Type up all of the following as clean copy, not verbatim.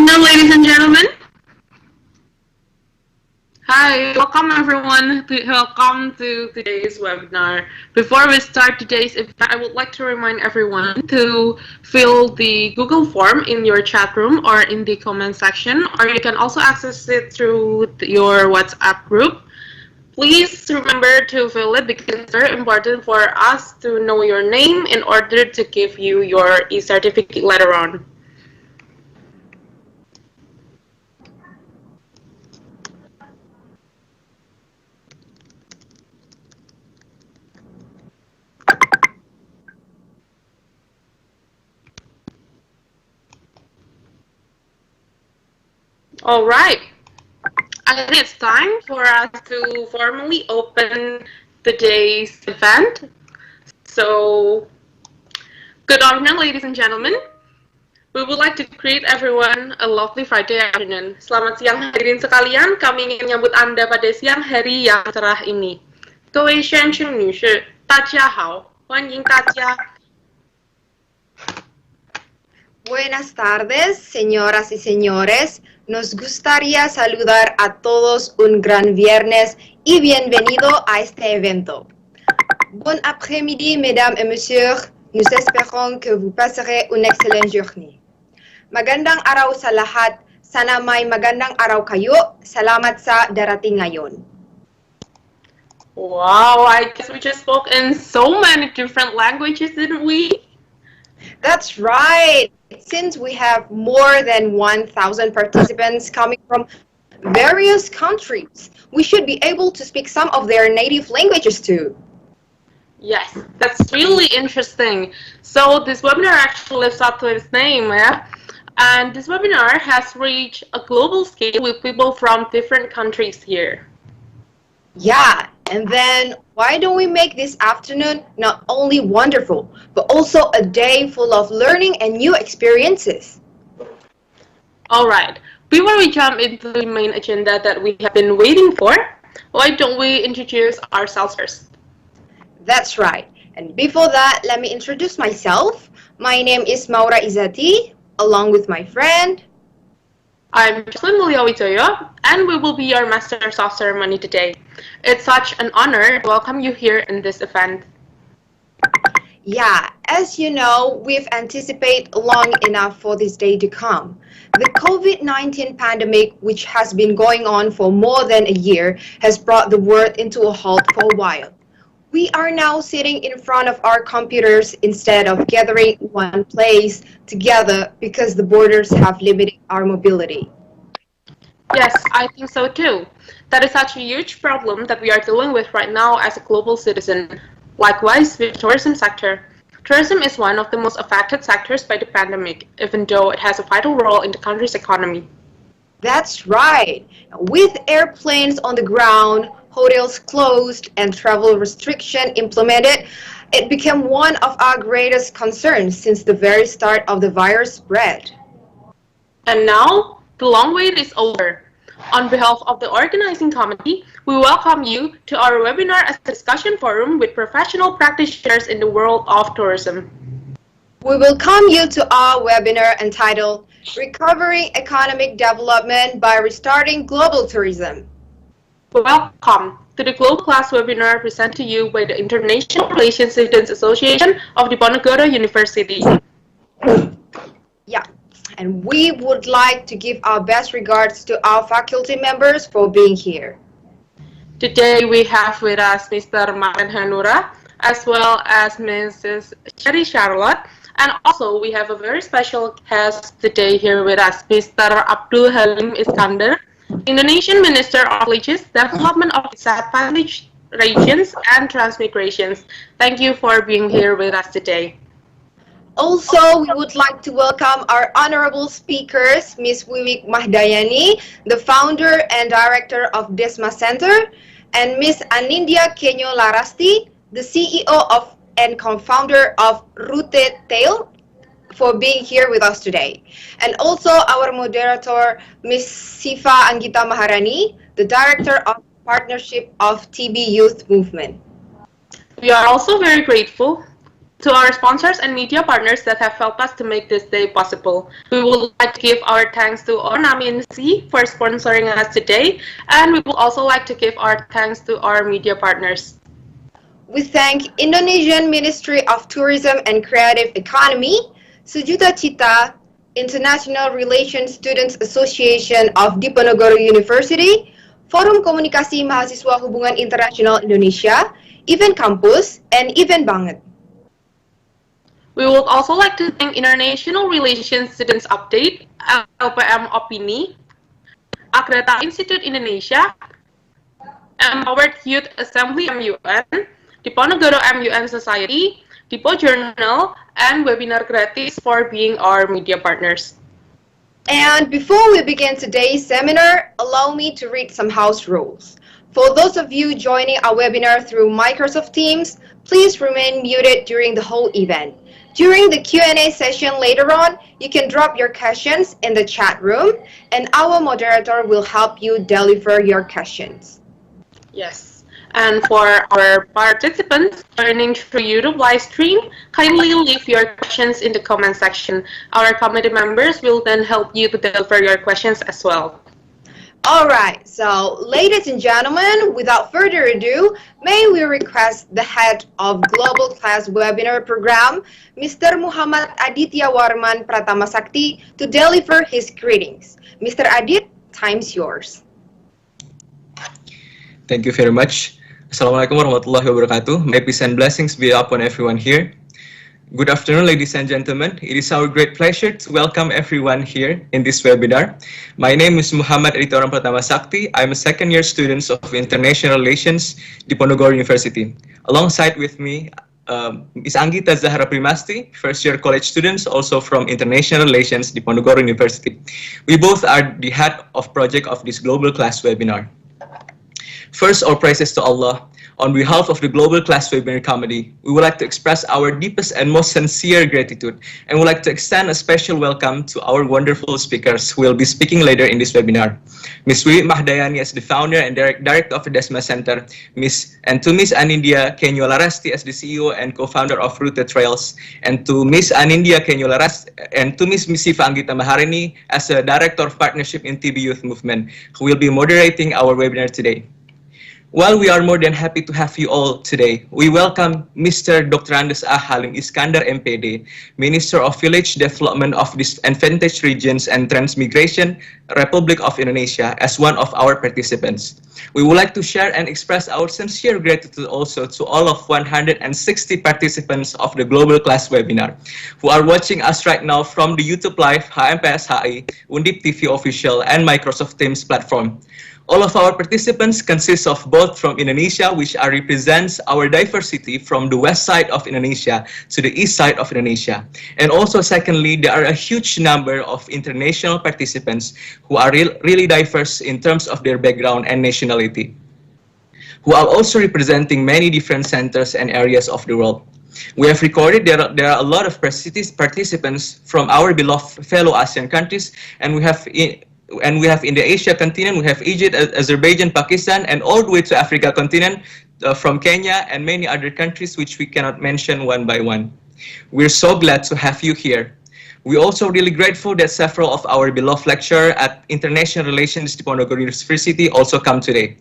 afternoon, ladies and gentlemen. Hi, welcome everyone. Welcome to today's webinar. Before we start today's event, I would like to remind everyone to fill the Google form in your chat room or in the comment section, or you can also access it through your WhatsApp group. Please remember to fill it because it's very important for us to know your name in order to give you your e-certificate later on. All right. I think it's time for us to formally open today's event. So, good afternoon, ladies and gentlemen. We would like to greet everyone a lovely Friday afternoon. Selamat siang hadirin sekalian, kami ingin menyambut Anda pada siang hari yang cerah ini. 各位先生女士，大家好，欢迎大家。 Buenas tardes, señoras y señores. Nos gustaría saludar a todos un gran viernes y bienvenido a este evento. Bon après-midi, mesdames et messieurs. Nous espérons que vous passerez une excellente journée. Magandang araw sa lahat. Sana may magandang araw kayo. Salamat sa darating ngayon. Wow, I guess we just spoke in so many different languages, didn't we? That's right. Since we have more than 1,000 participants coming from various countries, we should be able to speak some of their native languages too. Yes, that's really interesting. So this webinar actually lives up to its name, yeah? And this webinar has reached a global scale with people from different countries here. Yeah, and then why don't we make this afternoon not only wonderful, but also a day full of learning and new experiences? All right, before we jump into the main agenda that we have been waiting for, why don't we introduce ourselves first? That's right. And before that, let me introduce myself. My name is Maura Izati, along with my friend. I'm Jocelyn Mulyawijoyo, and we will be your Masters of Ceremony today. It's such an honor to welcome you here in this event. Yeah, as you know, we've anticipated long enough for this day to come. The COVID-19 pandemic, which has been going on for more than a year, has brought the world into a halt for a while. We are now sitting in front of our computers instead of gathering in one place together because the borders have limited our mobility. Yes, I think so too. That is such a huge problem that we are dealing with right now as a global citizen. Likewise, with the tourism sector. Tourism is one of the most affected sectors by the pandemic, even though it has a vital role in the country's economy. That's right. With airplanes on the ground, hotels closed, and travel restriction implemented, it became one of our greatest concerns since the very start of the virus spread. And now, the long wait is over. On behalf of the organizing committee, we welcome you to our webinar as a discussion forum with professional practitioners in the world of tourism. We welcome you to our webinar entitled Recovering Economic Development by Restarting Global Tourism. Welcome to the Global Class webinar presented to you by the International Relations Students Association of Diponegoro University. Yeah, and we would like to give our best regards to our faculty members for being here. Today we have with us Mr. Martin Hanura, as well as Mrs. Sherry Charlotte, and also we have a very special guest today here with us, Mr. Abdul Halim Iskandar, Indonesian Minister of Religious Development of Disadvantaged Regions and Transmigrations. Thank you for being here with us today. Also, we would like to welcome our honorable speakers, Ms. Wiwik Mahdayani, the founder and director of Desma Center, and Ms. Anindya Kenyo Larasti, the CEO of and co-founder of Rute Tail, for being here with us today. And also our moderator, Ms. Sifa Anggita Maharani, the Director of Partnership of TB Youth Movement. We are also very grateful To our sponsors and media partners that have helped us to make this day possible. We would like to give our thanks to Ornaminsi for sponsoring us today, and we would also like to give our thanks to our media partners. We thank Indonesian Ministry of Tourism and Creative Economy, Sejuta Cita, International Relations Students Association of Diponegoro University, Forum Komunikasi Mahasiswa Hubungan Internasional Indonesia, Event Campus, and Event Banget. We would also like to thank International Relations Students Update, LPM Opini, Akreta Institute Indonesia, Empowered Youth Assembly MUN, Diponegoro MUN Society, Dipo Journal, and Webinar Gratis for being our media partners. And before we begin today's seminar, allow me to read some house rules. For those of you joining our webinar through Microsoft Teams, please remain muted during the whole event. During the Q&A session later on, you can drop your questions in the chat room, and our moderator will help you deliver your questions. Yes, and for our participants joining through YouTube live stream, kindly leave your questions in the comment section. Our committee members will then help you to deliver your questions as well. Alright, so ladies and gentlemen, without further ado, may we request the head of Global Class Webinar Program, Mr. Muhammad Aditya Warman Pratama Sakti, to deliver his greetings. Mr. Adit, time's yours. Thank you very much. Assalamualaikum warahmatullahi wabarakatuh. May peace and blessings be upon everyone here. Good afternoon, ladies and gentlemen. It is our great pleasure to welcome everyone here in this webinar. My name is Muhammad Aditya Warman Pratama Sakti. I'm a second-year student of International Relations, Diponegoro University. Alongside with me, Ms. Anggita Zahra Primasti, first-year college students, also from International Relations, Diponegoro University. We both are the head of project of this global class webinar. First, all praises to Allah. On behalf of the Global Class Webinar Committee, we would like to express our deepest and most sincere gratitude, and would like to extend a special welcome to our wonderful speakers who will be speaking later in this webinar. Ms. Wiwik Mahdayani as the founder and director of the DESMA Center, and to Ms. Anindya Kenyolarasti as the CEO and co-founder of Routed Trails, and to Ms. Anindya Kenyolarasti and to Ms. Misifa Anggita Maharini as the director of partnership in TB Youth Movement, who will be moderating our webinar today. While we are more than happy to have you all today, we welcome Mr. Dr. Andes A. Halim Iskandar MPD, Minister of Village Development of Disadvantaged Regions and Transmigration, Republic of Indonesia, as one of our participants. We would like to share and express our sincere gratitude also to all of 160 participants of the Global Class Webinar, who are watching us right now from the YouTube Live, HMPS HI, Undip TV Official, and Microsoft Teams platform. All of our participants consist of both from Indonesia, which represents our diversity from the west side of Indonesia to the east side of Indonesia. And also, secondly, there are a huge number of international participants who are really diverse in terms of their background and nationality, who are also representing many different centers and areas of the world. We have recorded there are a lot of participants from our beloved fellow ASEAN countries, and we have in the Asia continent, we have Egypt, Azerbaijan, Pakistan, and all the way to Africa continent, from Kenya and many other countries which we cannot mention one by one. We're so glad to have you here. We're also really grateful that several of our beloved lecturers at International Relations Diponegoro University also come today.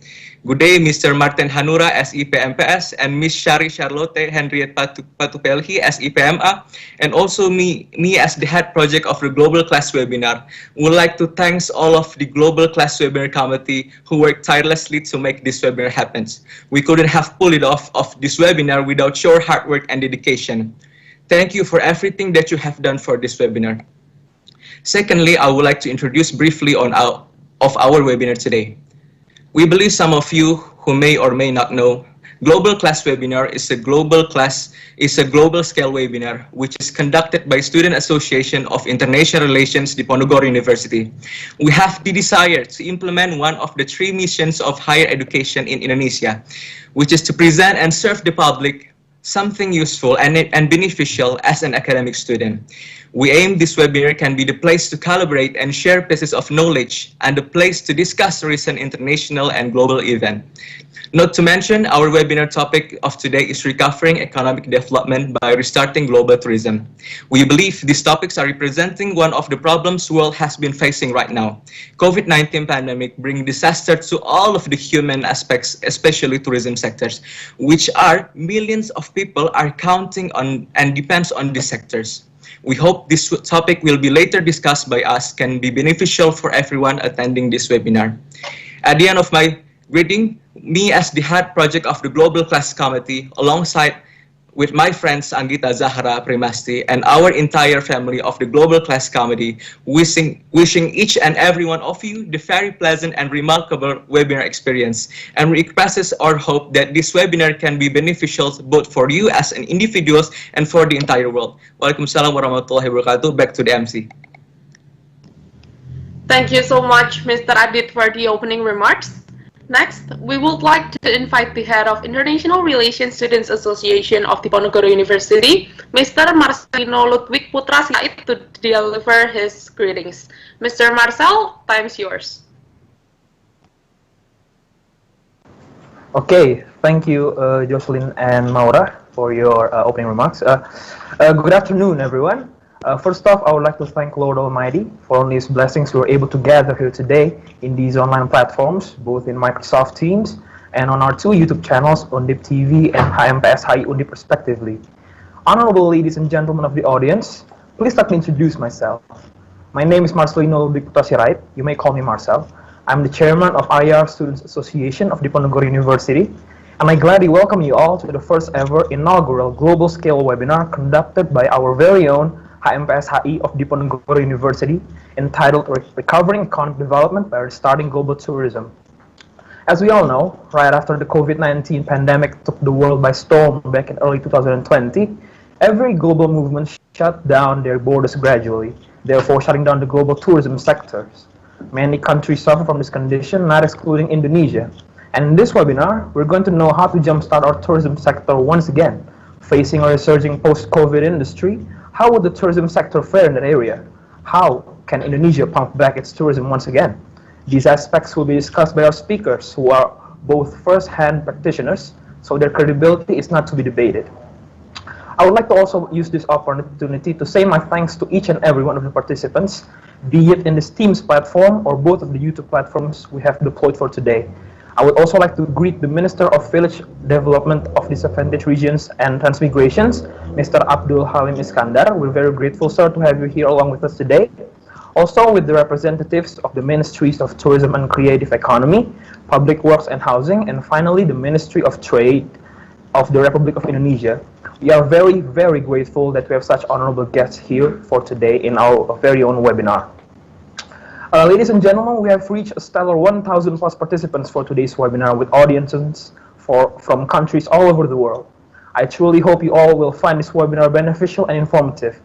Good day, Mr. Martin Hanura, SIPMPS, and Ms. Shari Charlotte Henriette Patupelhi, SIPMA, and also me as the head project of the Global Class Webinar. Would like to thank all of the Global Class Webinar Committee who worked tirelessly to make this webinar happen. We couldn't have pulled it off of this webinar without your hard work and dedication. Thank you for everything that you have done for this webinar. Secondly, I would like to introduce briefly on our webinar today. We believe some of you who may or may not know, Global Class Webinar is a global scale webinar which is conducted by Student Association of International Relations, Diponegoro University. We have the desire to implement one of the 3 missions of higher education in Indonesia, which is to present and serve the public something useful and beneficial as an academic student. We aim this webinar can be the place to collaborate and share pieces of knowledge and the place to discuss recent international and global events. Not to mention, our webinar topic of today is recovering economic development by restarting global tourism. We believe these topics are representing one of the problems the world has been facing right now. COVID-19 pandemic bring disaster to all of the human aspects, especially tourism sectors, which are millions of people are counting on and depends on these sectors. We hope this topic will be later discussed by us can be beneficial for everyone attending this webinar. At the end of my greeting, me as the head project of the Global Class Committee, alongside with my friends Anggita Zahra Primasti and our entire family of the Global Class Committee, wishing each and every one of you the very pleasant and remarkable webinar experience, and we expresses our hope that this webinar can be beneficial both for you as an individuals and for the entire world. Waalaikumsalam warahmatullahi wabarakatuh. Back to the MC. Thank you so much, Mr. Adit, for the opening remarks. Next, we would like to invite the head of International Relations Students Association of Diponegoro University, Mr. Marcelino Ludwig Putra Sirait, to deliver his greetings. Mr. Marcel, time's yours. Okay, thank you, Jocelyn and Maura, for your opening remarks. Good afternoon, everyone. First off, I would like to thank Lord Almighty for all His blessings we were able to gather here today in these online platforms, both in Microsoft Teams and on our two YouTube channels, Undip TV and HMPS HI Undip respectively. Honorable ladies and gentlemen of the audience, please let me introduce myself. My name is Marcelino Ludwig Putra Sirait. You may call me Marcel. I'm the chairman of IR Students Association of Diponegoro University, and I gladly welcome you all to the first ever inaugural global scale webinar conducted by our very own HMPS HI of Diponegoro University, entitled Recovering Economic Development by Restarting Global Tourism. As we all know, right after the COVID-19 pandemic took the world by storm back in early 2020, every global movement shut down their borders gradually, therefore shutting down the global tourism sectors. Many countries suffer from this condition, not excluding Indonesia. And in this webinar, we're going to know how to jumpstart our tourism sector once again. Facing a resurging post-COVID industry, how would the tourism sector fare in that area? How can Indonesia pump back its tourism once again? These aspects will be discussed by our speakers, who are both first-hand practitioners, so their credibility is not to be debated. I would like to also use this opportunity to say my thanks to each and every one of the participants, be it in this Teams platform or both of the YouTube platforms we have deployed for today. I would also like to greet the Minister of Village Development of Disadvantaged Regions and Transmigrations, Mr. Abdul Halim Iskandar. We're very grateful, sir, to have you here along with us today. Also with the representatives of the Ministries of Tourism and Creative Economy, Public Works and Housing, and finally the Ministry of Trade of the Republic of Indonesia. We are very, very grateful that we have such honorable guests here for today in our very own webinar. Ladies and gentlemen, we have reached a stellar 1,000 plus participants for today's webinar with audiences from countries all over the world. I truly hope you all will find this webinar beneficial and informative.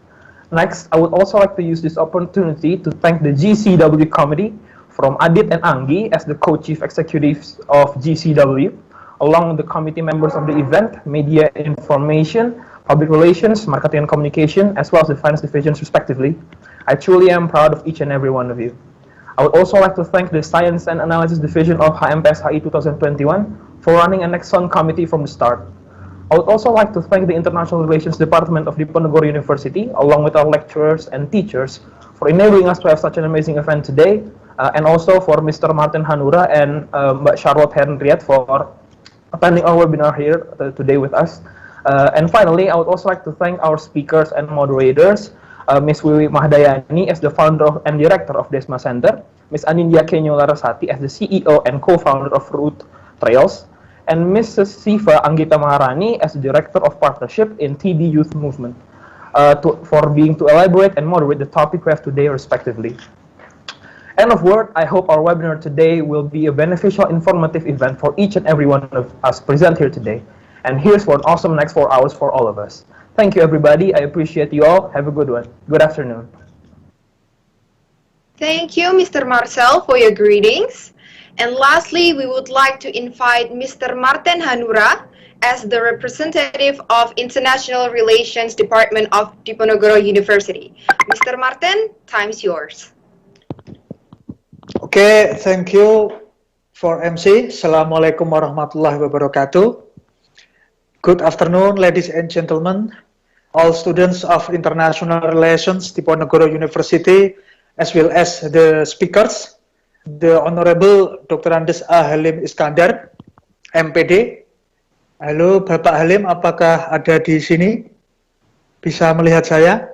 Next, I would also like to use this opportunity to thank the GCW committee from Adit and Anggi as the co-chief executives of GCW, along with the committee members of the event, media information, public relations, marketing and communication, as well as the finance divisions respectively. I truly am proud of each and every one of you. I would also like to thank the Science and Analysis Division of HMPS HI 2021 for running an excellent committee from the start. I would also like to thank the International Relations Department of Diponegoro University, along with our lecturers and teachers, for enabling us to have such an amazing event today, and also for Mr. Martin Hanura and Mbak Charlotte Henriette for attending our webinar here today with us. And finally, I would also like to thank our speakers and moderators, Ms. Wiwi Mahdayani as the founder and director of Desma Center, Ms. Anindya Kenyo Larasati as the CEO and co-founder of Route Trails, and Mrs. Siva Anggita Maharani as the director of partnership in TB Youth Movement, to elaborate and moderate the topic we have today respectively. End of word, I hope our webinar today will be a beneficial, informative event for each and every one of us present here today. And here's for an awesome next 4 hours for all of us. Thank you, everybody. I appreciate you all. Have a good one. Good afternoon. Thank you, Mr. Marcel, for your greetings. And lastly, we would like to invite Mr. Martin Hanura as the representative of International Relations Department of Diponegoro University. Mr. Martin, time's yours. Okay, thank you for MC. Assalamualaikum warahmatullahi wabarakatuh. Good afternoon, ladies and gentlemen, all students of International Relations Diponegoro University, as well as the speakers, the Honorable Dr. Andes A. Halim Iskandar, MPD. Halo Bapak Halim, apakah ada di sini? Bisa melihat saya?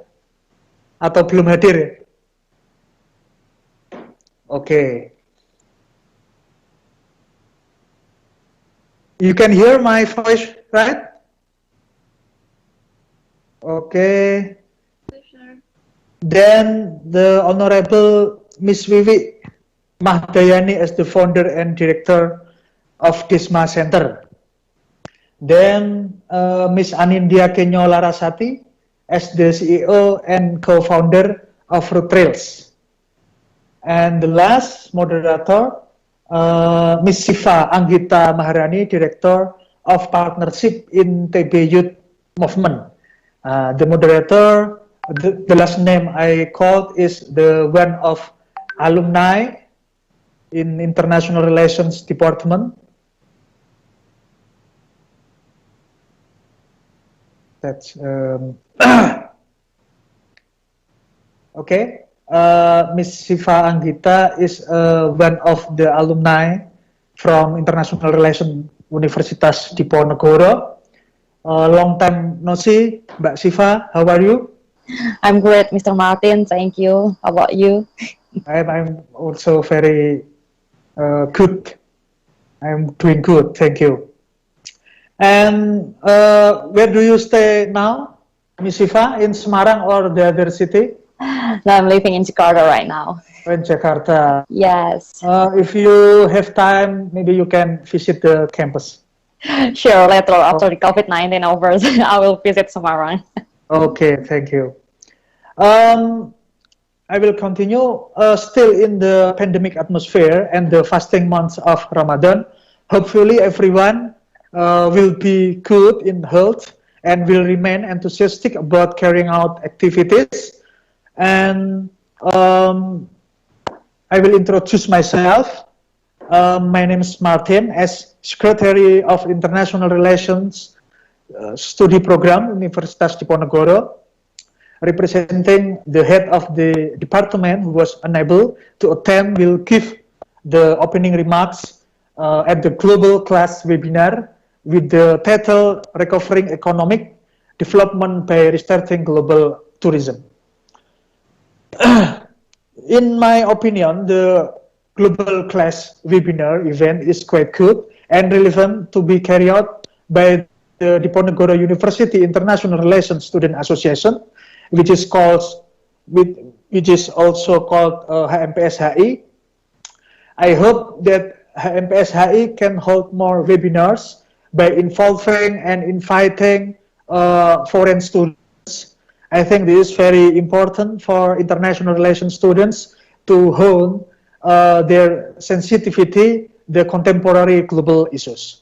Atau belum hadir? Okay. You can hear my voice, right? Okay. Then the Honorable Miss Wiwi Mahdayani as the founder and director of Desma Center. Then Miss Anindya Kenyo Larasati as the CEO and co-founder of Root Trails. And the last moderator, Miss Siva Anggita Maharani, Director of Partnership in TB Youth Movement. The moderator, the last name I called is the one of alumni in International Relations Department. That's okay. Miss Siva Anggita is one of the alumni from International Relations Universitas Diponegoro. Long time no see, Mbak Siva. How are you? I'm great, Mr. Martin. Thank you. How about you? I'm also very good. I'm doing good. Thank you. And where do you stay now, Miss Siva? In Semarang or the other city? No, I'm living in Jakarta right now. In Jakarta. Yes. If you have time, maybe you can visit the campus. Sure, later after the COVID-19 over, I will visit Semarang. Okay, thank you. I will continue still in the pandemic atmosphere and the fasting months of Ramadan. Hopefully everyone will be good in health and will remain enthusiastic about carrying out activities. And I will introduce myself. My name is Martin, as Secretary of International Relations Study Program, Universitas Diponegoro, representing the head of the department who was unable to attend, will give the opening remarks at the global class webinar with the title Recovering Economic Development by Restarting Global Tourism. In my opinion, the global class webinar event is quite good and relevant to be carried out by the Diponegoro University International Relations Student Association, which is also called HMPSHI. I hope that HMPSHI can hold more webinars by involving and inviting foreign students. I think this is very important for international relations students to hone their sensitivity, the contemporary global issues.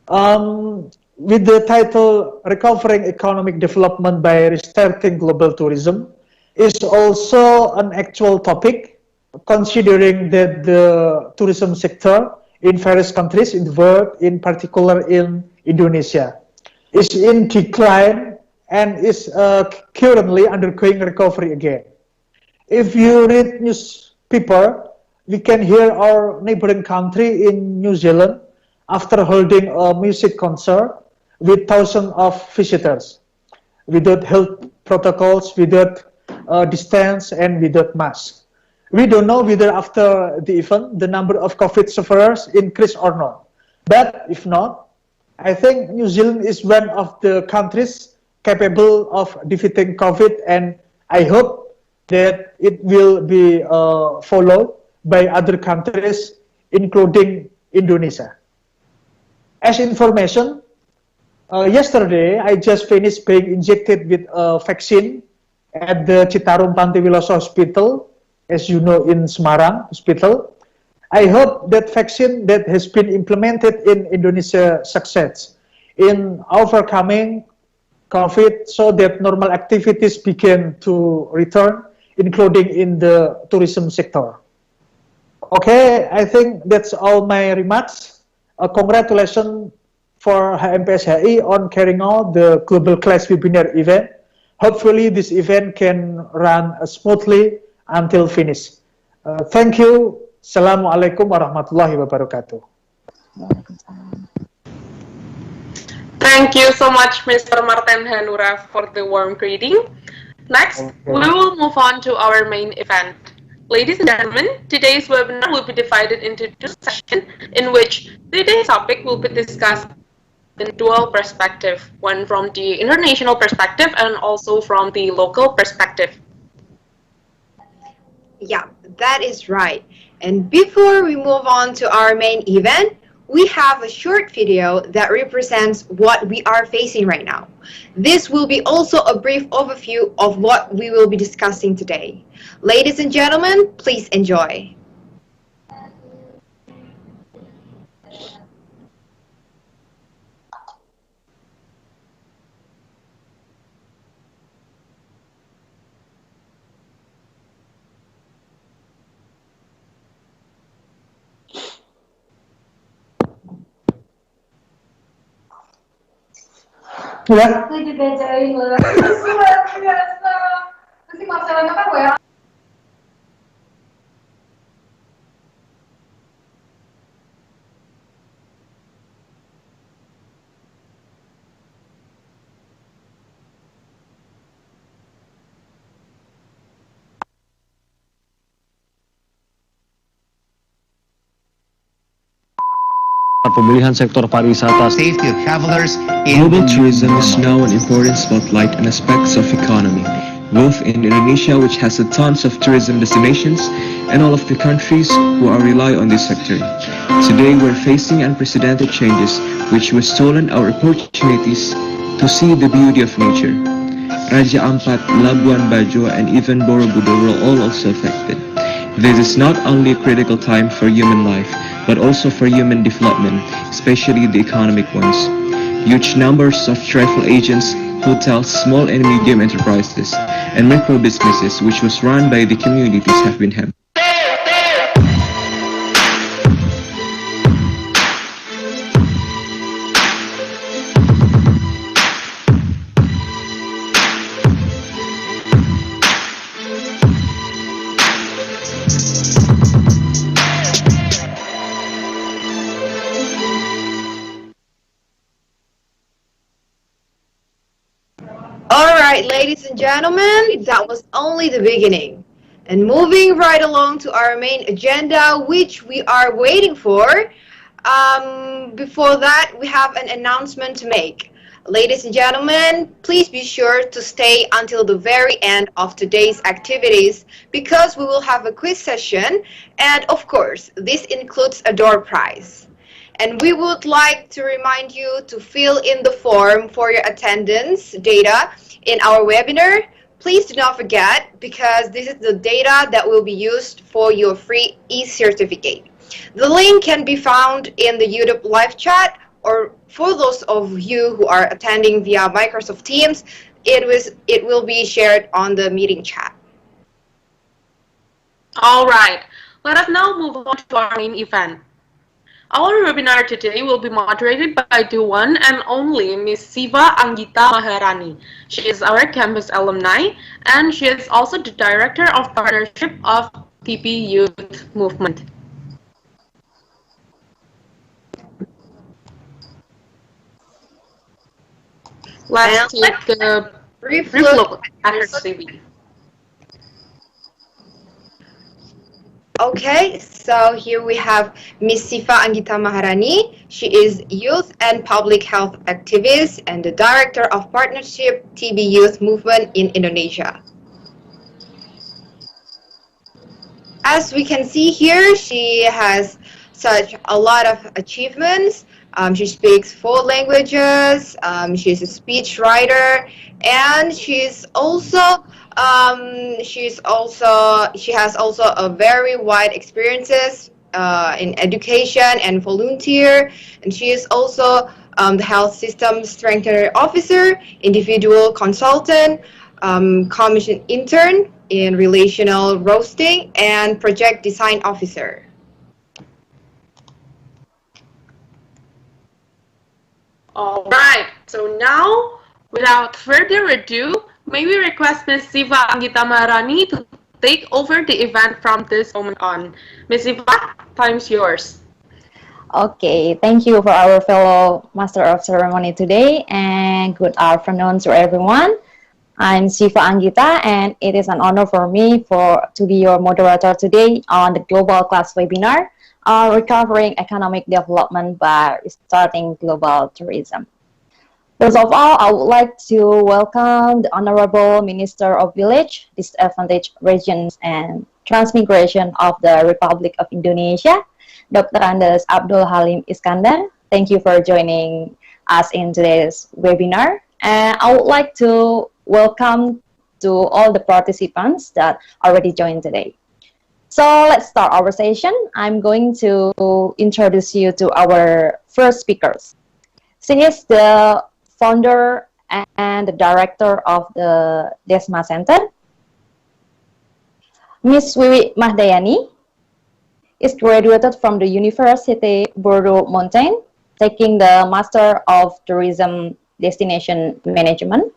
With the title Recovering Economic Development by Restarting Global Tourism is also an actual topic, considering that the tourism sector in various countries in the world, in particular in Indonesia, is in decline and is currently undergoing recovery again. If you read newspaper, we can hear our neighboring country in New Zealand after holding a music concert with thousands of visitors, without health protocols, without distance, and without masks. We don't know whether after the event the number of COVID sufferers increase or not. But if not, I think New Zealand is one of the countries capable of defeating COVID, and I hope that it will be followed by other countries, including Indonesia. As information, yesterday I just finished being injected with a vaccine at the Citarum Pantiwiloso Hospital, as you know, in Semarang Hospital. I hope that vaccine that has been implemented in Indonesia succeeds in overcoming COVID so that normal activities begin to return, including in the tourism sector. Okay, I think that's all my remarks. Congratulations for HMPSHI on carrying out the Global Class webinar event. Hopefully this event can run smoothly until finish. Thank you. Assalamualaikum warahmatullahi wabarakatuh. Thank you so much, Mr. Martin Hanura, for the warm greeting. Next, we will move on to our main event. Ladies and gentlemen, today's webinar will be divided into two sessions in which today's topic will be discussed in dual perspective, one from the international perspective and also from the local perspective. Yeah, that is right. And before we move on to our main event, we have a short video that represents what we are facing right now. This will be also a brief overview of what we will be discussing today. Ladies and gentlemen, please enjoy. Ya. Lagi diajarin luar biasa. Nanti masalahnya apa ya? Pemulihan sektor pariwisata. Safety of travelers Global tourism is now an important spotlight in aspects of economy, both in Indonesia, which has tons of tourism destinations, and all of the countries who are rely on this sector. Today, we're facing unprecedented changes, which have stolen our opportunities to see the beauty of nature. Raja Ampat, Labuan Bajo, and even Borobudur were all also affected. This is not only a critical time for human life, but also for human development, especially the economic ones. Huge numbers of travel agents, hotels, small and medium enterprises, and micro businesses which was run by the communities have been hampered. Alright, ladies and gentlemen, that was only the beginning. And moving right along to our main agenda, which we are waiting for, before that, we have an announcement to make. Ladies and gentlemen, please be sure to stay until the very end of today's activities because we will have a quiz session, and of course, this includes a door prize. And we would like to remind you to fill in the form for your attendance data in our webinar. Please do not forget because this is the data that will be used for your free e-certificate. The link can be found in the YouTube live chat, or for those of you who are attending via Microsoft Teams, it will be shared on the meeting chat. All right, let us now move on to our main event. Our webinar today will be moderated by the one and only Ms. Siva Anggita Maharani. She is our campus alumni, and she is also the Director of Partnership of TB Youth Movement. Let's take a brief look at her CV. Okay, so here we have Ms. Siva Anggita Maharani. She is Youth and Public Health Activist and the Director of Partnership TB Youth Movement in Indonesia. As we can see here, she has such a lot of achievements. She speaks 4 languages, she's a speech writer, and she has also a very wide experiences in education and volunteer, and she is also the health system strengthener officer, individual consultant, commission intern in relational roasting, and project design officer. All right. So now, without further ado, may we request Ms. Siva Anggita Maharani to take over the event from this moment on. Ms. Siva, time's yours. Okay, thank you for our fellow Master of Ceremony today, and good afternoon to everyone. I'm Siva Anggita, and it is an honor for me to be your moderator today on the Global Class webinar on recovering economic development by starting global tourism. First of all, I would like to welcome the Honorable Minister of Village, Disadvantaged Regions and Transmigration of the Republic of Indonesia, Dr. Andes Abdul Halim Iskandar. Thank you for joining us in today's webinar. And I would like to welcome to all the participants that already joined today. So let's start our session. I'm going to introduce you to our first speakers. She is the founder and the director of the Desma Center. Ms. Wiwi Mahdayani is graduated from the University Bordeaux Montaigne, taking the Master of Tourism Destination Management.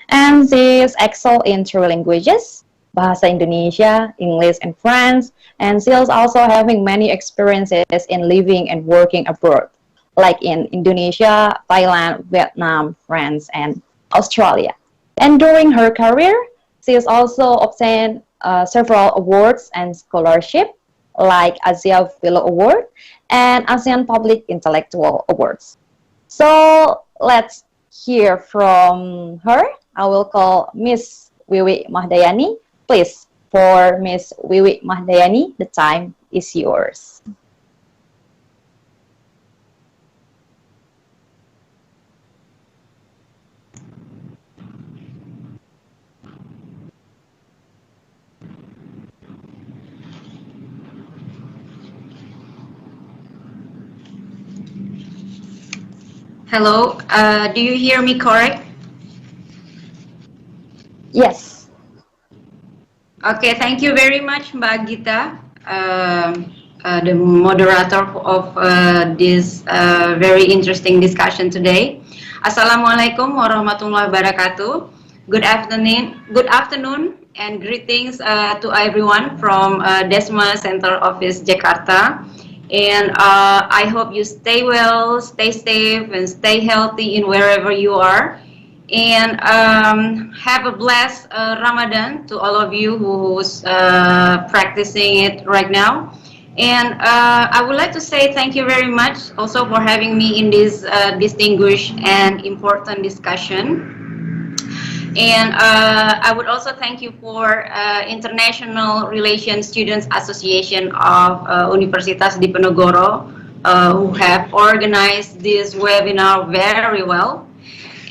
And she is excelled in three languages, Bahasa Indonesia, English, and French. And she is also having many experiences in living and working abroad, like in Indonesia, Thailand, Vietnam, France, and Australia. And during her career, she has also obtained several awards and scholarship, like Asia Fellow Award and ASEAN Public Intellectual Awards. So let's hear from her. I will call Miss Wiwi Mahdayani. Please, for Miss Wiwi Mahdayani, the time is yours. Hello, do you hear me correct? Yes. Okay, thank you very much, Mbak Gita, the moderator of this very interesting discussion today. Assalamualaikum warahmatullahi wabarakatuh. Good afternoon, and greetings to everyone from Desma Center Office, Jakarta. And I hope you stay well, stay safe, and stay healthy in wherever you are. And have a blessed Ramadan to all of you who's practicing it right now. And I would like to say thank you very much also for having me in this distinguished and important discussion. And I would also thank you for International Relations Students Association of Universitas Diponegoro, who have organized this webinar very well.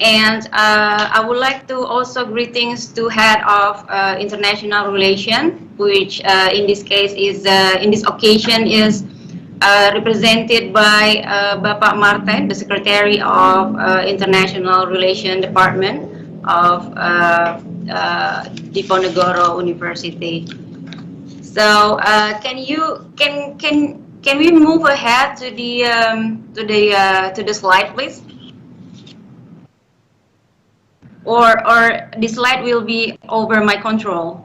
And I would like to also greetings to Head of International Relations, which in this case is, in this occasion is represented by Bapak Martin, the Secretary of International Relations Department of Diponegoro University. So can we move ahead to the slide, please? Or the slide will be over my control.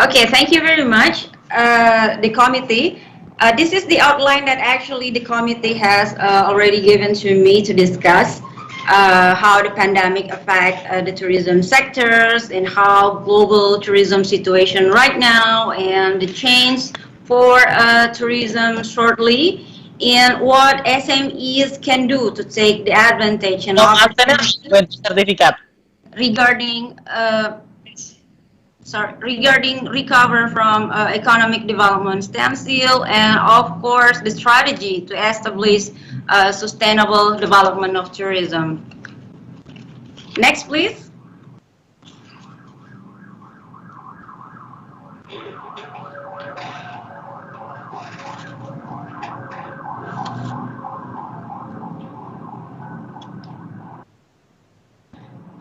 Okay, thank you very much, the committee. This is the outline that actually the committee has already given to me to discuss how the pandemic affect the tourism sectors and how global tourism situation right now and the change for tourism shortly, and what SMEs can do to take the advantage and certificate regarding regarding recover from economic development standstill, and of course the strategy to establish sustainable development of tourism. Next, please.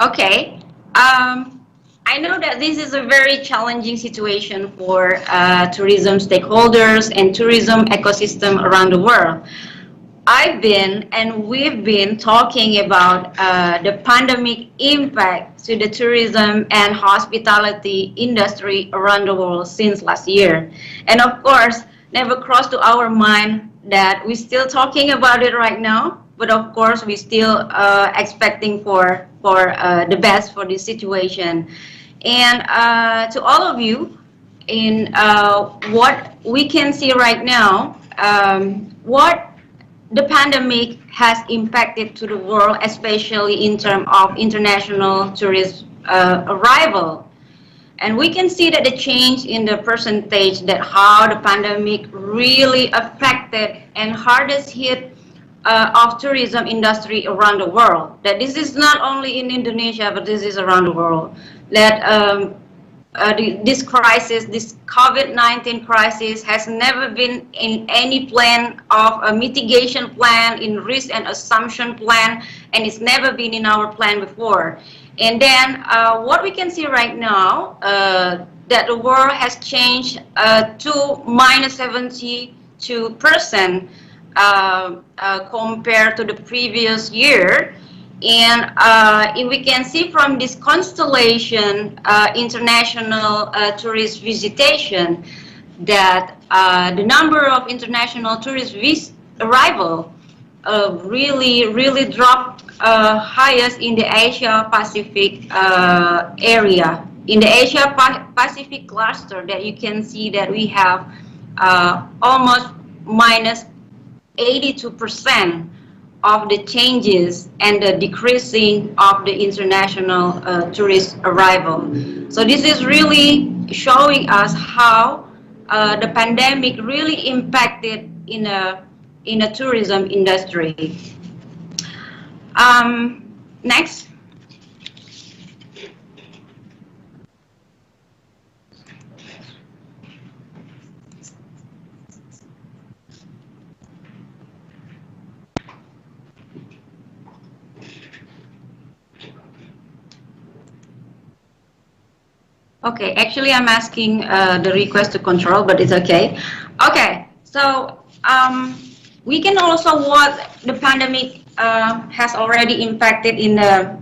Okay. I know that this is a very challenging situation for tourism stakeholders and tourism ecosystem around the world. I've been and we've been talking about the pandemic impact to the tourism and hospitality industry around the world since last year. And of course, never crossed to our mind that we're still talking about it right now. But of course, we're still expecting for the best for this situation. And to all of you, in what we can see right now, what the pandemic has impacted to the world, especially in terms of international tourist arrival. And we can see that the change in the percentage that how the pandemic really affected and hardest hit of tourism industry around the world. That this is not only in Indonesia, but this is around the world. That this crisis, this COVID-19 crisis, has never been in any plan of a mitigation plan, in risk and assumption plan, and it's never been in our plan before. And then what we can see right now, that the world has changed to minus 72% compared to the previous year. And if we can see from this constellation international tourist visitation that the number of international tourist arrival really dropped highest in the Asia Pacific area. In the Asia Pacific cluster, that you can see that we have almost minus 82% of the changes and the decreasing of the international tourist arrival. So this is really showing us how the pandemic really impacted in a tourism industry. Next. Okay, actually I'm asking the request to control, but it's okay. Okay, so we can also what the pandemic has already impacted in the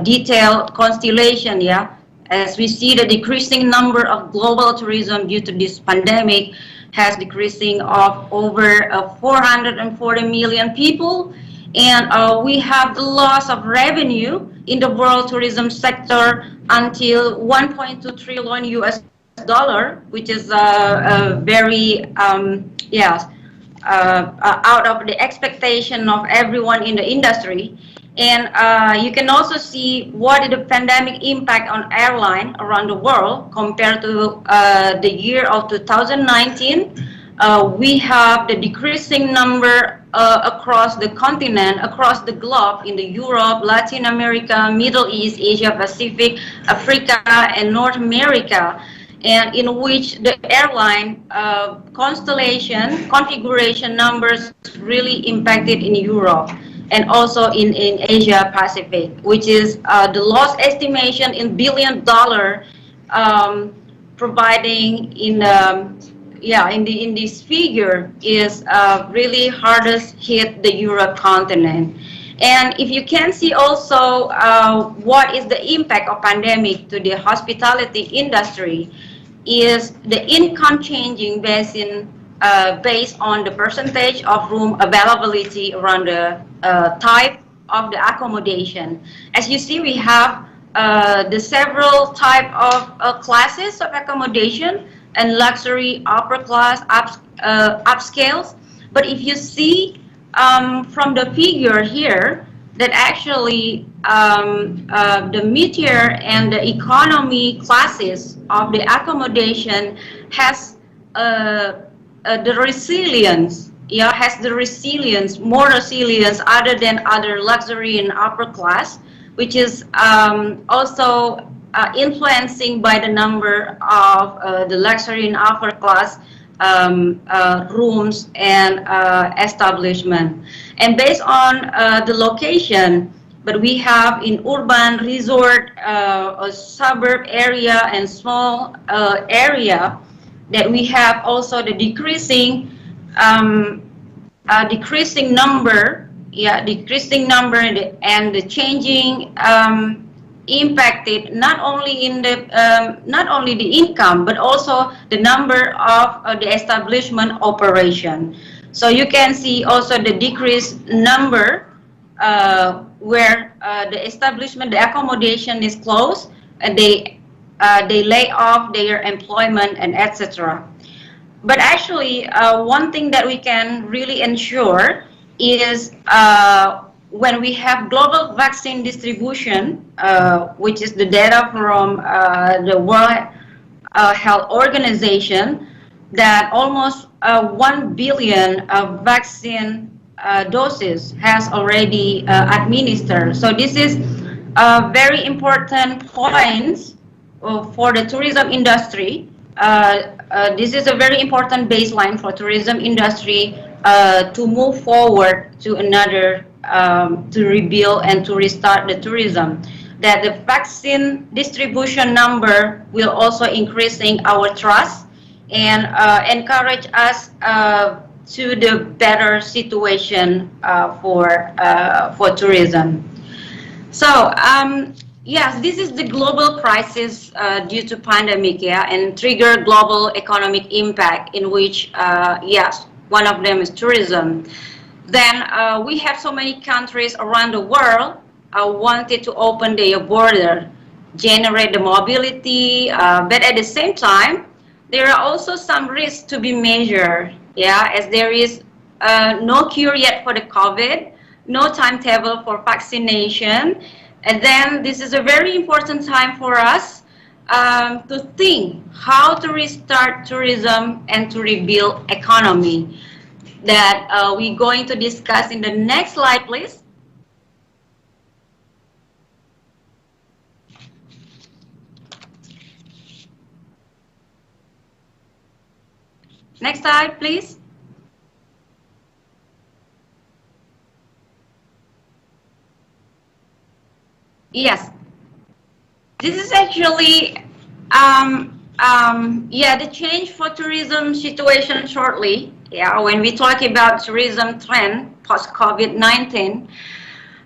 detailed constellation, yeah. As we see, the decreasing number of global tourism due to this pandemic has decreasing of over 440 million people, and we have the loss of revenue in the world tourism sector until 1.2 trillion US dollar, which is very out of the expectation of everyone in the industry. And you can also see what is the pandemic impact on airline around the world compared to the year of 2019. We have the decreasing number across the continent, across the globe, in the Europe, Latin America, Middle East, Asia Pacific, Africa, and North America, and in which the airline constellation configuration numbers really impacted in Europe and also in Asia Pacific, which is the loss estimation in $1 billion, providing in this figure is really hardest hit the Europe continent. And if you can see also what is the impact of pandemic to the hospitality industry, is the income changing based on the percentage of room availability around the type of the accommodation. As you see, we have the several type of classes of accommodation, and luxury, upper class, upscales. But if you see from the figure here, that actually the mid-tier and the economy classes of the accommodation has the resilience, more resilience other than other luxury and upper class, which is also influencing by the number of the luxury and upper class rooms and establishment. And based on the location, but we have in urban, resort, a suburb area, and small area that we have also the decreasing number, and the changing impacted not only in the not only the income but also the number of the establishment operation. So you can see also the decreased number where the establishment, the accommodation is closed, and they lay off their employment and etc. But actually, one thing that we can really ensure is when we have global vaccine distribution, which is the data from the World Health Organization, that almost 1 billion vaccine doses has already administered. So this is a very important point for the tourism industry. This is a very important baseline for tourism industry to move forward to another, to rebuild and to restart the tourism. That the vaccine distribution number will also increasing our trust and encourage us to the better situation for tourism. So yes, this is the global crisis due to pandemic, and trigger global economic impact in which, yes, one of them is tourism. Then we have so many countries around the world wanted to open their border, generate the mobility, but at the same time, there are also some risks to be measured, as there is no cure yet for the COVID, no timetable for vaccination. And then this is a very important time for us to think how to restart tourism and to rebuild economy. That we're going to discuss in the next slide, please. Next slide, please. Yes, this is actually the change for tourism situation shortly. When we talk about tourism trend post COVID-19,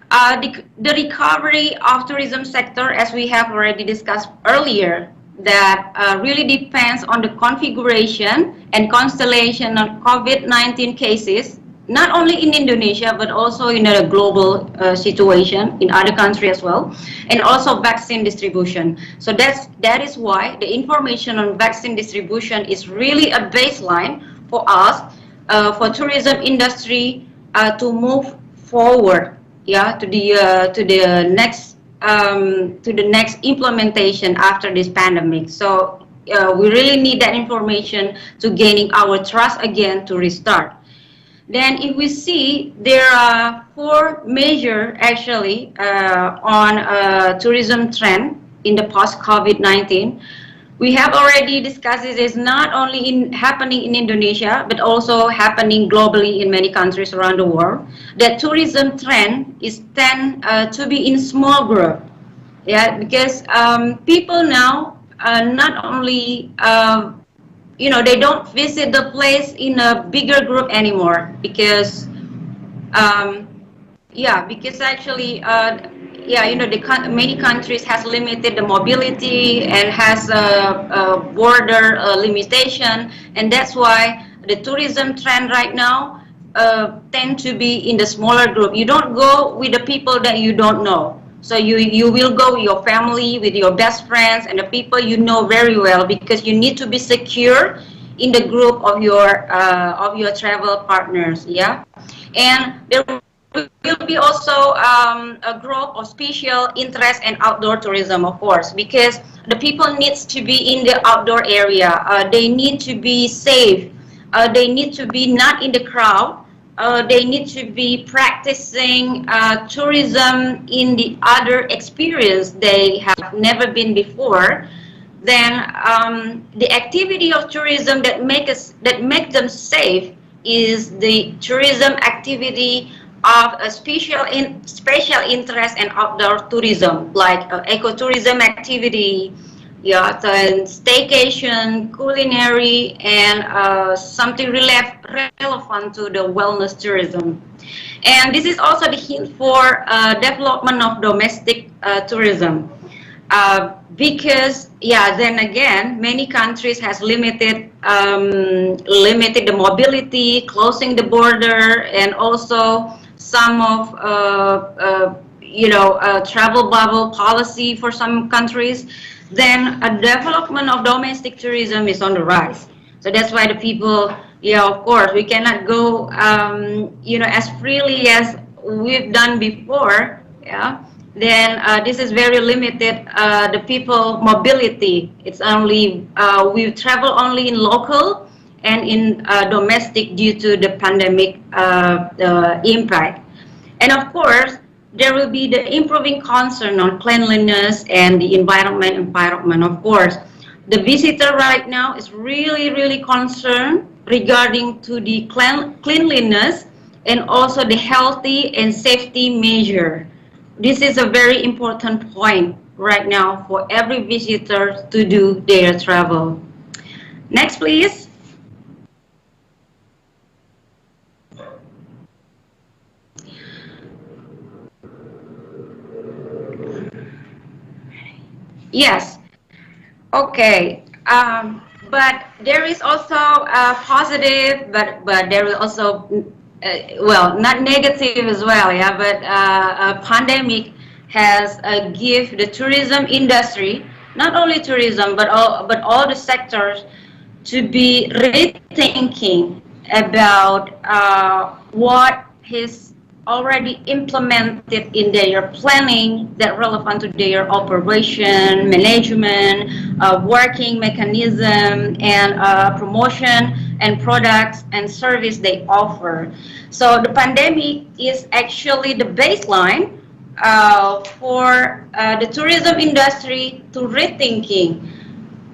the recovery of tourism sector, as we have already discussed earlier, that really depends on the configuration and constellation of COVID-19 cases, not only in Indonesia, but also in a global situation in other countries as well, and also vaccine distribution. So that is why the information on vaccine distribution is really a baseline for us, for tourism industry to move forward, to the next implementation after this pandemic. So we really need that information to gaining our trust again to restart. Then if we see, there are 4 measures actually on tourism trend in the post-COVID-19. We have already discussed it is not only happening in Indonesia, but also happening globally in many countries around the world. That tourism trend is tend to be in small group, because people now not only they don't visit the place in a bigger group anymore, because because actually many countries has limited the mobility and has a border limitation, and that's why the tourism trend right now tend to be in the smaller group. You don't go with the people that you don't know. So you will go with your family, with your best friends, and the people you know very well, because you need to be secure in the group of your travel partners. And there will be also a group of special interest and outdoor tourism, of course, because the people needs to be in the outdoor area. They need to be safe. They need to be not in the crowd. They need to be practicing tourism in the other experience they have never been before. Then the activity of tourism that make them safe is the tourism activity of a special interest and outdoor tourism, like ecotourism activity, yeah, then staycation, culinary, and something relevant to the wellness tourism. And this is also the hint for development of domestic tourism. Because then again, many countries has limited the mobility, closing the border, and also some of travel bubble policy for some countries. Then a development of domestic tourism is on the rise. So that's why the people, of course, we cannot go as freely as we've done before. Yeah. Then this is very limited, the people mobility. It's only, we travel only in local and in domestic due to the pandemic impact. And of course, there will be the improving concern on cleanliness and the environment, of course. The visitor right now is really concerned regarding to the cleanliness and also the healthy and safety measure. This is a very important point right now for every visitor to do their travel. Next, please. Yes. Okay. But there is also a positive, but there is also not negative as well, yeah. But a pandemic has give the tourism industry, not only tourism, but all the sectors, to be rethinking about what is already implemented in their planning that relevant to their operation, management, working mechanism, and promotion and products and service they offer. So the pandemic is actually the baseline for the tourism industry to rethinking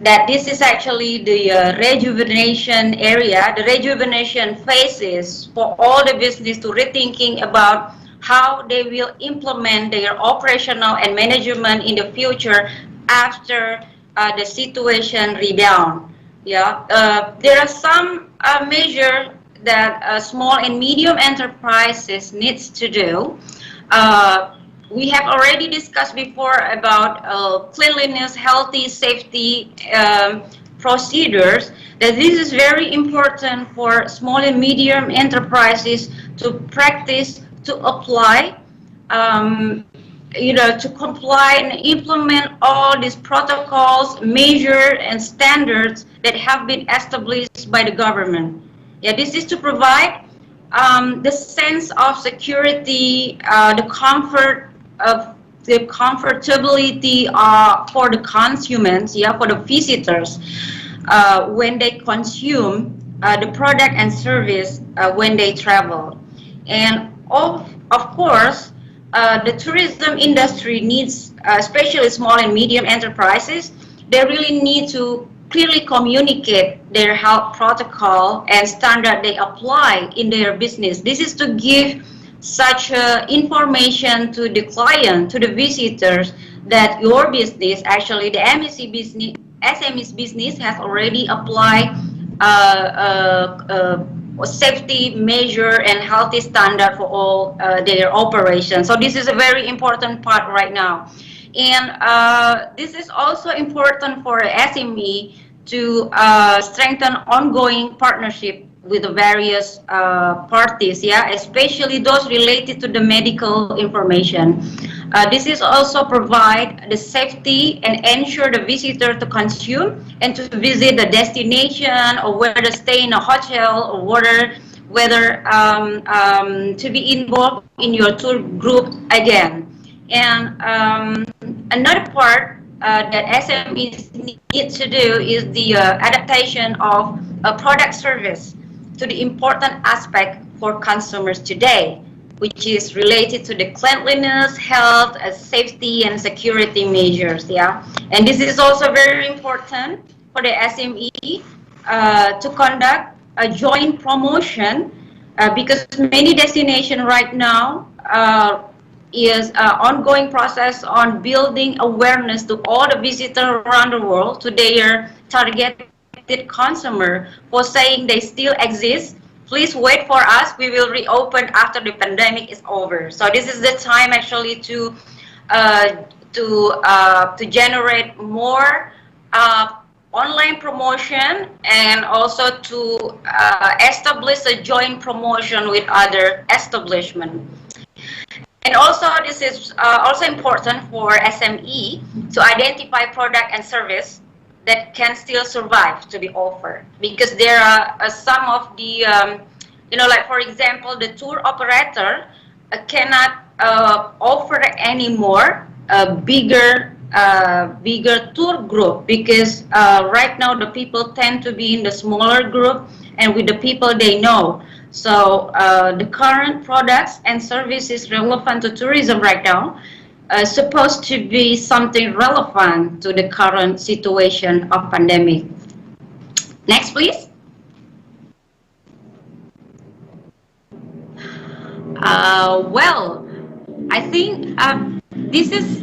that this is actually the rejuvenation area, the rejuvenation phases for all the business to rethinking about how they will implement their operational and management in the future after the situation rebound. Yeah, there are some measures that small and medium enterprises needs to do. We have already discussed before about cleanliness, healthy, safety procedures. That this is very important for small and medium enterprises to practice, to apply, to comply and implement all these protocols, measures, and standards that have been established by the government. Yeah, this is to provide the sense of security, the comfort of the comfortability for the consumers, for the visitors, when they consume the product and service when they travel. And of course, the tourism industry needs, especially small and medium enterprises, they really need to clearly communicate their health protocol and standard they apply in their business. This is to give such information to the client, to the visitors, that your business, actually the SME's business has already applied safety measure and healthy standard for all their operations. So this is a very important part right now. And this is also important for SME to strengthen ongoing partnership with the various parties, especially those related to the medical information. This is also provide the safety and ensure the visitor to consume and to visit the destination, or whether stay in a hotel, or whether to be involved in your tour group again. And another part that SMEs need to do is the adaptation of a product service to the important aspect for consumers today, which is related to the cleanliness, health, safety, and security measures. And this is also very important for the SME to conduct a joint promotion because many destinations right now is ongoing process on building awareness to all the visitors around the world, to their targeted consumer, for saying they still exist. Please wait for us. We will reopen after the pandemic is over. So this is the time actually to generate more online promotion, and also to establish a joint promotion with other establishments. And also, this is also important for SME to identify product and service that can still survive to be offered, because there are some of the, like for example, the tour operator cannot offer anymore a bigger tour group, because right now the people tend to be in the smaller group and with the people they know. So the current products and services relevant to tourism right now supposed to be something relevant to the current situation of pandemic. Next, please. Well, I think this is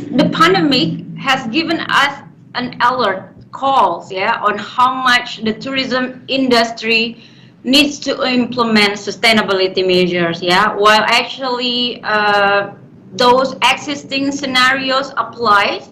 the pandemic has given us an alert calls, on how much the tourism industry needs to implement sustainability measures, while actually those existing scenarios applied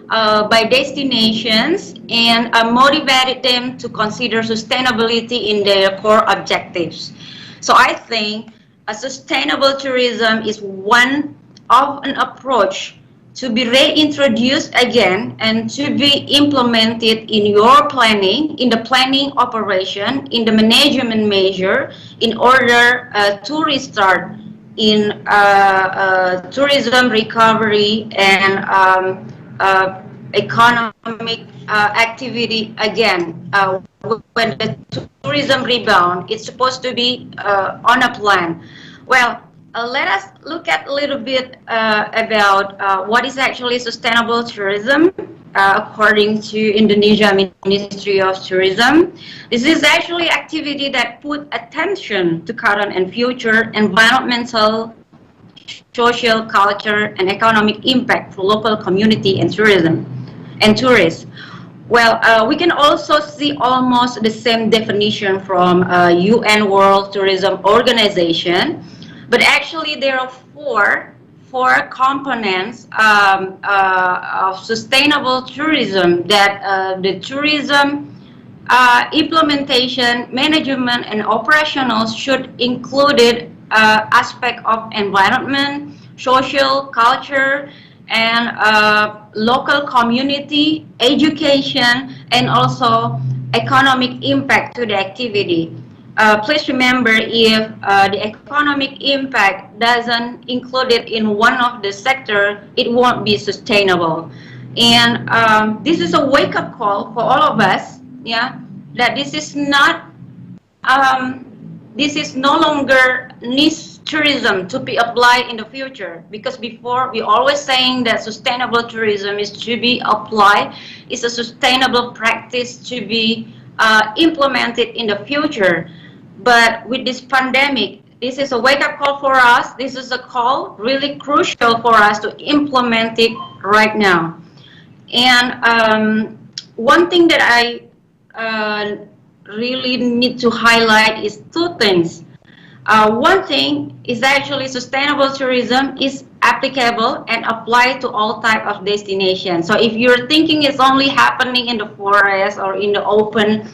by destinations and motivated them to consider sustainability in their core objectives. So I think a sustainable tourism is one of an approach to be reintroduced again and to be implemented in your planning, in the planning operation, in the management measure, in order to restart in tourism recovery and economic activity again. When the tourism rebound, it's supposed to be on a plan. Well, let us look at a little bit about what is actually sustainable tourism according to Indonesia Ministry of Tourism. This is actually activity that put attention to current and future environmental, social, culture, and economic impact for local community and tourism and tourists. Well, we can also see almost the same definition from UN World Tourism Organization. But actually, there are four components of sustainable tourism that the tourism implementation, management, and operationals should include aspect of environment, social, culture, and local community, education, and also economic impact to the activity. Please remember, if the economic impact doesn't include it in one of the sector, it won't be sustainable. And this is a wake-up call for all of us, that this is not, this is no longer niche tourism to be applied in the future, because before we always saying that sustainable tourism is to be applied, it's a sustainable practice to be implemented in the future. But with this pandemic, this is a wake-up call for us. This is a call really crucial for us to implement it right now. And one thing that I really need to highlight is two things. One thing is actually sustainable tourism is applicable and applied to all type of destinations. So if you're thinking it's only happening in the forest or in the open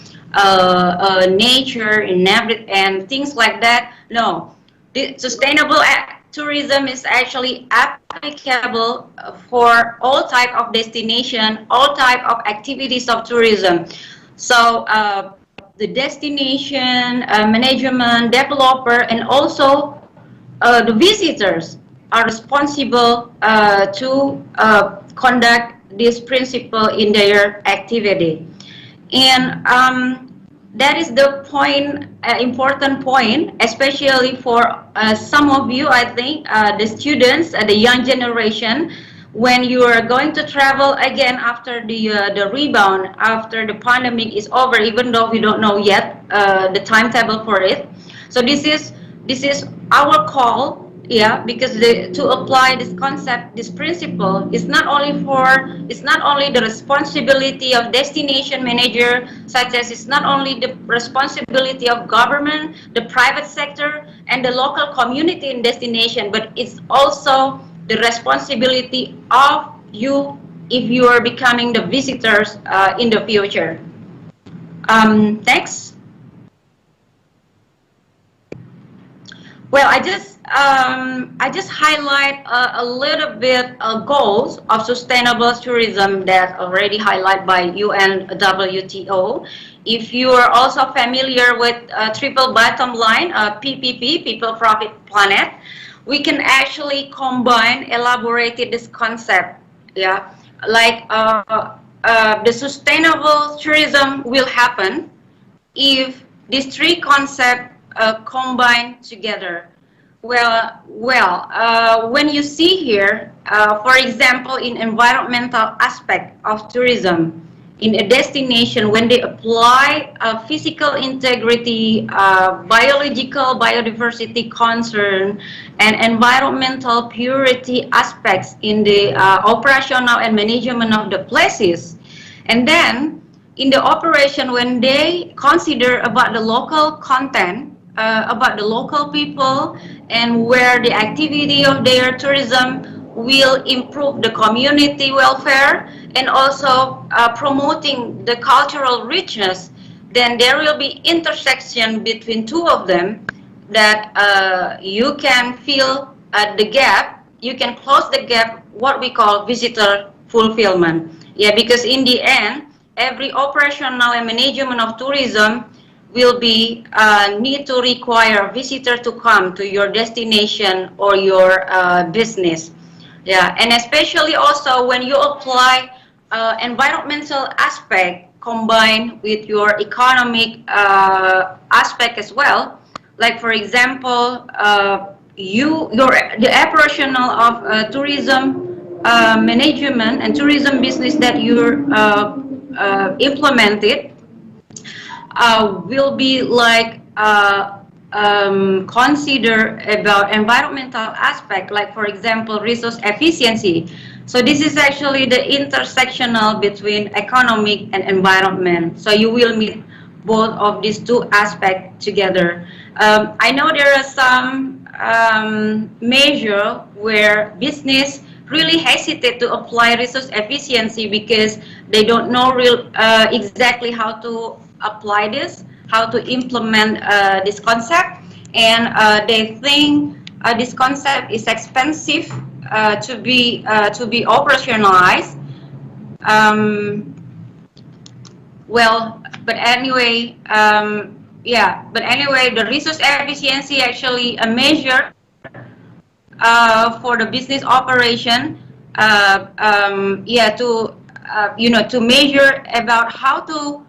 nature and things like that, no. The sustainable tourism is actually applicable for all type of destination, all type of activities of tourism. So the destination, management, developer, and also the visitors are responsible to conduct this principle in their activity. And that is the point, important point, especially for some of you, I think, the students, the young generation, when you are going to travel again after the rebound, after the pandemic is over, even though we don't know yet the timetable for it. So this is our call, yeah, because to apply this concept, this principle, is not only the responsibility of destination manager, such as it's not only the responsibility of government, the private sector, and the local community in destination, but it's also the responsibility of you if you are becoming the visitors in the future. Next. Well, I just highlight a little bit goals of sustainable tourism that already highlighted by UNWTO. If you are also familiar with triple bottom line, PPP, People, Profit, Planet, we can actually combine, elaborated this concept. Yeah, like the sustainable tourism will happen if these three concepts combined together. Well, when you see here, for example, in environmental aspect of tourism, in a destination, when they apply physical integrity, biological biodiversity concern, and environmental purity aspects in the operational and management of the places, and then in the operation, when they consider about the local content, about the local people, and where the activity of their tourism will improve the community welfare and also promoting the cultural richness, then there will be intersection between two of them that you can fill the gap, you can close the gap, what we call visitor fulfillment. Yeah, because in the end, every operational and management of tourism will be need to require visitor to come to your destination or your business. Yeah, and especially also when you apply environmental aspect combined with your economic aspect as well. Like for example, the operational of tourism management and tourism business that you're implemented will be like consider about environmental aspect, like for example resource efficiency. So this is actually the intersectional between economic and environment. So you will meet both of these two aspects together. I know there are some measure where business really hesitate to apply resource efficiency because they don't know exactly how to apply this, how to implement this concept, and they think this concept is expensive to be operationalized. Well, but anyway, yeah. But anyway, the resource efficiency actually a measure for the business operation. Yeah, to to measure about how to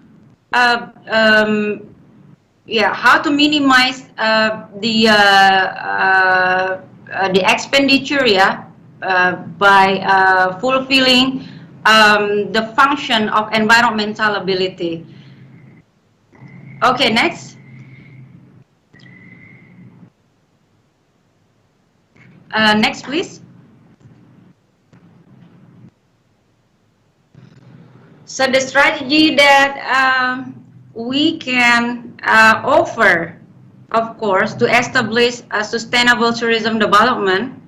how to minimize the expenditure, yeah, by fulfilling the function of environmental ability. Okay, next. Next, please. So the strategy that we can offer, of course, to establish a sustainable tourism development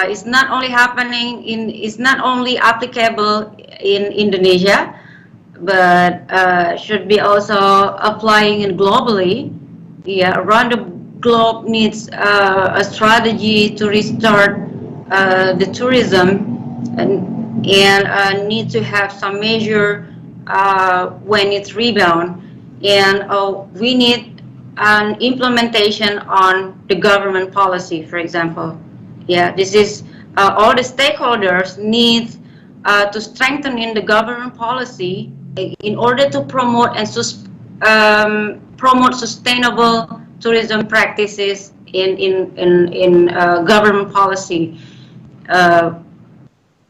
is not only happening is not only applicable in Indonesia, but should be also applying it globally. Yeah, around the globe needs a strategy to restore the tourism and need to have some measure when it's rebound, and we need an implementation on the government policy, for example. Yeah, this is all the stakeholders need to strengthen in the government policy in order to promote and promote sustainable tourism practices in government policy.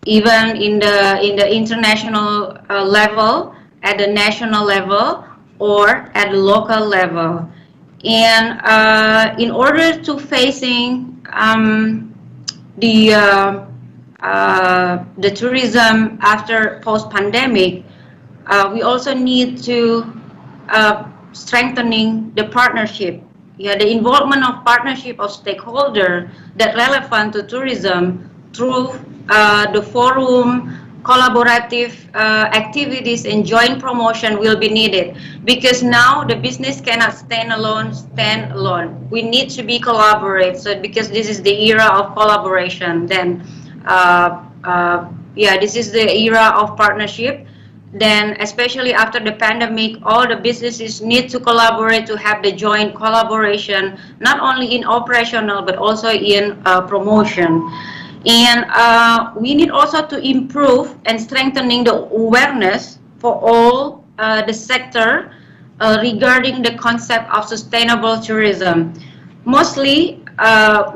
Even in the international level, at the national level, or at the local level. And in order to facing the tourism after post-pandemic, we also need to strengthening the partnership, the involvement of partnership of stakeholder that relevant to tourism through the forum, collaborative activities and joint promotion will be needed, because now the business cannot stand alone. We need to be collaborate. So because this is the era of collaboration, then this is the era of partnership. Then especially after the pandemic, all the businesses need to collaborate to have the joint collaboration, not only in operational but also in promotion. And we need also to improve and strengthening the awareness for all the sector regarding the concept of sustainable tourism. Mostly,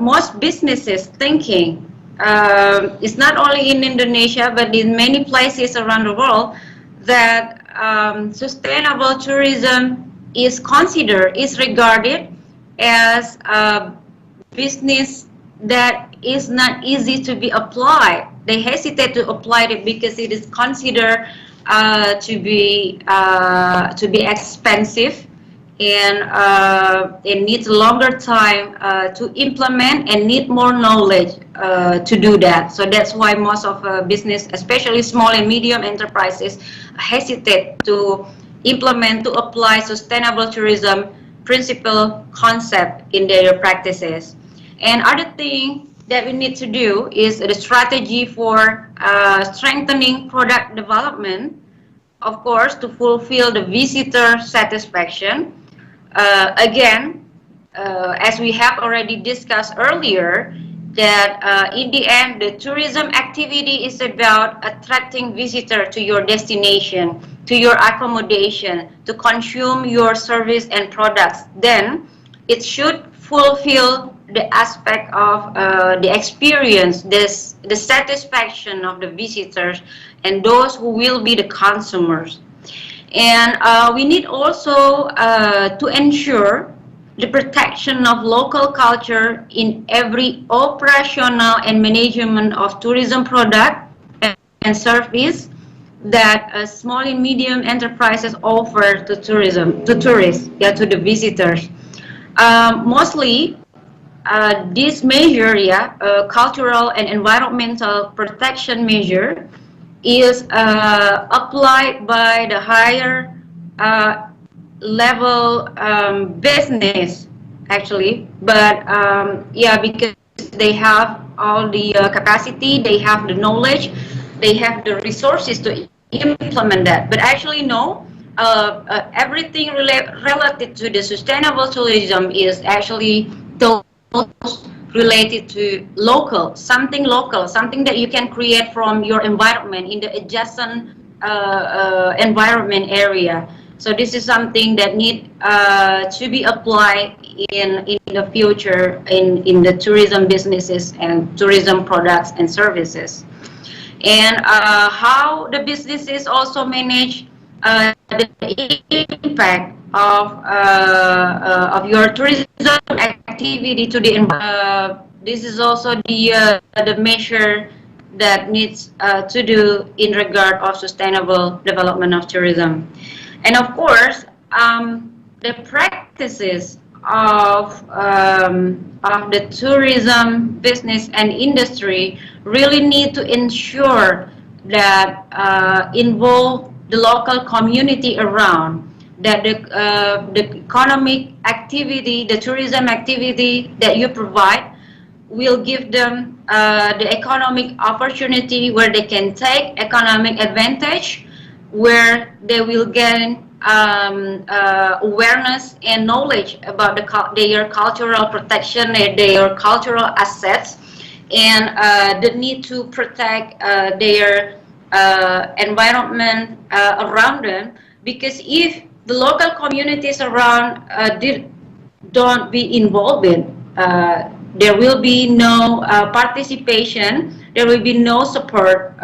most businesses thinking, it's not only in Indonesia but in many places around the world, that sustainable tourism is regarded as a business that is not easy to be applied. They hesitate to apply it because it is considered to be expensive, and it needs a longer time to implement and need more knowledge to do that. So that's why most of business, especially small and medium enterprises, hesitate to implement, to apply sustainable tourism principle concept in their practices. And other thing that we need to do is the strategy for strengthening product development, of course, to fulfill the visitor satisfaction. As we have already discussed earlier, that in the end, the tourism activity is about attracting visitors to your destination, to your accommodation, to consume your service and products. Then it should fulfill the aspect of the experience, the satisfaction of the visitors and those who will be the consumers. And we need also to ensure the protection of local culture in every operational and management of tourism product and service that small and medium enterprises offer to tourists, to the visitors. Mostly, this measure, cultural and environmental protection measure, is applied by the higher level business, actually, but because they have all the capacity, they have the knowledge, they have the resources to implement that. But actually, no, everything related to the sustainable tourism is actually those related to something that you can create from your environment in the adjacent environment area. So this is something that need to be applied in the future in the tourism businesses and tourism products and services. And how the businesses also manage the impact of your tourism activity to the environment. This is also the measure that needs to do in regard of sustainable development of tourism. And of course, the practices of the tourism business and industry really need to ensure that involve the local community around, that the economic activity, the tourism activity that you provide will give them the economic opportunity where they can take economic advantage, where they will gain awareness and knowledge about their cultural protection, their cultural assets, and the need to protect their environment around them. Because if the local communities around don't be involved in, there will be no participation, there will be no support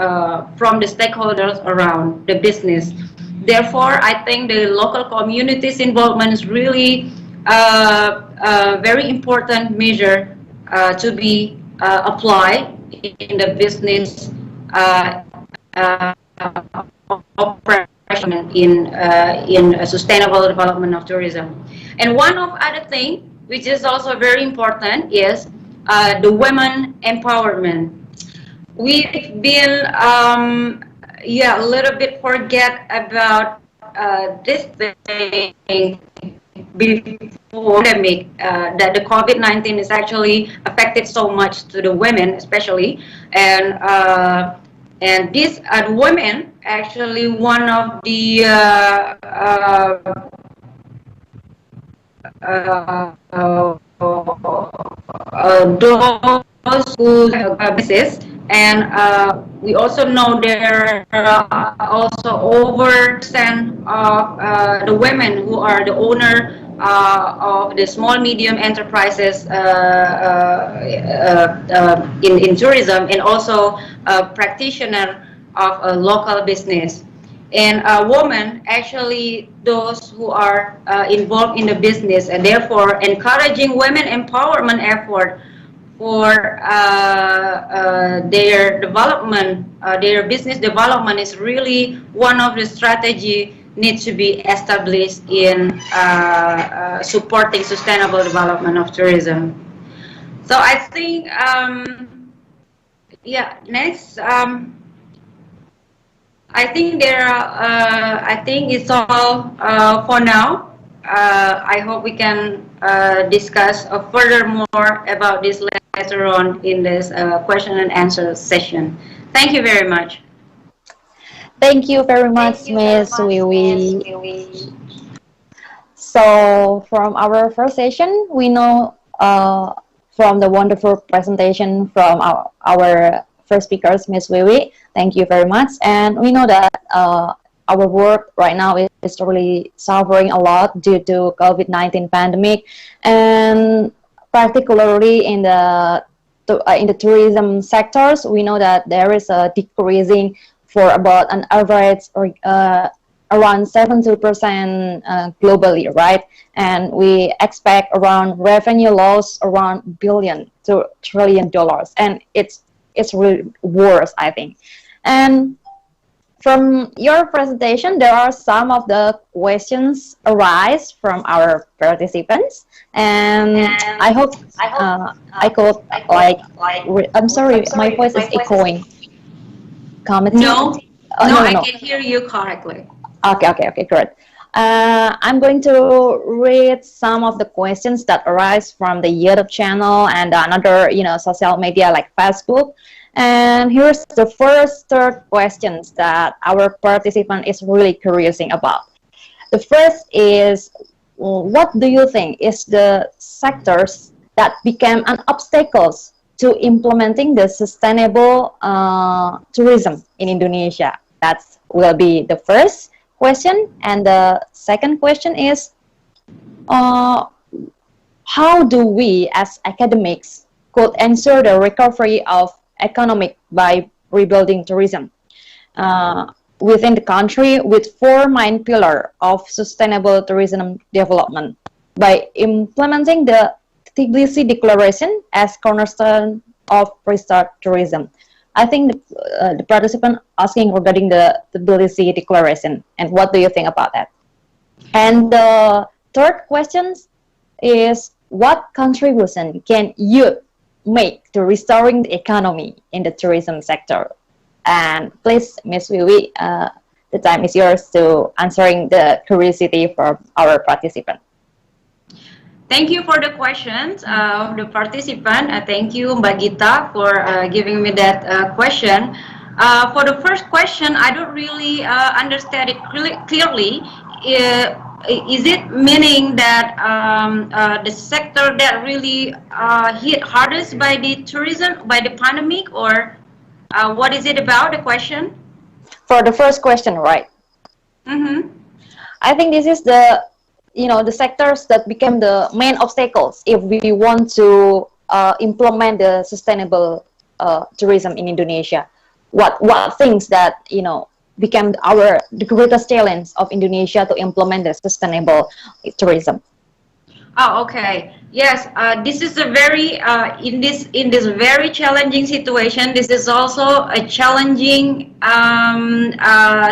from the stakeholders around the business. Therefore, I think the local communities' involvement is really very important measure to be applied in the business uh, operation in sustainable development of tourism. And one of other thing which is also very important is the women empowerment. We've been yeah, a little bit forget about this thing before pandemic, that the COVID-19 is actually affected so much to the women especially, and these women actually one of the those who have business, and we also know there are also over percent of the women who are the owner of the small medium enterprises in tourism, and also a practitioner of a local business. And women actually those who are involved in the business, and therefore encouraging women empowerment effort for their development, their business development is really one of the strategy needs to be established in supporting sustainable development of tourism. So I think, yeah, next. I think there are, I think it's all for now. I hope we can discuss further more about this later on in this question and answer session. Thank you very much. Thank you very much, Miss Wiwi. So from our first session, we know from the wonderful presentation from our first speakers, Miss Wiwi. Thank you very much. And we know that our work right now is really suffering a lot due to COVID-19 pandemic, and particularly in the tourism sectors, we know that there is a decreasing for about an average around 70% globally, right? And we expect around revenue loss around billion to trillion dollars, and it's really worse, I think. And from your presentation, there are some of the questions arise from our participants, and I hope I could I'm sorry, my voice is echoing. Comment? No, no, I can hear you correctly. Okay, great. I'm going to read some of the questions that arise from the YouTube channel and another, social media like Facebook. And here's the first third questions that our participant is really curious about. The first is, what do you think is the sectors that became an obstacles to implementing the sustainable tourism in Indonesia? That will be the first question. And the second question is, how do we as academics could ensure the recovery of economic by rebuilding tourism within the country with four main pillars of sustainable tourism development by implementing the Tbilisi Declaration as cornerstone of restart tourism? I think the participant asking regarding the Tbilisi Declaration, and what do you think about that? And the third question is, what contribution can you make to restoring the economy in the tourism sector? And please, Ms. Wiwi, the time is yours to answering the curiosity from our participant. Thank you for the questions of the participant. Thank you, Mbak Gita, for giving me that question. For the first question, I don't really understand it clearly. Is it meaning that the sector that really hit hardest by the tourism, by the pandemic, or what is it about, the question? For the first question, right? Mm-hmm. I think this is the sectors that became the main obstacles if we want to implement the sustainable tourism in Indonesia. What things that became the greatest challenge of Indonesia to implement the sustainable tourism? Oh, okay. Yes, this is a very in this very challenging situation. This is also a challenging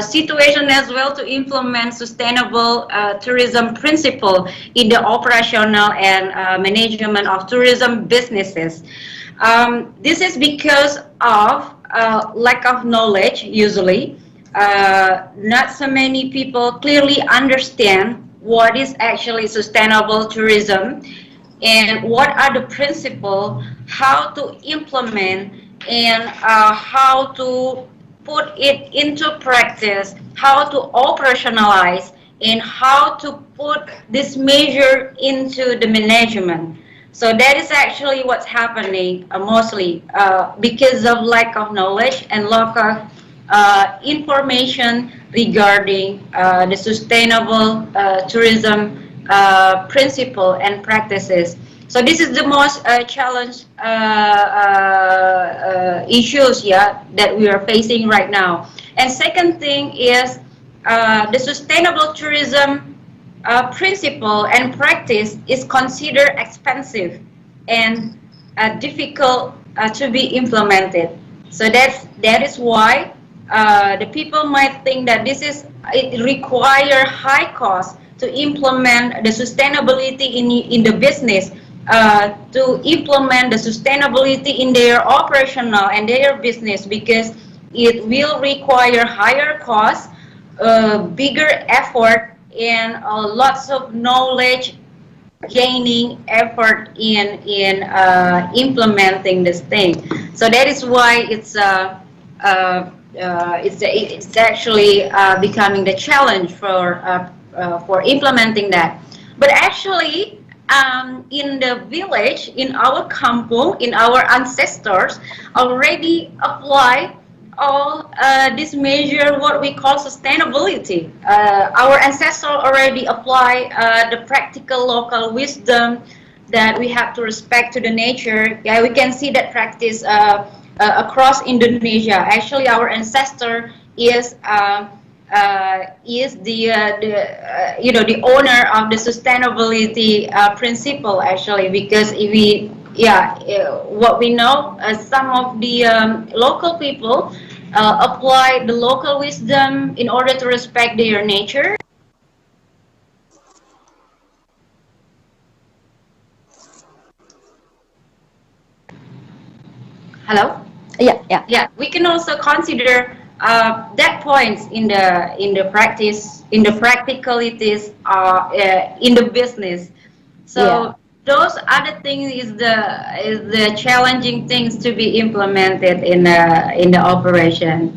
situation as well to implement sustainable tourism principle in the operational and management of tourism businesses. This is because of lack of knowledge. Usually, not so many people clearly understand what is actually sustainable tourism and what are the principles, how to implement, and how to put it into practice, how to operationalize, and how to put this measure into the management. So that is actually what's happening mostly because of lack of knowledge and lack of information regarding the sustainable tourism principle and practices. So this is the most challenge issues, yeah, that we are facing right now. And second thing is the sustainable tourism principle and practice is considered expensive and difficult to be implemented. So that is why the people might think that it require high cost to implement the sustainability in the business, to implement the sustainability in their operational and their business, because it will require higher cost, bigger effort, and lots of knowledge gaining effort in implementing this thing. So that is why it's actually becoming the challenge for implementing that. But actually, in the village, in our kampung, in our ancestors already apply all this measure what we call sustainability. Our ancestors already apply the practical local wisdom that we have to respect to the nature. Yeah, we can see that practice across Indonesia. Actually, our ancestor is the owner of the sustainability principle, actually, because if we what we know, some of the local people apply the local wisdom in order to respect their nature. Hello? Yeah. We can also consider that points in the practice, in the practicalities, in the business. So those other things is the challenging things to be implemented in the operation.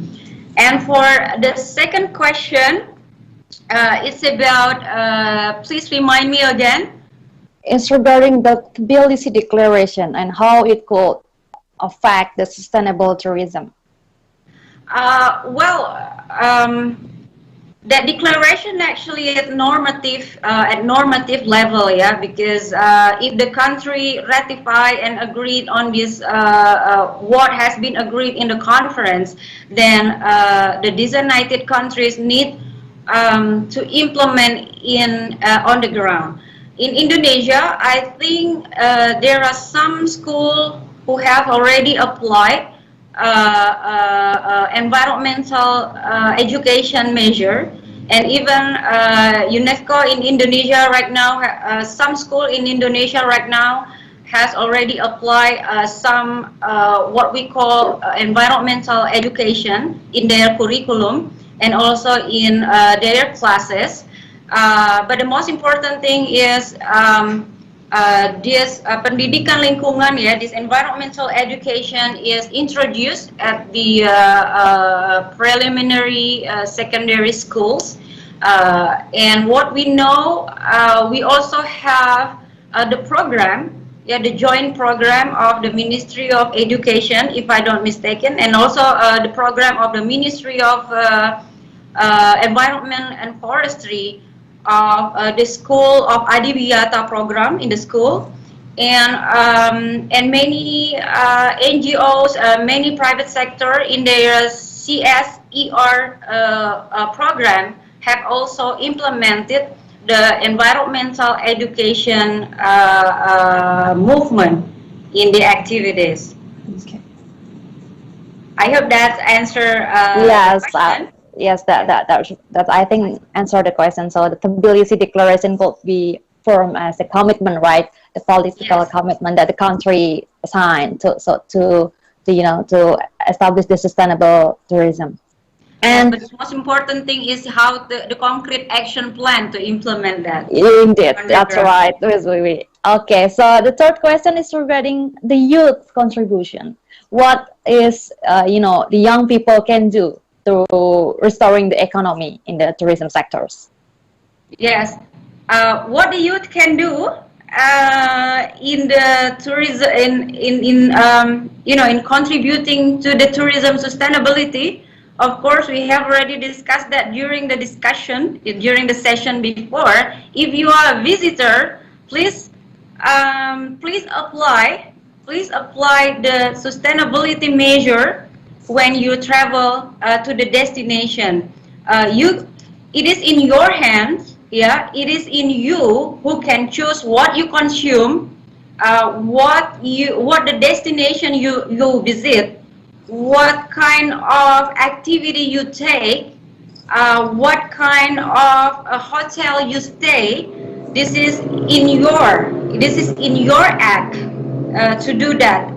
And for the second question, it's about. Please remind me again. It's regarding the Tbilisi Declaration and how it could affect the sustainable tourism. That declaration actually at normative level, yeah, because if the country ratify and agreed on this, what has been agreed in the conference, then the designated countries need to implement on the ground. In Indonesia, I think there are some schools who have already applied environmental education measure, and even UNESCO in Indonesia right now, some school in Indonesia right now has already applied some what we call environmental education in their curriculum and also in their classes. But the most important thing is this pendidikan lingkungan, ya, this environmental education is introduced at the preliminary secondary schools. And what we know, we also have the program, the joint program of the Ministry of Education, if I don't mistaken, and also the program of the Ministry of Environment and Forestry of the School of Adiwiyata program in the school, and many NGOs, many private sector in their CSER program have also implemented the environmental education movement in the activities. Okay. I hope that answer Yes, the question. yes, that I think answer the question. So the Tbilisi Declaration could be formed as a commitment, right? The political Yes. commitment that the country signed to establish the sustainable tourism. And And but the most important thing is how the concrete action plan to implement that. indeed, on the that's ground. right. Yes, okay, so the third question is regarding the youth contribution. What is the young people can do to restoring the economy in the tourism sectors? Yes. What the youth can do in the tourism in contributing to the tourism sustainability. Of course, we have already discussed that during the discussion during the session before. If you are a visitor, please please apply the sustainability measure when you travel to the destination. It is in your hands. Yeah, it is in you who can choose what you consume, what the destination you visit, what kind of activity you take, what kind of a hotel you stay. This is in your act to do that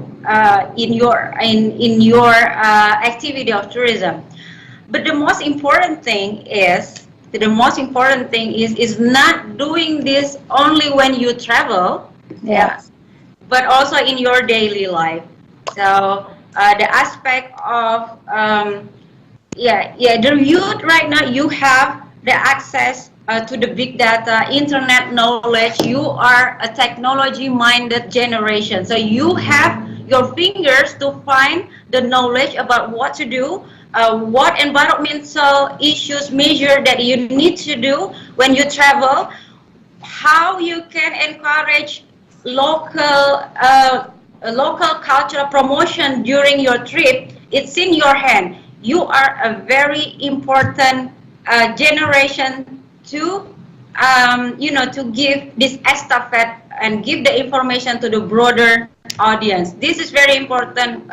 in your activity of tourism. But the most important thing is not doing this only when you travel, Yeah. but also in your daily life. So the aspect of the youth right now, you have the access to the big data, internet knowledge. You are a technology-minded generation, so you have your fingers to find the knowledge about what to do, what environmental issues measure that you need to do when you travel, how you can encourage local cultural promotion during your trip. It's in your hand. You are a very important generation to to give this estafette and give the information to the broader audience. This is very important.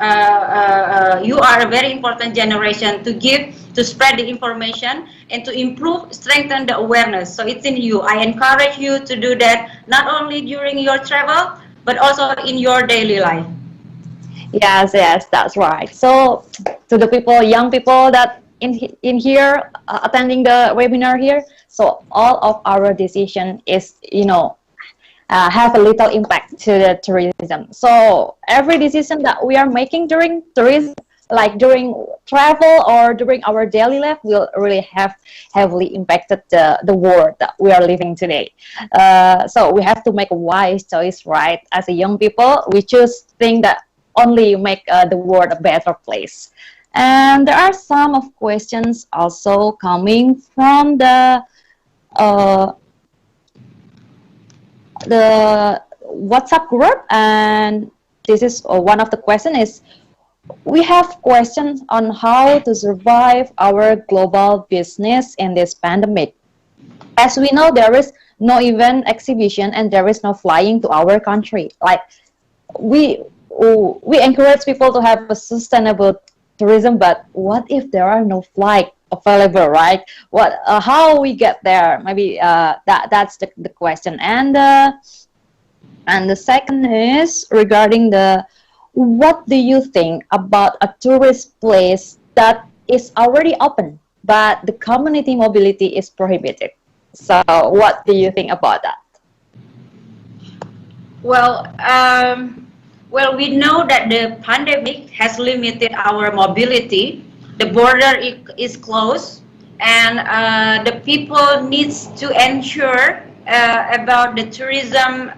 You are a very important generation to spread the information and to improve, strengthen the awareness. So it's in you. I encourage you to do that not only during your travel, but also in your daily life. Yes, that's right. So to the young people that in here attending the webinar here, so all of our decision is have a little impact to the tourism. So every decision that we are making during tourism, like during travel or during our daily life, will really have heavily impacted the world that we are living today. So we have to make a wise choice, right? As a young people, we choose things that only make the world a better place. And there are some of questions also coming from the WhatsApp group, and this is one of the question is, we have questions on how to survive our global business in this pandemic. As we know, there is no event exhibition and there is no flying to our country. Like we encourage people to have a sustainable tourism, but what if there are no flight available, right? How we get there? Maybe that's the question. And the second is regarding what do you think about a tourist place that is already open, but the community mobility is prohibited? So what do you think about that? Well, we know that the pandemic has limited our mobility. The border is closed, and the people needs to ensure about the tourism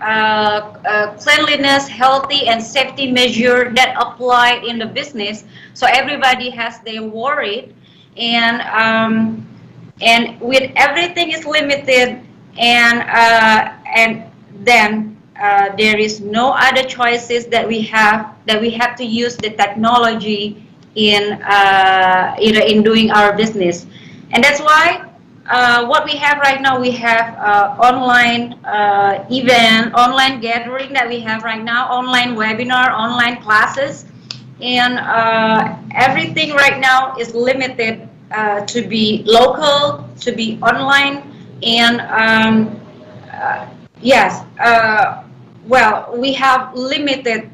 cleanliness, healthy and safety measure that apply in the business. So everybody has their worried, and with everything is limited, and then there is no other choices that we have to use the technology in doing our business. And that's why what we have right now, we have online event, online gathering that we have right now, online webinar, online classes, and everything right now is limited to be local, to be online, and yes, well, we have limited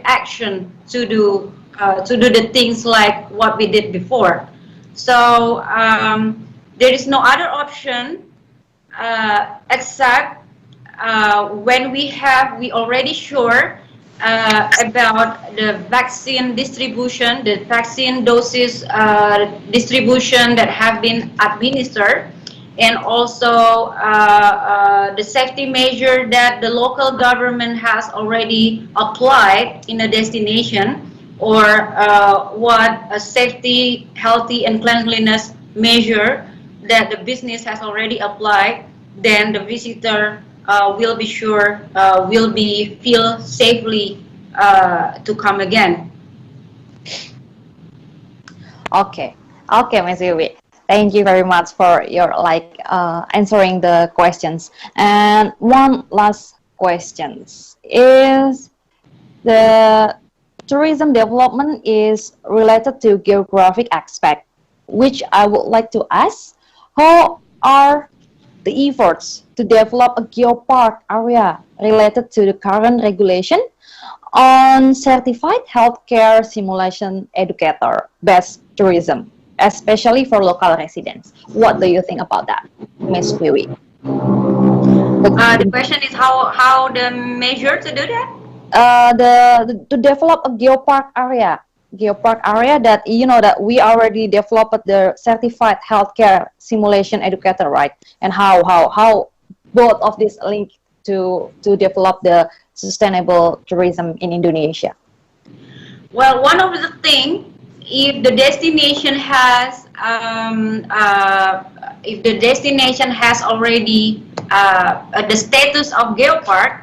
action to do the things like what we did before. So there is no other option except when we already sure about the vaccine distribution, the vaccine doses distribution that have been administered, and also the safety measure that the local government has already applied in a destination, or what a safety, healthy, and cleanliness measure that the business has already applied, then the visitor will be sure, will be feel safely to come again. Okay, Ms. Wiwi. Thank you very much for your answering the questions. And one last question is, the tourism development is related to geographic aspect, which I would like to ask, how are the efforts to develop a geopark area related to the current regulation on certified healthcare simulation educator based tourism, especially for local residents? What do you think about that, Ms. Wiwi? The question is how the measure to do that? To develop a geopark area that, you know, that we already developed the certified healthcare simulation educator, right? And how both of these link to develop the sustainable tourism in Indonesia? Well, one of the things, if the destination has already the status of geopark,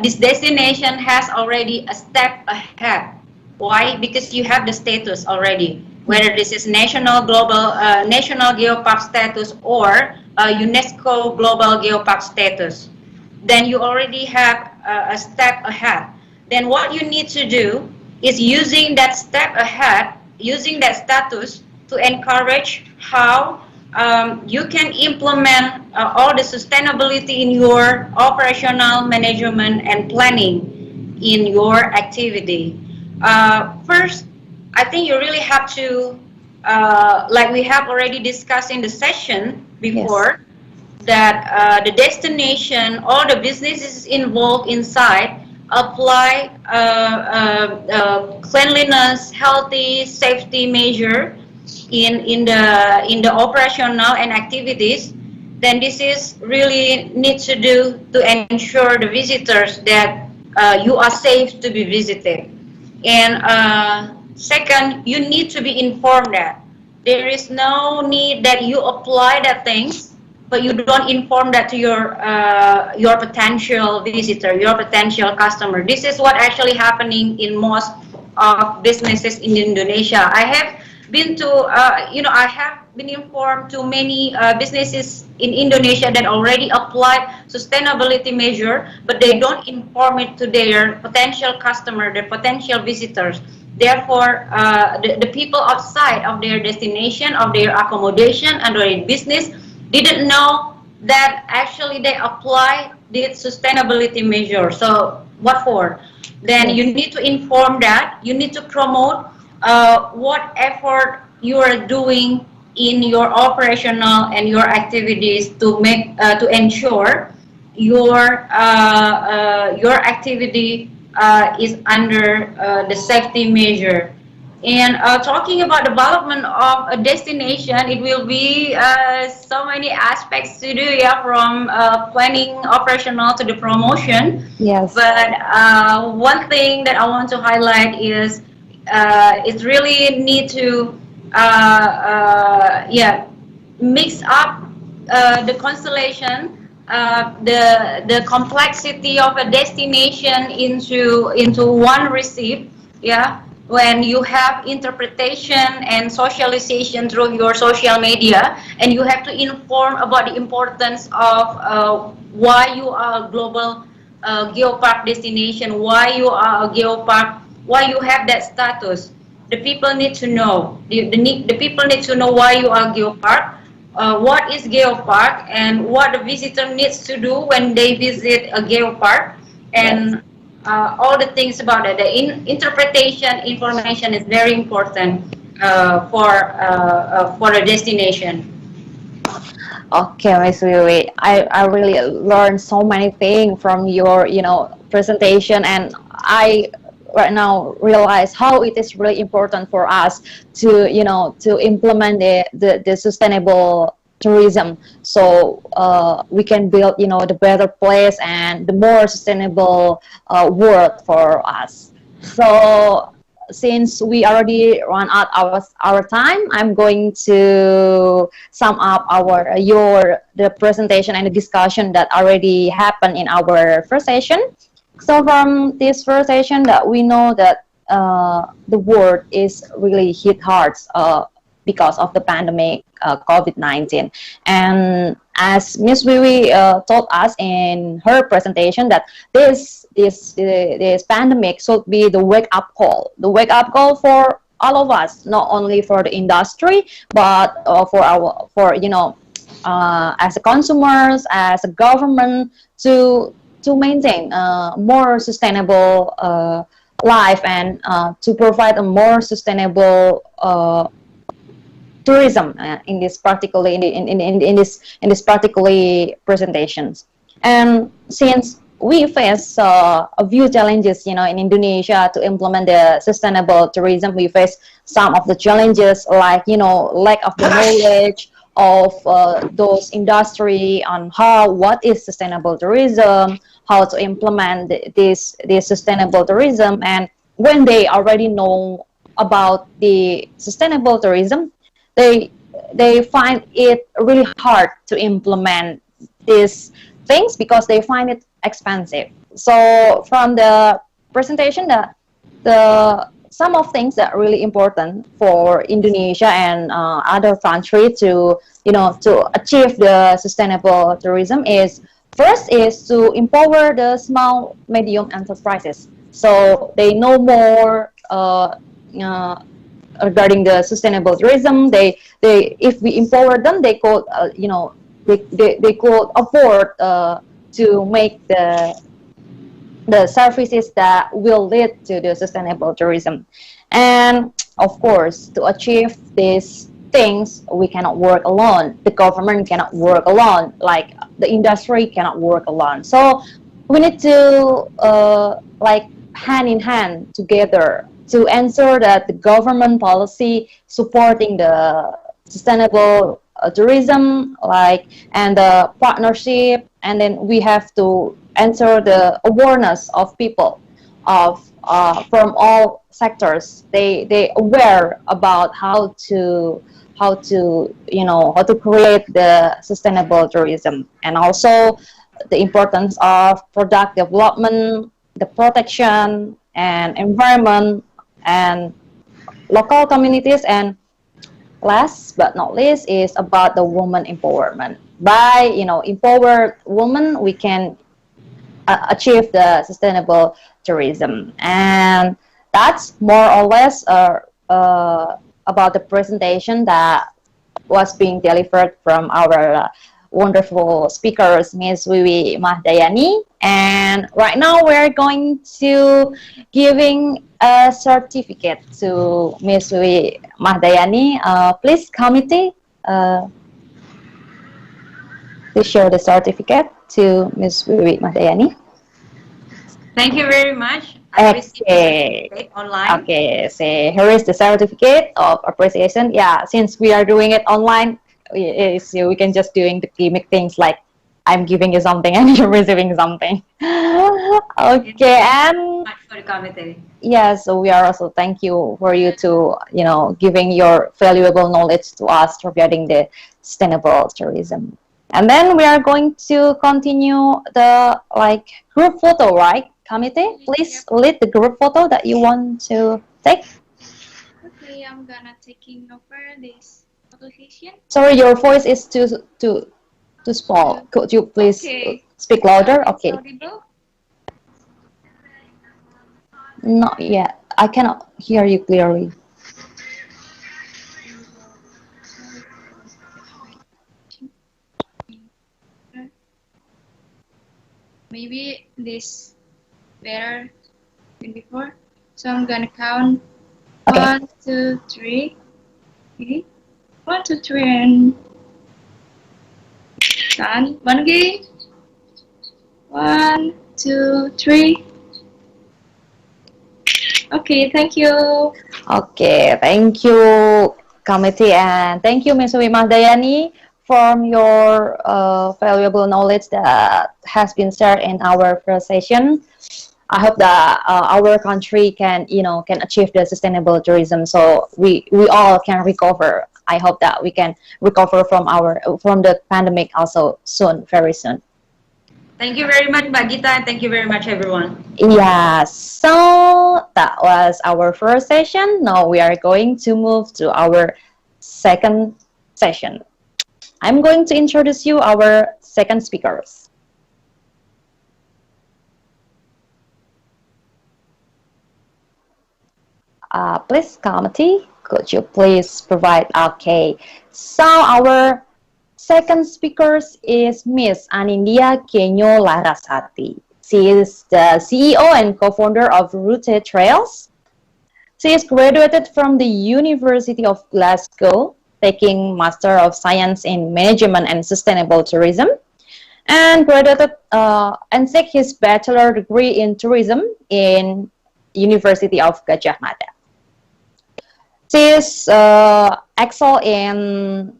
this destination has already a step ahead. Why? Because you have the status already, whether this is national geopark status or UNESCO global geopark status. Then you already have a step ahead. Then what you need to do is using that step ahead, using that status to encourage how you can implement all the sustainability in your operational management and planning in your activity. First, I think you really have to, like we have already discussed in the session before, that the destination, all the businesses involved inside apply cleanliness, healthy, safety measure in the operational and activities. Then this is really need to do to ensure the visitors that you are safe to be visited. And second, you need to be informed that there is no need that you apply that things, but you don't inform that to your potential visitor, your potential customer. This is what actually happening in most of businesses in Indonesia. I have been to, I have been informed to many businesses in Indonesia that already applied sustainability measure, but they don't inform it to their potential customer, their potential visitors. Therefore, the people outside of their destination, of their accommodation and their business didn't know that actually they apply the sustainability measure. So what for? Then you need to inform that, you need to promote what effort you are doing in your operational and your activities to make to ensure your activity is under the safety measure. And talking about development of a destination, it will be so many aspects to do, yeah, from planning, operational to the promotion. Yes. But one thing that I want to highlight is it really need to mix up the constellation, the complexity of a destination into one receipt, yeah. when you have interpretation and socialization through your social media, and you have to inform about the importance of why you are a global geopark destination, why you are a geopark, why you have that status. The people need to know. The people need to know why you are geopark, what is geopark, and what the visitor needs to do when they visit a geopark, and all the things about it. The interpretation information is very important for a destination. Okay, Miss Wiwi, I really learned so many things from your, presentation, and I right now realize how it is really important for us to, to implement the sustainable tourism, so we can build, the better place and the more sustainable world for us. So since we already run out our time, I'm going to sum up the presentation and the discussion that already happened in our first session. So from this first session, that we know that the world is really hit hard because of the pandemic, COVID-19, and as Ms. Wiwi told us in her presentation, that this pandemic should be the wake up call for all of us, not only for the industry, but as a consumers, as a government, to maintain more sustainable life, and to provide a more sustainable tourism in this particularly in this particularly presentations. And since we face a few challenges, in Indonesia to implement the sustainable tourism, we face some of the challenges like lack of the knowledge of those industry on what is sustainable tourism, how to implement this sustainable tourism, and when they already know about the sustainable tourism, they find it really hard to implement these things because they find it expensive. So from the presentation, the some of things that are really important for Indonesia and other countries to achieve the sustainable tourism is, first is to empower the small medium enterprises, so they know more regarding the sustainable tourism. They if we empower them, they could they could afford to make the services that will lead to the sustainable tourism. And of course, to achieve these things, we cannot work alone. The government cannot work alone, like the industry cannot work alone. So we need to like hand in hand together to ensure that the government policy supporting the sustainable tourism, and the partnership, and then we have to ensure the awareness of people from all sectors. They aware about how to create the sustainable tourism, and also the importance of product development, the protection and environment and local communities, and last but not least is about the woman empowerment. By empowered women, we can achieve the sustainable tourism. And that's more or less about the presentation that was being delivered from our wonderful speakers, Ms. Wiwi Mahdayani. And right now we're going to giving a certificate to Ms. Wiwi Mahdayani. Please, committee, to show the certificate to Ms. Wiwi Mahdayani. Thank you very much. I received the certificate online. Okay, so here is the certificate of appreciation. Yeah, since we are doing it online, we can just doing the gimmick things like I'm giving you something and you're receiving something. Okay, and for the committee. yeah, so we are also thank you for you to giving your valuable knowledge to us regarding the sustainable tourism. And then we are going to continue the group photo, right? Committee, please lead the group photo that you want to take. Okay, I'm gonna taking over this conversation. Sorry, your voice is too small. Could you please Okay. speak louder? It's Okay. audible? Not yet. I cannot hear you clearly. Maybe this better than before. So I'm gonna count Okay. 1, 2, 3. Okay. 1, 2, 3, and done. One again. 1, 2, 3. Okay, thank you. Okay, thank you, committee, and thank you, Ms. Wimahdayani, for your valuable knowledge that has been shared in our first session. I hope that our country can achieve the sustainable tourism, so we all can recover. I hope that we can recover from the pandemic also soon, very soon. Thank you very much, Mbak Gita, and thank you very much, everyone. Yeah, so that was our first session. Now we are going to move to our second session. I'm going to introduce you our second speakers. Please, committee, could you please provide? Okay, so our second speaker is Miss Anindya Kenyo Larasati. She is the CEO and co-founder of Route Trails. She is graduated from the University of Glasgow, taking Master of Science in Management and Sustainable Tourism, and graduated and took his bachelor degree in tourism in University of Gadjah Mada. She is excel in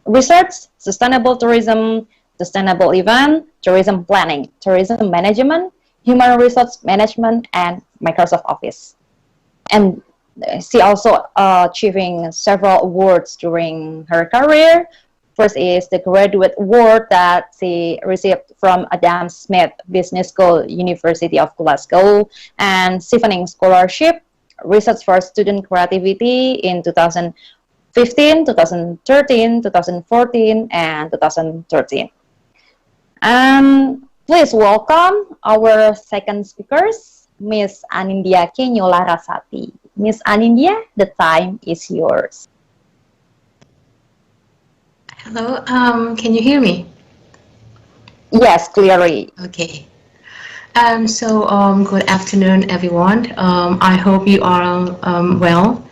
research, sustainable tourism, sustainable event, tourism planning, tourism management, human resource management, and Microsoft Office. And she also achieving several awards during her career. First is the graduate award that she received from Adam Smith Business School, University of Glasgow, and Chevening Scholarship, Research for Student Creativity in 2015, 2013, 2014, and 2013. And please welcome our second speakers, Miss Anindya Kenyo Larasati. Miss Anindya, the time is yours. Hello, can you hear me? Yes, clearly. Okay. Good afternoon, everyone. I hope you are well.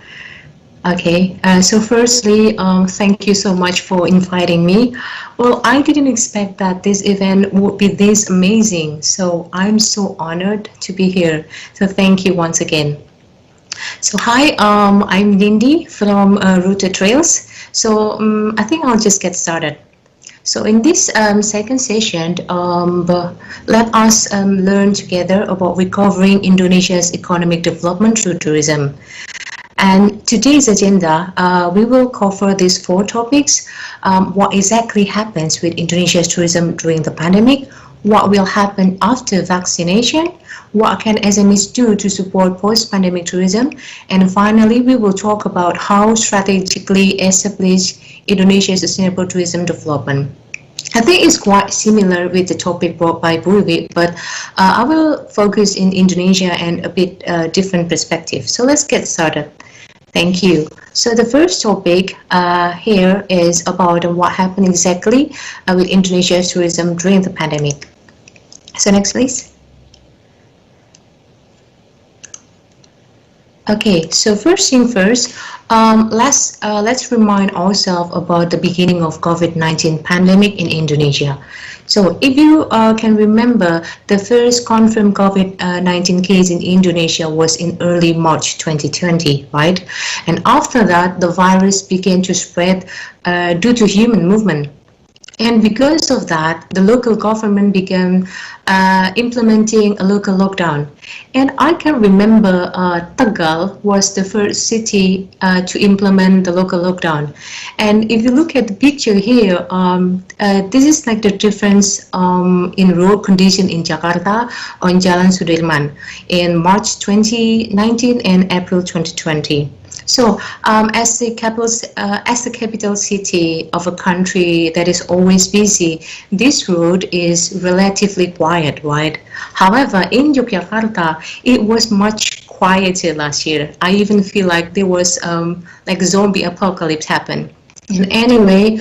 Okay, so firstly, thank you so much for inviting me. Well, I didn't expect that this event would be this amazing, so I'm so honored to be here. So thank you once again. So hi, I'm Lindy from Route Trails. So I think I'll just get started. So in this second session, let us learn together about recovering Indonesia's economic development through tourism. And today's agenda, we will cover these 4 topics. What exactly happens with Indonesia's tourism during the pandemic? What will happen after vaccination? What can SMEs do to support post-pandemic tourism? And finally, we will talk about how strategically establish Indonesia's sustainable tourism development. I think it's quite similar with the topic brought by Buiwi, but I will focus in Indonesia and a bit different perspective. So let's get started. Thank you. So the first topic here is about what happened exactly with Indonesia's tourism during the pandemic. So next, please. Okay, so first thing first, let's remind ourselves about the beginning of COVID-19 pandemic in Indonesia. So if you can remember, the first confirmed COVID-19 case in Indonesia was in early March 2020, right? And after that, the virus began to spread due to human movement. And because of that, the local government began implementing a local lockdown. And I can remember Tegal was the first city to implement the local lockdown. And if you look at the picture here, this is like the difference in road condition in Jakarta on Jalan Sudirman in March 2019 and April 2020. So, as the capital city of a country that is always busy, this road is relatively quiet, right? However, in Yogyakarta, it was much quieter last year. I even feel like there was like zombie apocalypse happened. And anyway,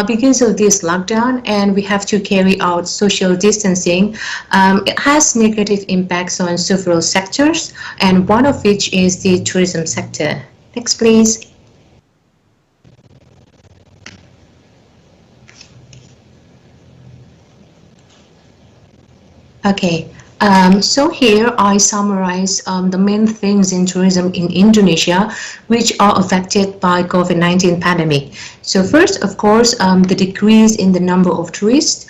because of this lockdown and we have to carry out social distancing, it has negative impacts on several sectors, and one of which is the tourism sector. Next, please. Okay, so here I summarize the main things in tourism in Indonesia which are affected by COVID-19 pandemic. So first, of course, the decrease in the number of tourists,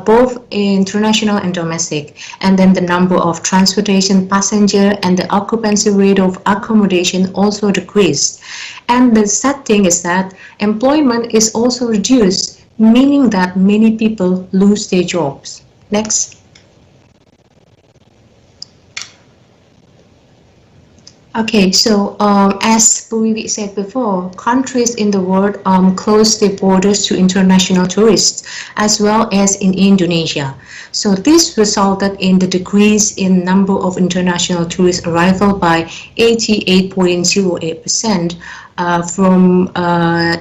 both international and domestic, and then the number of transportation passenger and the occupancy rate of accommodation also decreased. And the sad thing is that employment is also reduced, meaning that many people lose their jobs. Next. Okay, so as Puwiwi said before, countries in the world closed their borders to international tourists, as well as in Indonesia. So this resulted in the decrease in number of international tourist arrival by 88.08% from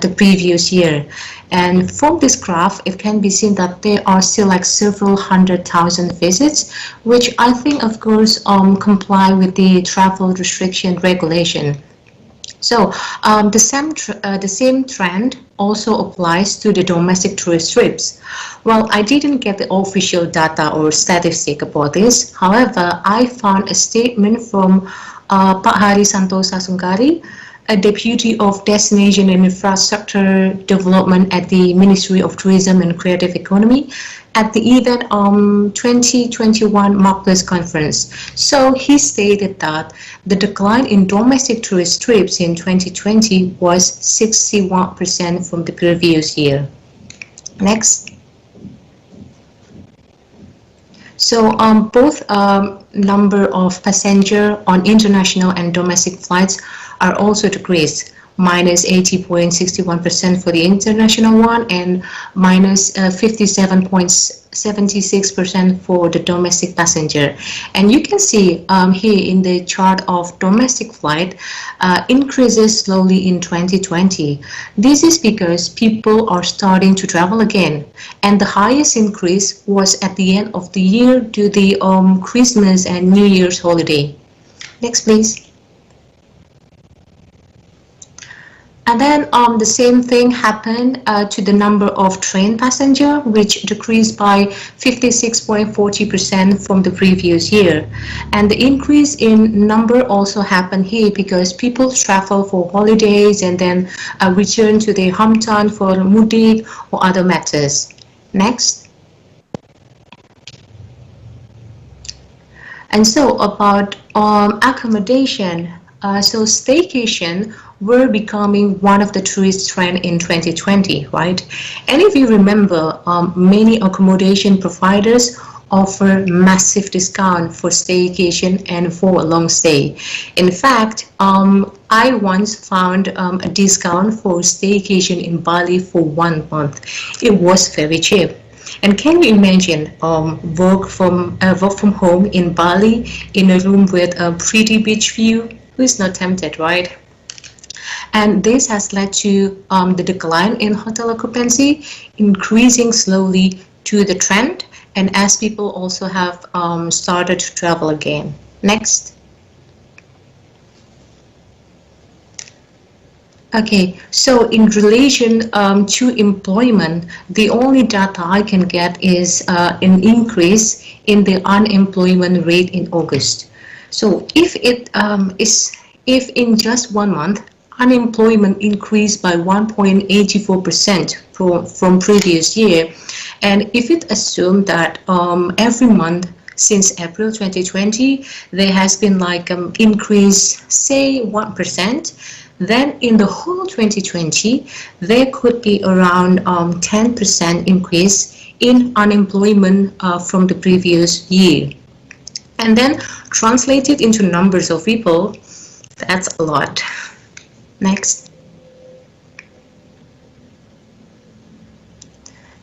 the previous year. And from this graph, it can be seen that there are still like several 100,000 visits, which I think, of course, comply with the travel restriction regulation. So the same trend also applies to the domestic tourist trips. Well, I didn't get the official data or statistic about this. However, I found a statement from Pak Hari Santosa Sungkari, a Deputy of Destination and Infrastructure Development at the Ministry of Tourism and Creative Economy at the event 2021 Marketplace Conference. So he stated that the decline in domestic tourist trips in 2020 was 61% from the previous year. Next. So both number of passenger on international and domestic flights are also decreased, minus 80.61% for the international one and minus 57.76% for the domestic passenger. And you can see here in the chart of domestic flight increases slowly in 2020. This is because people are starting to travel again, and the highest increase was at the end of the year due to the Christmas and New Year's holiday. Next, please. And then the same thing happened to the number of train passenger, which decreased by 56.40% from the previous year. And the increase in number also happened here because people travel for holidays and then return to their hometown for mudik or other matters. Next. And so about accommodation, so staycation were becoming one of the tourist trend in 2020, right? And if you remember, many accommodation providers offer massive discount for staycation and for a long stay. In fact, I once found a discount for staycation in Bali for 1 month. It was very cheap. And can you imagine work from home in Bali in a room with a pretty beach view? Who is not tempted, right? And this has led to the decline in hotel occupancy, increasing slowly to the trend, and as people also have started to travel again. Next. Okay, so in relation to employment, the only data I can get is an increase in the unemployment rate in August. So if in just 1 month, unemployment increased by 1.84% from previous year. And if it assumed that every month since April 2020 there has been like increase, say 1%, then in the whole 2020 there could be around 10% increase in unemployment from the previous year. And then translated into numbers of people, that's a lot. Next.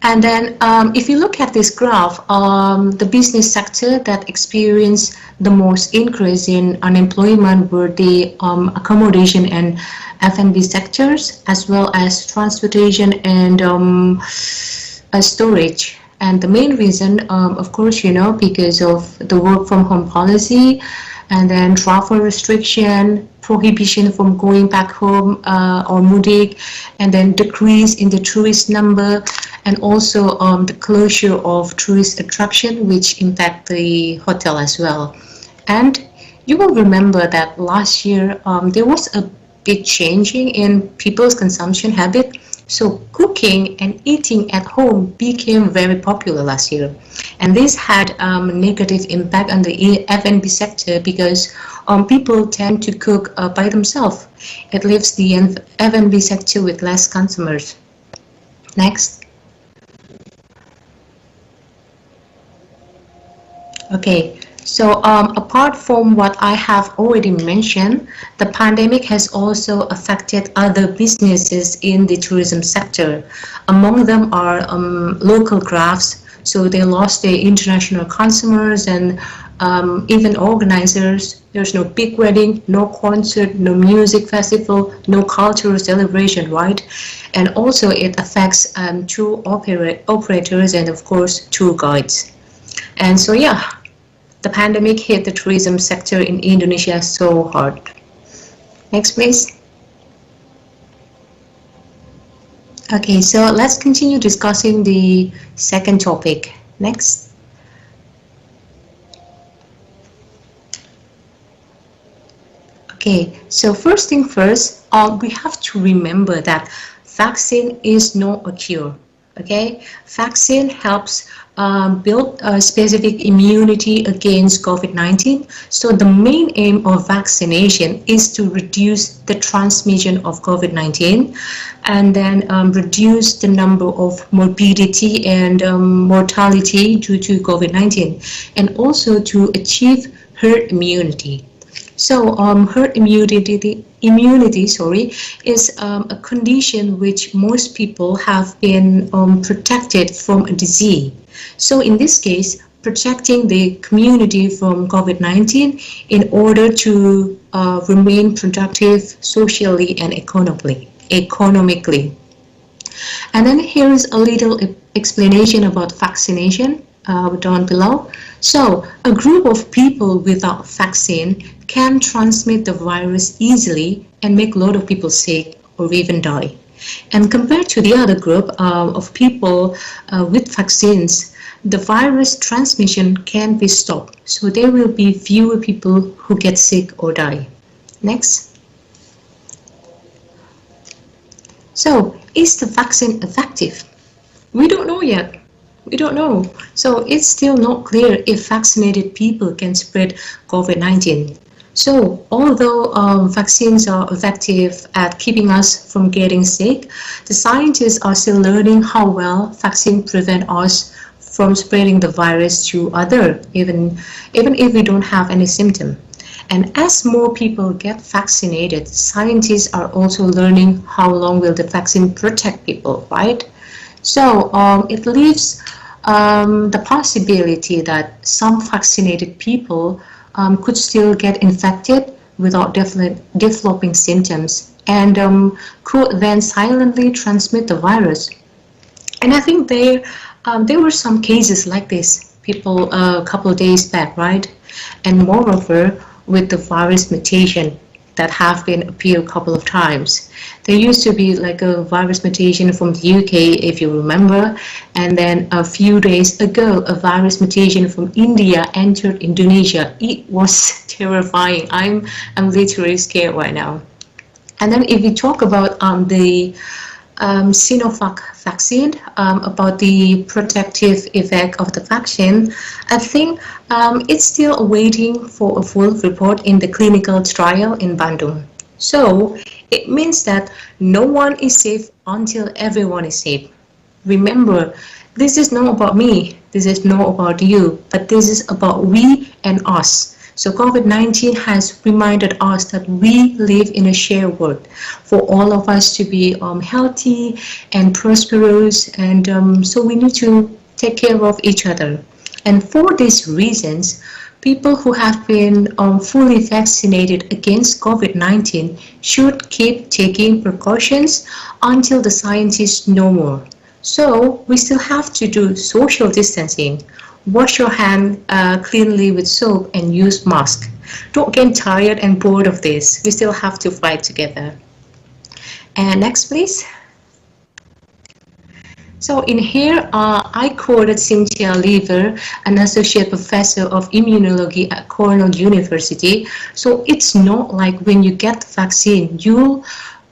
And then if you look at this graph, the business sector that experienced the most increase in unemployment were the accommodation and F&B sectors, as well as transportation and storage. And the main reason, of course, you know, because of the work from home policy, and then travel restriction, prohibition from going back home or mudik, and then decrease in the tourist number, and also the closure of tourist attraction, which impact the hotel as well. And you will remember that last year there was a big changing in people's consumption habit. So cooking and eating at home became very popular last year, and this had a negative impact on the F&B sector because people tend to cook by themselves. It leaves the F&B sector with less consumers. Next. Okay. So apart from what I have already mentioned, the pandemic has also affected other businesses in the tourism sector. Among them are local crafts, so they lost their international customers and even organizers. There's no big wedding, no concert, no music festival, no cultural celebration, right? And also it affects tour operators and of course tour guides. And so yeah, the pandemic hit the tourism sector in Indonesia so hard. Next, please. Okay, so let's continue discussing the second topic. Next. Okay, so first thing first, we have to remember that vaccine is not a cure. Okay, vaccine helps build a specific immunity against COVID-19. So the main aim of vaccination is to reduce the transmission of COVID-19 and then reduce the number of morbidity and mortality due to COVID-19, and also to achieve herd immunity. So herd immunity is a condition which most people have been protected from a disease. So in this case, protecting the community from COVID-19 in order to remain productive socially and economically. And then here is a little explanation about vaccination down below. So a group of people without vaccine can transmit the virus easily and make a lot of people sick or even die. And compared to the other group of people with vaccines, the virus transmission can be stopped. So there will be fewer people who get sick or die. Next. So is the vaccine effective? We don't know yet. We don't know. So it's still not clear if vaccinated people can spread COVID-19. So although vaccines are effective at keeping us from getting sick, the scientists are still learning how well vaccines prevent us from spreading the virus to others, even if we don't have any symptom. And as more people get vaccinated, scientists are also learning how long will the vaccine protect people, right? So it leaves the possibility that some vaccinated people could still get infected without developing symptoms and could then silently transmit the virus. And I think there were some cases like this, people a couple of days back, right? And moreover, with the virus mutation that have been appeared a couple of times. There used to be like a virus mutation from the UK, if you remember, and then a few days ago, a virus mutation from India entered Indonesia. It was terrifying. I'm literally scared right now. And then if we talk about the Sinovac vaccine, about the protective effect of the vaccine, I think it's still waiting for a full report in the clinical trial in Bandung. So it means that no one is safe until everyone is safe. Remember, this is not about me, this is not about you, but this is about we and us. So COVID-19 has reminded us that we live in a shared world for all of us to be healthy and prosperous, and so we need to take care of each other. And for these reasons, people who have been fully vaccinated against COVID-19 should keep taking precautions until the scientists know more. So we still have to do social distancing. Wash your hand cleanly with soap and use mask. Don't get tired and bored of this. We still have to fight together. And next, please. So in here, I quoted Cynthia Lever, an associate professor of immunology at Cornell University. So it's not like when you get the vaccine, you'll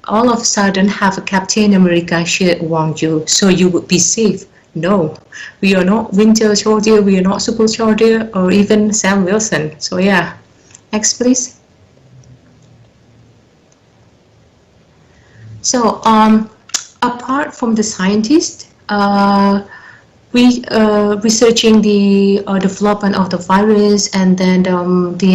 all of a sudden have a Captain America shirt around you, so you would be safe. No, we are not Winter Soldier, we are not Super Soldier, or even Sam Wilson. So yeah, next please. So apart from the scientists, we researching the development of the virus and then the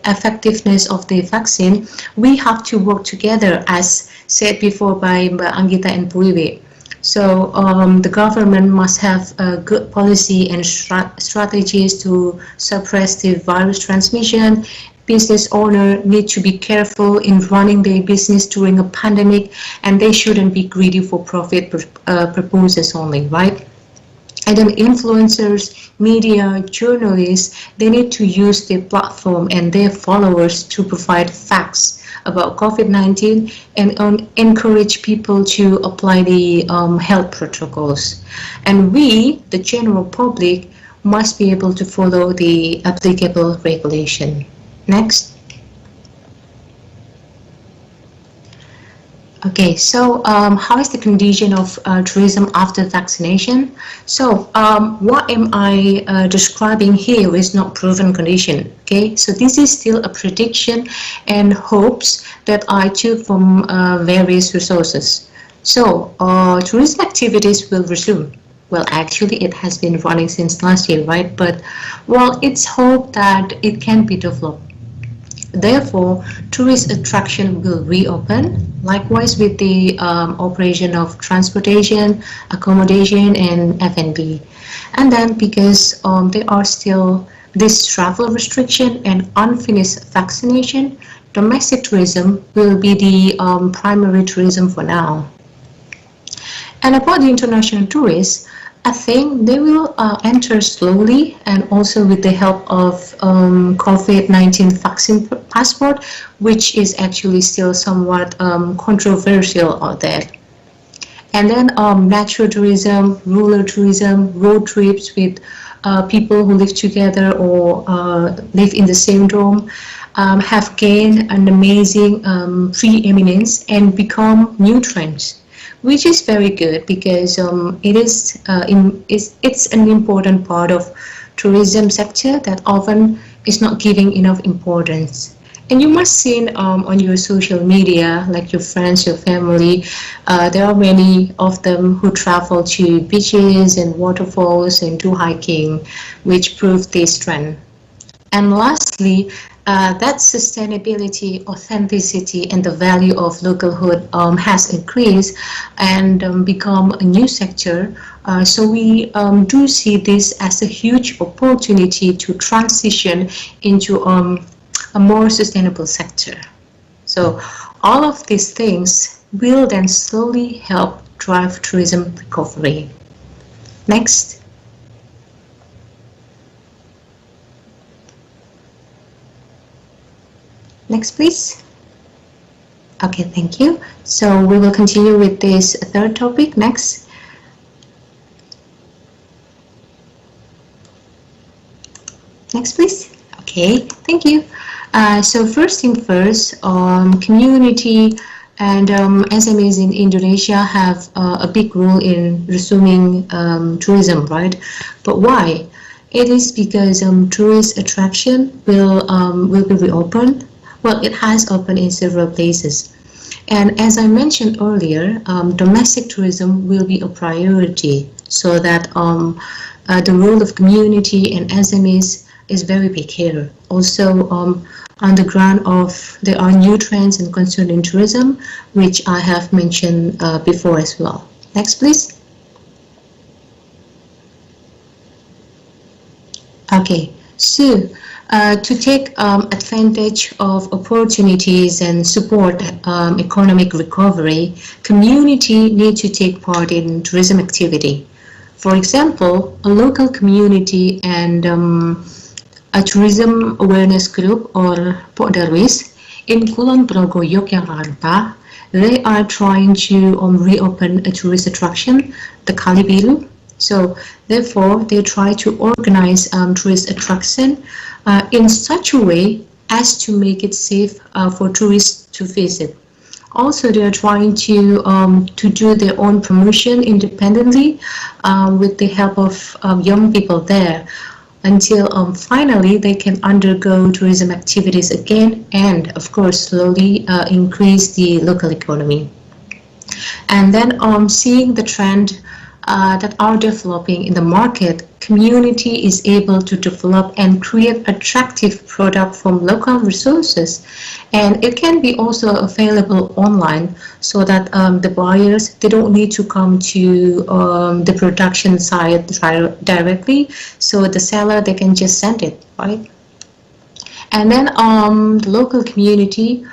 effectiveness of the vaccine, we have to work together, as said before by Mbak Anggita and Puiwi. So the government must have a good policy and strategies to suppress the virus transmission. Business owners need to be careful in running their business during a pandemic, and they shouldn't be greedy for profit purposes only, right? And then influencers, media, journalists, they need to use their platform and their followers to provide facts about COVID-19 and encourage people to apply the health protocols. And we, the general public, must be able to follow the applicable regulation. Next. Okay, so how is the condition of tourism after vaccination? So what am I describing here is not proven condition, okay? So this is still a prediction and hopes that I took from various resources. So tourism activities will resume. Well, actually it has been running since last year, right? But well, it's hoped that it can be developed. Therefore, tourist attraction will reopen, likewise with the operation of transportation, accommodation, and F&B. And then because there are still this travel restriction and unfinished vaccination, domestic tourism will be the primary tourism for now. And about the international tourists, I think they will enter slowly and also with the help of COVID-19 vaccine passport, which is actually still somewhat controversial out there. And then natural tourism, rural tourism, road trips with people who live together or live in the same dorm have gained an amazing preeminence and become new trends, which is very good because it's an important part of tourism sector that often is not giving enough importance. And you must see on your social media, like your friends, your family, there are many of them who travel to beaches and waterfalls and do hiking, which prove this trend. And lastly, that sustainability, authenticity, and the value of localhood has increased and become a new sector. So we do see this as a huge opportunity to transition into a more sustainable sector. So all of these things will then slowly help drive tourism recovery. Next. Next, please. Okay, thank you. So we will continue with this third topic next. Next, please. Okay, thank you. So first thing first, community And SMEs in Indonesia have a big role in resuming tourism, right? But why? It is because tourist attraction will be reopened. Well, it has opened in several places. And as I mentioned earlier, domestic tourism will be a priority, so that the role of community and SMEs is very big here. Also, on the ground of there are new trends and concern in tourism, which I have mentioned before as well. Next, please. Okay, so to take advantage of opportunities and support economic recovery, community need to take part in tourism activity. For example, a local community and a tourism awareness group or Podarwis in Kulon Progo, Yogyakarta, they are trying to reopen a tourist attraction, the Kali Biru. So therefore, they try to organize tourist attraction in such a way as to make it safe for tourists to visit. Also, they are trying to do their own promotion independently with the help of young people there, until finally they can undergo tourism activities again and, of course, slowly increase the local economy. And then seeing the trend that are developing in the market, community is able to develop and create attractive product from local resources, and it can be also available online, so that the buyers, they don't need to come to the production site directly, so the seller, they can just send it, right? And then the local community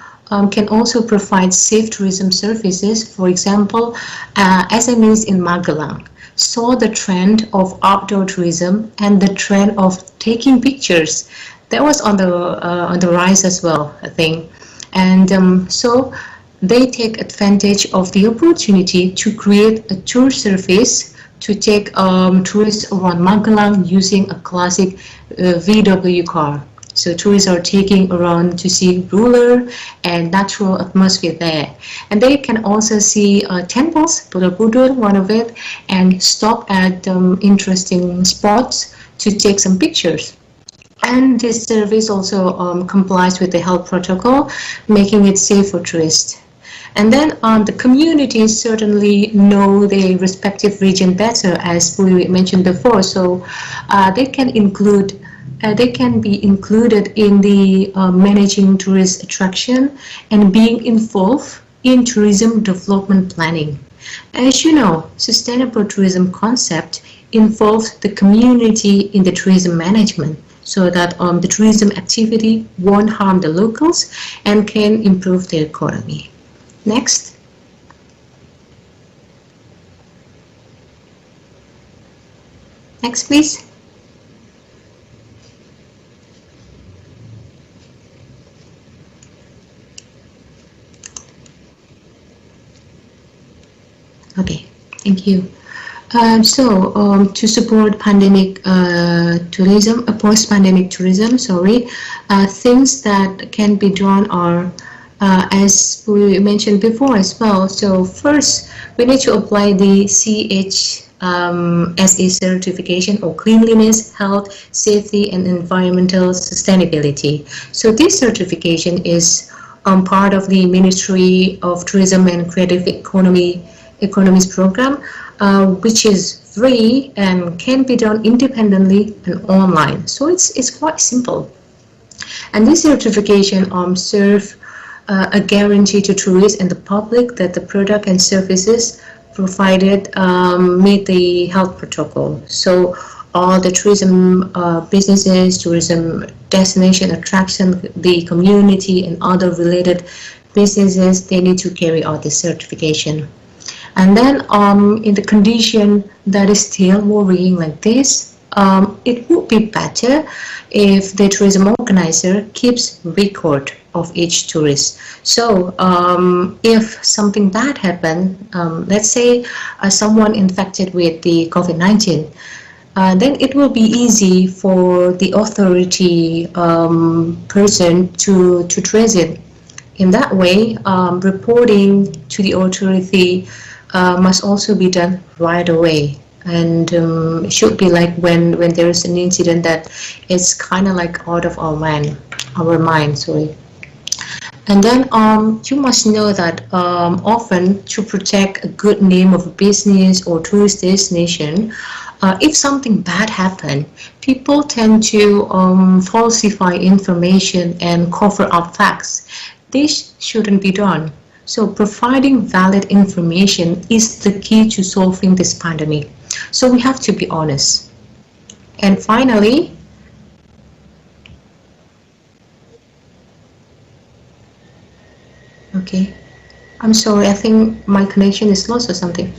can also provide safe tourism services. For example, SMEs in Magelang saw the trend of outdoor tourism and the trend of taking pictures. That was on the rise as well, I think. And so they take advantage of the opportunity to create a tour service to take tourists around Magelang using a classic VW car. So tourists are taking around to see rural and natural atmosphere there. And they can also see temples, Borobudur, one of it, and stop at interesting spots to take some pictures. And this service also complies with the health protocol, making it safe for tourists. And then the communities certainly know their respective region better, as we mentioned before, so they can be included in the managing tourist attraction and being involved in tourism development planning. As you know, sustainable tourism concept involves the community in the tourism management, so that the tourism activity won't harm the locals and can improve their economy. Next. Next, please. Okay, thank you. To support pandemic tourism, post-pandemic tourism, things that can be done are, as we mentioned before as well. So first, we need to apply the CHSA certification, or cleanliness, health, safety, and environmental sustainability. So this certification is part of the Ministry of Tourism and Creative Economies program, which is free and can be done independently and online. So it's quite simple. And this certification serves a guarantee to tourists and the public that the product and services provided meet the health protocol. So all the tourism businesses, tourism destination attraction, the community and other related businesses, they need to carry out this certification. And then in the condition that is still worrying like this, it would be better if the tourism organizer keeps record of each tourist. So if something bad happened, let's say someone infected with the COVID-19, then it will be easy for the authority person to trace it. In that way, reporting to the authority must also be done right away. And it should be like when there is an incident that is kind of like out of our mind, sorry. And then you must know that often to protect a good name of a business or tourist destination, if something bad happened, people tend to falsify information and cover up facts. This shouldn't be done. So providing valid information is the key to solving this pandemic. So we have to be honest. And finally, okay, I'm sorry, I think my connection is lost or something.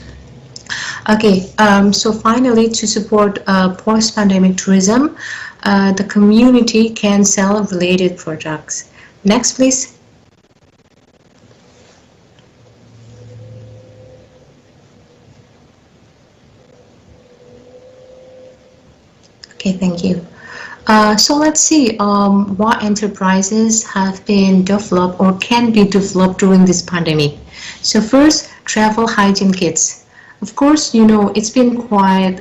Okay, so finally, to support post-pandemic tourism, the community can sell related products. Next, please. Okay, thank you. So let's see what enterprises have been developed or can be developed during this pandemic. So first, travel hygiene kits. Of course, you know, it's been quite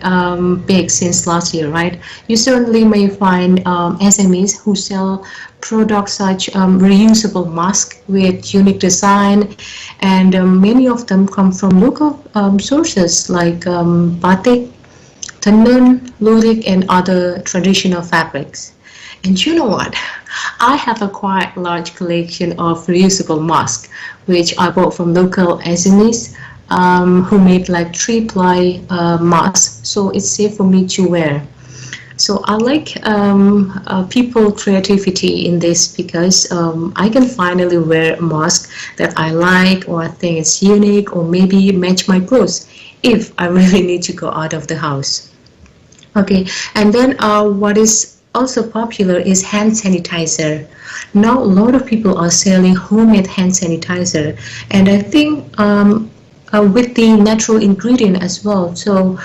big since last year, right? You certainly may find SMEs who sell products such reusable masks with unique design, and many of them come from local sources like batik, tenun, lurik, and other traditional fabrics. And you know what? I have a quite large collection of reusable masks, which I bought from local SMEs who made like 3-ply masks, so it's safe for me to wear. So I like people creativity in this because I can finally wear a mask that I like or I think it's unique or maybe match my clothes if I really need to go out of the house. Okay, and then what is also popular is hand sanitizer. Now a lot of people are selling homemade hand sanitizer, and I think with the natural ingredient as well, so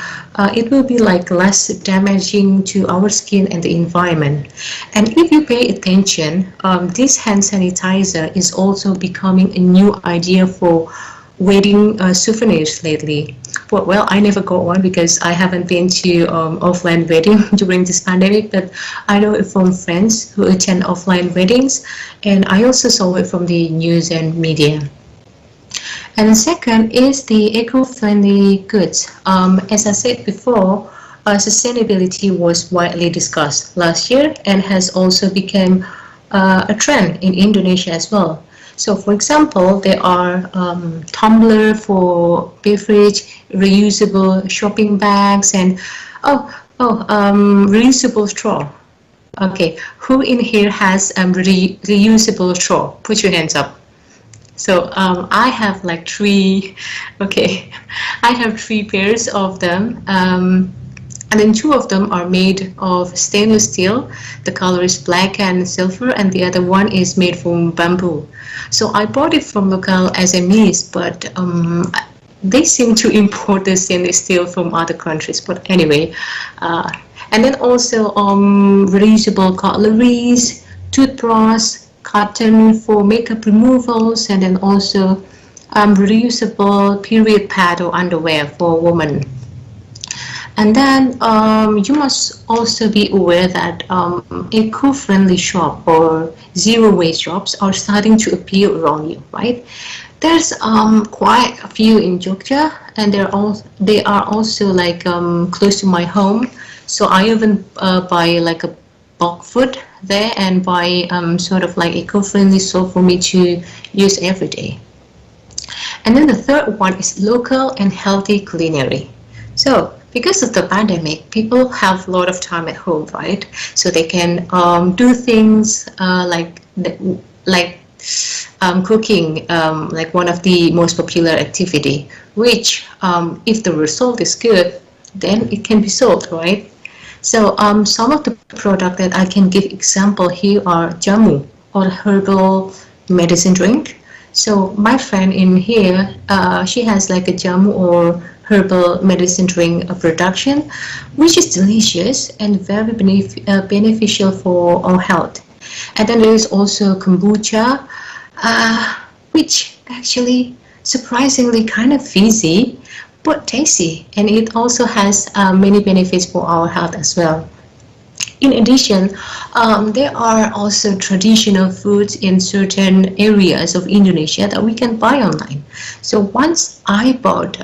it will be like less damaging to our skin and the environment. And if you pay attention, this hand sanitizer is also becoming a new idea for wedding souvenirs lately. Well, I never got one because I haven't been to offline wedding during this pandemic, but I know it from friends who attend offline weddings, and I also saw it from the news and media. And the second is the eco-friendly goods. As I said before, sustainability was widely discussed last year and has also become a trend in Indonesia as well. So for example, there are tumbler for beverage, reusable shopping bags, and reusable straw. Okay, who in here has reusable straw? Put your hands up. So I have like three, okay, I have 3 pairs of them. And then 2 of them are made of stainless steel. The color is black and silver, and the other one is made from bamboo. So I bought it from local SMEs, but they seem to import the stainless steel from other countries. But anyway, and then also reusable cutleries, toothbrush, cotton for makeup removals, and then also reusable period pad or underwear for women. And then you must also be aware that eco-friendly shop or zero-waste shops are starting to appear around you, right? There's quite a few in Jogja, and they are also like close to my home. So I even buy like a bulk food there and buy sort of like eco-friendly soap for me to use every day. And then the third one is local and healthy culinary. So because of the pandemic, people have a lot of time at home, right? So they can do things like cooking, like one of the most popular activity, which if the result is good, then it can be sold, right? So some of the product that I can give example here are jamu, or herbal medicine drink. So my friend in here, she has like a jamu or herbal medicine drink production, which is delicious and very beneficial for our health. And then there is also kombucha, which actually surprisingly kind of easy but tasty, and it also has many benefits for our health as well. In addition, there are also traditional foods in certain areas of Indonesia that we can buy online. So once I bought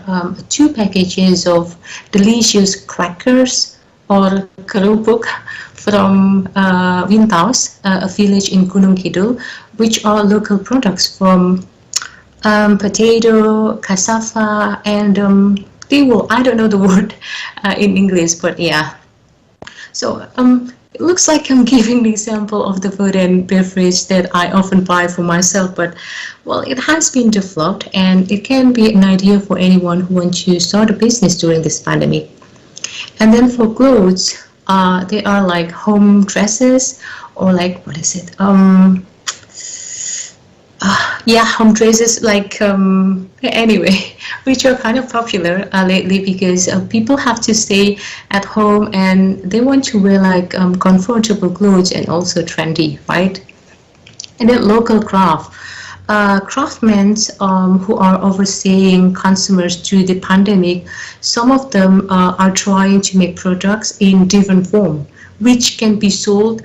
2 packages of delicious crackers or kerupuk from Wintaus, a village in Gunung Kidul, which are local products from potato, cassava, and tiwul. I don't know the word in English, but yeah. So it looks like I'm giving the example of the food and beverage that I often buy for myself, but well, it has been developed and it can be an idea for anyone who wants to start a business during this pandemic. And then for clothes, they are like home dresses or like, what is it? Yeah, home dresses, like anyway, which are kind of popular lately because people have to stay at home and they want to wear like comfortable clothes and also trendy, right? And then local craftsmen who are overseeing consumers through the pandemic, some of them are trying to make products in different form, which can be sold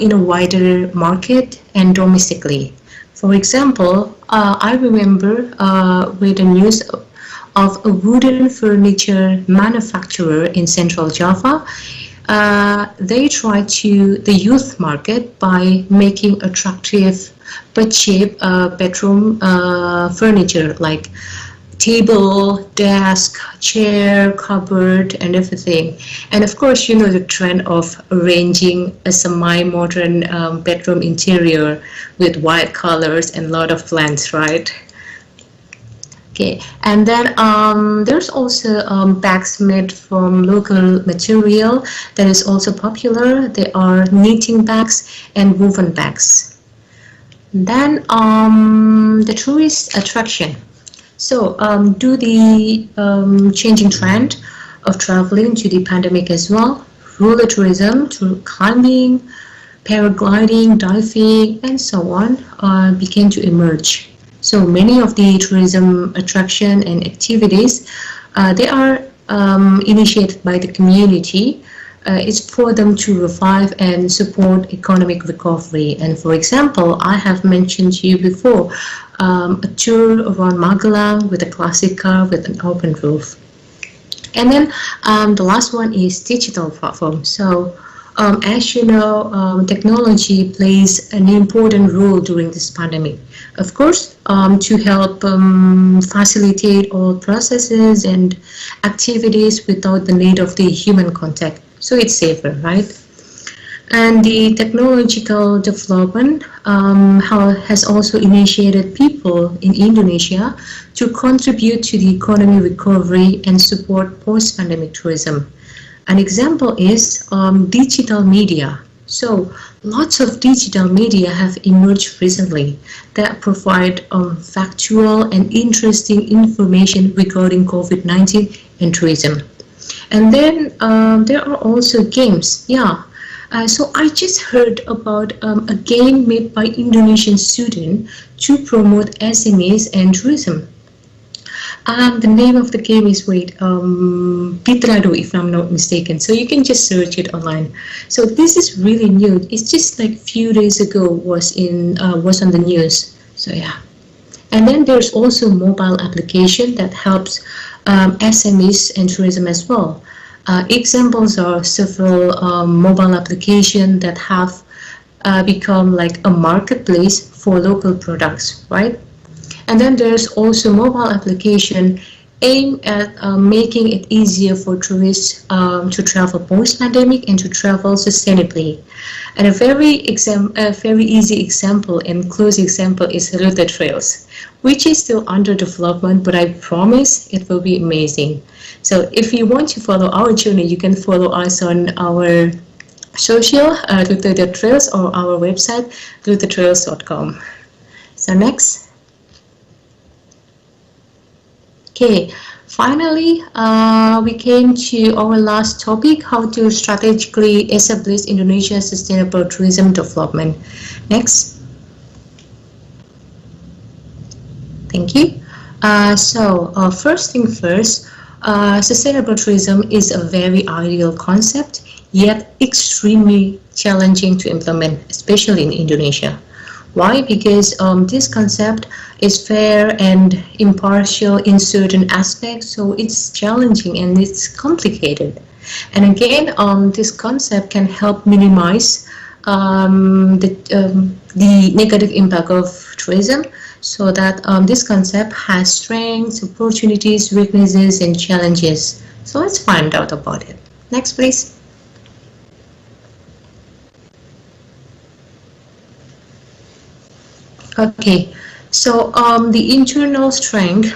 in a wider market and domestically. For example, I remember with the news of a wooden furniture manufacturer in Central Java. They try to the youth market by making attractive but cheap bedroom furniture like table, desk, chair, cupboard, and everything. And of course, you know the trend of arranging a semi-modern bedroom interior with white colors and a lot of plants, right? Okay, and then there's also bags made from local material that is also popular. They are knitting bags and woven bags. Then the tourist attraction. So due the changing trend of traveling to the pandemic as well, rural tourism through climbing, paragliding, diving, and so on began to emerge. So many of the tourism attraction and activities, they are initiated by the community. It's for them to revive and support economic recovery. And for example, I have mentioned to you before, a tour around Magelang with a classic car with an open roof. And then the last one is digital platform. So as you know, technology plays an important role during this pandemic. Of course, to help facilitate all processes and activities without the need of the human contact. So it's safer, right? And the technological development has also initiated people in Indonesia to contribute to the economy recovery and support post-pandemic tourism. An example is digital media. So lots of digital media have emerged recently that provide factual and interesting information regarding COVID-19 and tourism. And then there are also games. Yeah. So I just heard about a game made by Indonesian students to promote SMEs and tourism. The name of the game is Pitrado, if I'm not mistaken. So you can just search it online. So this is really new. It's just like a few days ago was on the news. So yeah. And then there's also mobile application that helps SMEs and tourism as well. Examples are several mobile applications that have become like a marketplace for local products, right? And then there's also mobile application aimed at making it easier for tourists to travel post-pandemic and to travel sustainably. And a very easy example and close example is Route Trails, which is still under development, but I promise it will be amazing. So if you want to follow our journey, you can follow us on our social, Route Trails, or our website, routetrails.com. So next. Okay, finally, we came to our last topic, how to strategically establish Indonesia's sustainable tourism development. Next. Thank you. First thing first, sustainable tourism is a very ideal concept, yet extremely challenging to implement, especially in Indonesia. Why? Because this concept is fair and impartial in certain aspects, so it's challenging and it's complicated. And again, this concept can help minimize the negative impact of tourism, so that this concept has strengths, opportunities, weaknesses, and challenges. So let's find out about it. Next, please. Okay, so the internal strength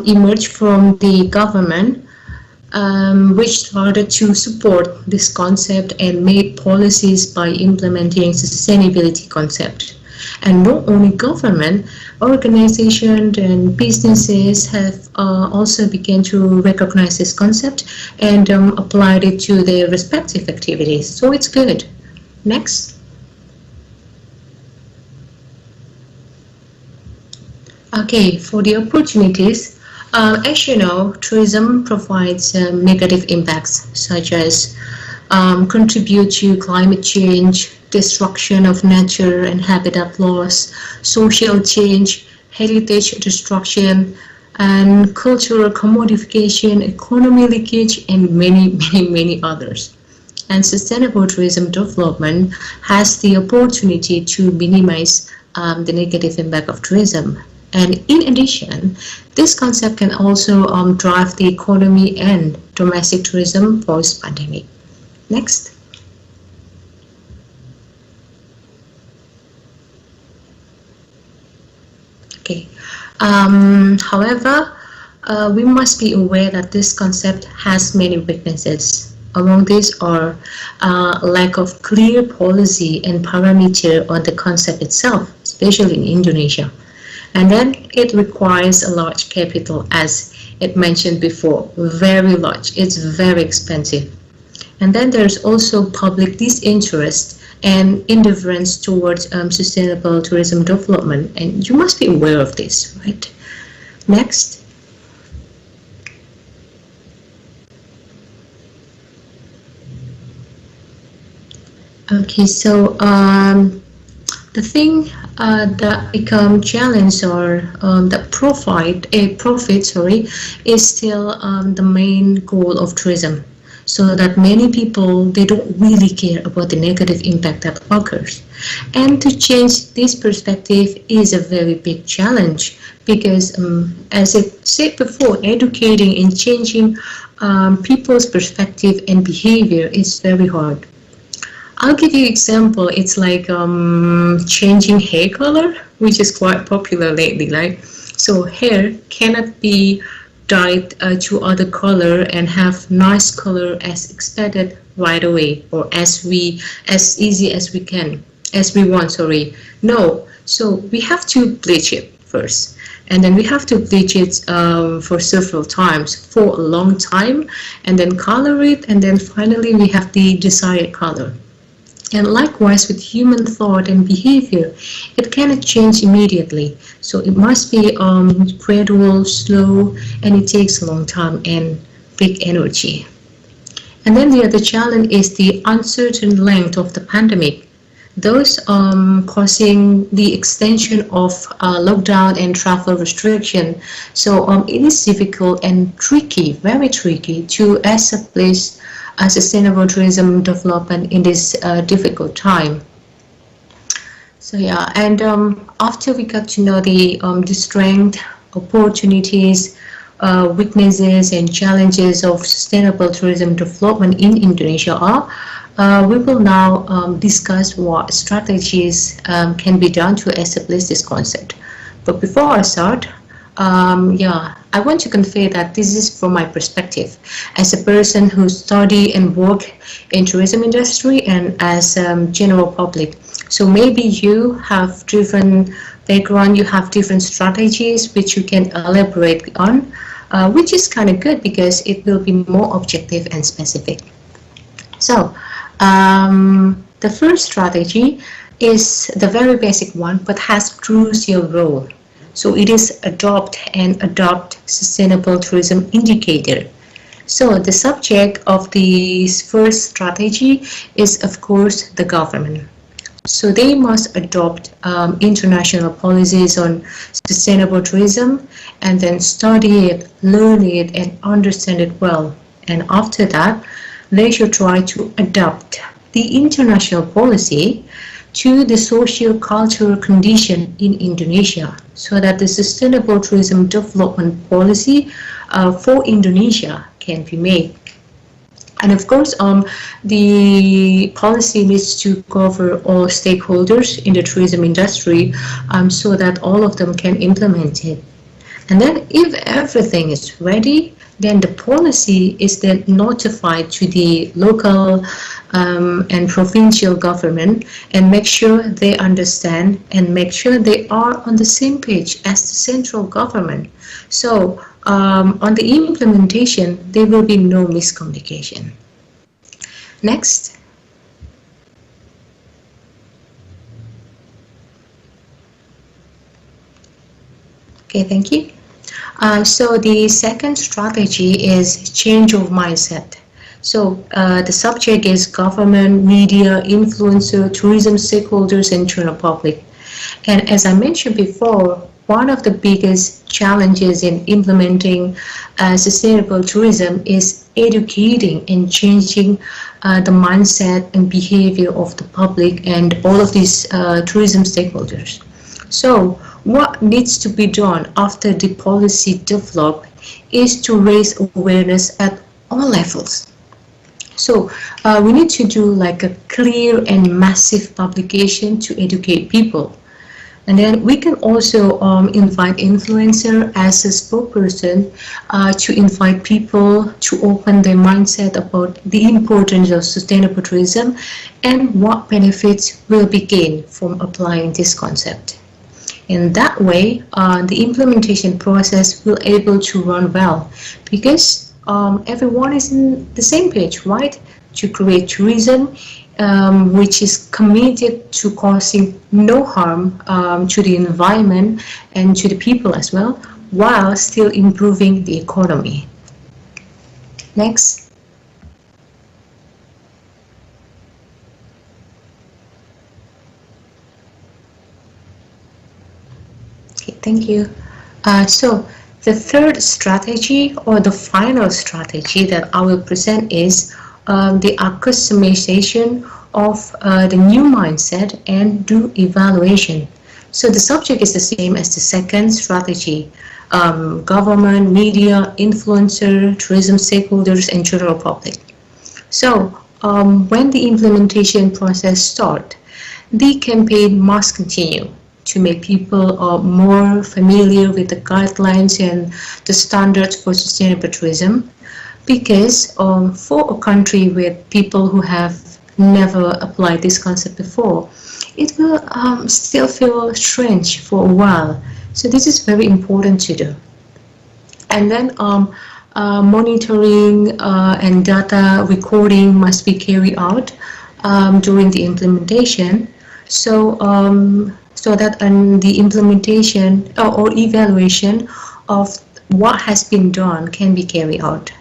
emerged from the government, which started to support this concept and made policies by implementing sustainability concept. And not only government, organizations and businesses have also begun to recognize this concept and applied it to their respective activities. So it's good. Next. Okay, for the opportunities, as you know, tourism provides negative impacts such as contribute to climate change, destruction of nature and habitat loss, social change, heritage destruction, and cultural commodification, economy leakage, and many others. And sustainable tourism development has the opportunity to minimize the negative impact of tourism. And in addition, this concept can also drive the economy and domestic tourism post-pandemic. Next. Okay. However, we must be aware that this concept has many weaknesses. Among these are lack of clear policy and parameter on the concept itself, especially in Indonesia. And then it requires a large capital, as it mentioned before, very large. It's very expensive. And then there's also public disinterest and indifference towards sustainable tourism development, and you must be aware of this, right? Next. Okay, so the thing that become challenge or that profit is still the main goal of tourism. So that many people, they don't really care about the negative impact that occurs. And to change this perspective is a very big challenge because, as I said before, educating and changing people's perspective and behavior is very hard. I'll give you an example. It's like changing hair color, which is quite popular lately, right? So hair cannot be dyed to other color and have nice color as expected right away, or as easy as we want, sorry. No, so we have to bleach it first, and then we have to bleach it for several times, for a long time, and then color it, and then finally we have the desired color. And likewise with human thought and behavior, it cannot change immediately. So it must be gradual, slow, and it takes a long time and big energy. And then the other challenge is the uncertain length of the pandemic. Those causing the extension of lockdown and travel restriction. So it is difficult and tricky, very tricky, to establish a sustainable tourism development in this difficult time. So yeah, and after we got to know the strength, opportunities, weaknesses and challenges of sustainable tourism development in Indonesia we will now discuss what strategies can be done to establish this concept. But before I start, I want to convey that this is from my perspective as a person who study and work in tourism industry and as general public. So maybe you have different background, you have different strategies which you can elaborate on, which is kind of good because it will be more objective and specific. So the first strategy is the very basic one, but has crucial role. So it is adopt sustainable tourism indicator. So the subject of this first strategy is, of course, the government. So they must adopt international policies on sustainable tourism and then study it, learn it, and understand it well. And after that, they should try to adapt the international policy to the socio-cultural condition in Indonesia so that the sustainable tourism development policy for Indonesia can be made. And of course, the policy needs to cover all stakeholders in the tourism industry so that all of them can implement it. And then if everything is ready, then the policy is then notified to the local and provincial government and make sure they understand and make sure they are on the same page as the central government. So on the implementation, there will be no miscommunication. Next. Okay, thank you. So the second strategy is change of mindset. So the subject is government, media, influencer, tourism stakeholders, and general public. And as I mentioned before, one of the biggest challenges in implementing sustainable tourism is educating and changing the mindset and behavior of the public and all of these tourism stakeholders. So what needs to be done after the policy developed is to raise awareness at all levels. So we need to do like a clear and massive publication to educate people. And then we can also invite influencer as a spokesperson to invite people to open their mindset about the importance of sustainable tourism and what benefits will be gained from applying this concept. In that way, the implementation process will able to run well because everyone is in the same page, right? To create tourism which is committed to causing no harm to the environment and to the people as well, while still improving the economy. Next. Okay, thank you. So the third strategy or the final strategy that I will present is the customization of the new mindset and do evaluation. So the subject is the same as the second strategy, government, media, influencer, tourism stakeholders, and general public. So when the implementation process starts, the campaign must continue to make people more familiar with the guidelines and the standards for sustainable tourism. Because for a country with people who have never applied this concept before, it will still feel strange for a while. So this is very important to do. And then monitoring and data recording must be carried out during the implementation. So that the implementation or evaluation of what has been done can be carried out.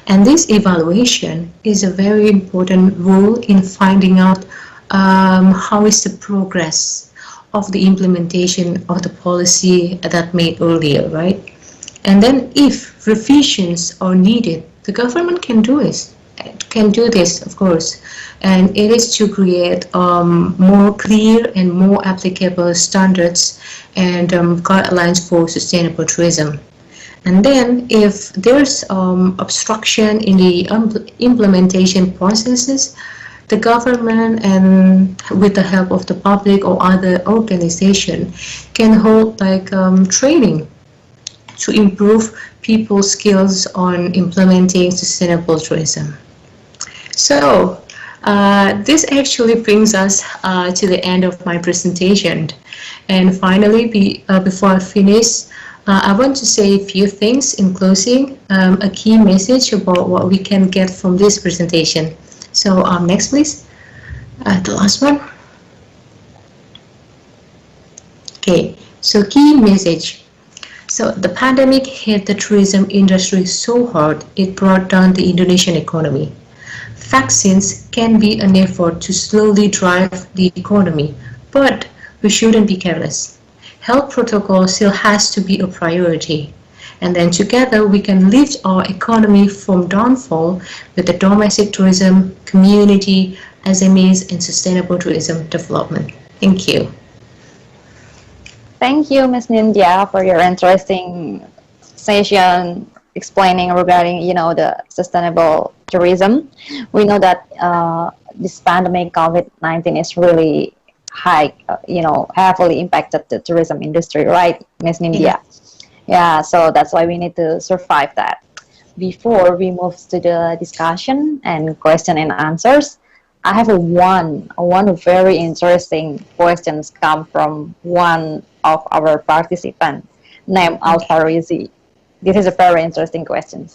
And this evaluation is a very important role in finding out how is the progress of the implementation of the policy that made earlier, right? And then if revisions are needed, the government can do this. Of course, and it is to create more clear and more applicable standards and guidelines for sustainable tourism. And then if there's obstruction in the implementation processes, the government and with the help of the public or other organization can hold like training to improve people's skills on implementing sustainable tourism. So this actually brings us to the end of my presentation. And finally, before I finish, I want to say a few things in closing, a key message about what we can get from this presentation. So next please, the last one. Okay, So key message. So the pandemic hit the tourism industry so hard it brought down the Indonesian economy. Vaccines can be an effort to slowly drive the economy, but we shouldn't be careless. Health protocol still has to be a priority. And then together we can lift our economy from downfall with the domestic tourism, community, SMEs, and sustainable tourism development. Thank you. Thank you, Ms. Nindya, for your interesting session explaining regarding, the sustainable tourism. We know that this pandemic COVID-19 is really heavily impacted the tourism industry, right, Ms. Nindya? Yeah, so that's why we need to survive that. Before we move to the discussion and question and answers, I have one very interesting questions come from one of our participants named Alfarizi. This is a very interesting question.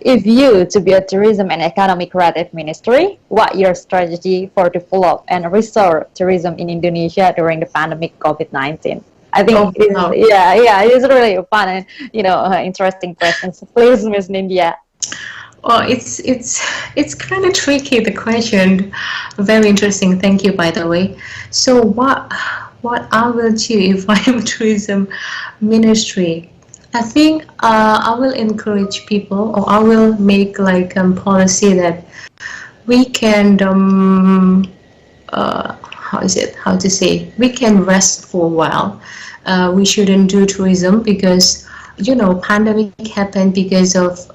If you to be a tourism and economic creative ministry, what your strategy for develop and restore tourism in Indonesia during the pandemic COVID-19? I think it's really fun and interesting questions. Please, Ms. Nindya. Well, it's kind of tricky, the question. Very interesting. Thank you, by the way. So what I will do if I am tourism ministry? I think I will encourage people, or I will make like a policy that we can we can rest for a while. We shouldn't do tourism because pandemic happened because of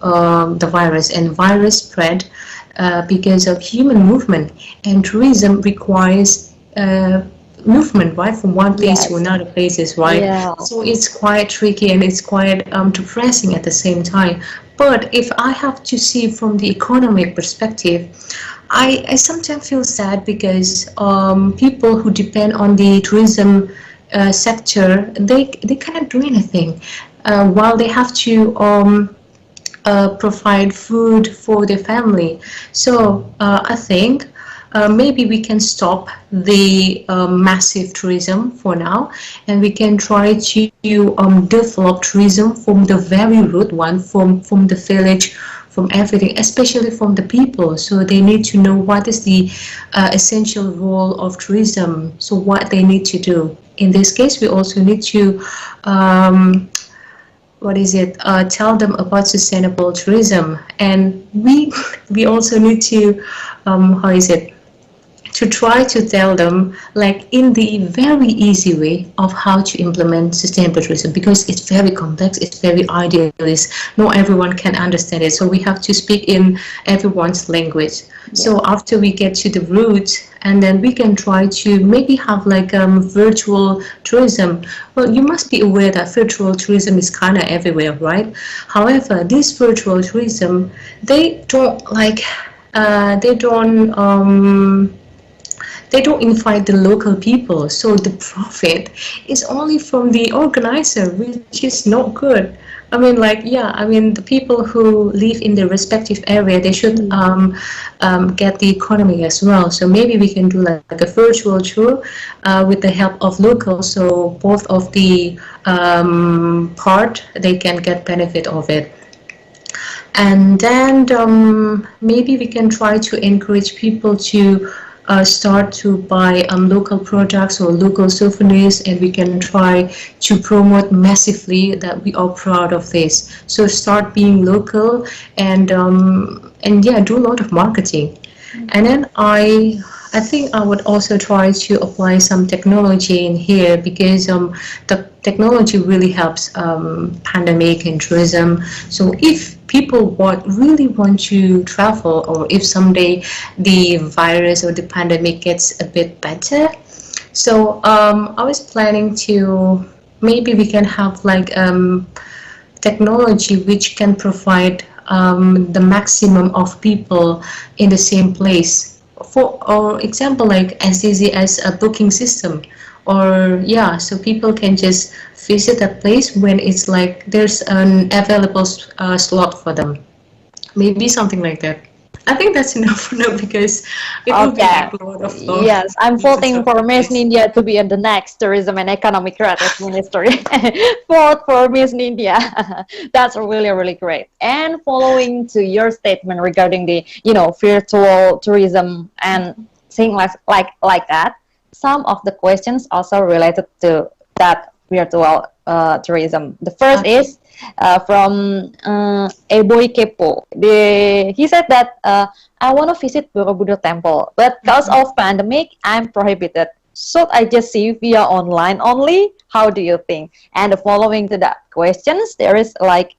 the virus, and virus spread because of human movement, and tourism requires movement, right, from one place to another places, right? Yeah. So it's quite tricky and it's quite depressing at the same time. But if I have to see from the economic perspective, I sometimes feel sad because people who depend on the tourism sector, they cannot do anything while they have to provide food for their family. So I think maybe we can stop the massive tourism for now, and we can try to develop tourism from the very root one, from the village, from everything, especially from the people. So they need to know what is the essential role of tourism, so what they need to do. In this case, we also need to tell them about sustainable tourism, and we also need to to try to tell them like in the very easy way of how to implement sustainable tourism, because it's very complex, it's very idealist, not everyone can understand it, so we have to speak in everyone's language. So after we get to the root, and then we can try to maybe have like virtual tourism. Well, you must be aware that virtual tourism is kind of everywhere, right? However, this virtual tourism, they don't invite the local people, so the profit is only from the organizer, which is not good. I mean, the people who live in the respective area, they should get the economy as well. So maybe we can do like a virtual tour with the help of locals, so both of the part, they can get benefit of it. And then maybe we can try to encourage people to start to buy local products or local souvenirs, and we can try to promote massively that we are proud of this. So start being local and do a lot of marketing. And then I think I would also try to apply some technology in here, because the technology really helps pandemic and tourism. So if people really want to travel, or if someday the virus or the pandemic gets a bit better, so I was planning to maybe we can have like technology which can provide the maximum of people in the same place. For example, like as easy as a booking system, or so people can just visit a place when it's like there's an available slot for them. Maybe something like that. I think that's enough for now because it will be Okay. like a lot of Yes, I'm voting for Miss this. Nindya to be in the next Tourism and Economic Creative Ministry. Vote for Miss Nindya. That's really, really great. And following to your statement regarding the, virtual tourism and things like that, some of the questions also related to that virtual tourism. The first is from Eboy Kepo. He said that I want to visit Borobudur Temple, but because of pandemic, I'm prohibited. Should I just see via online only? How do you think? And following to that questions, there is like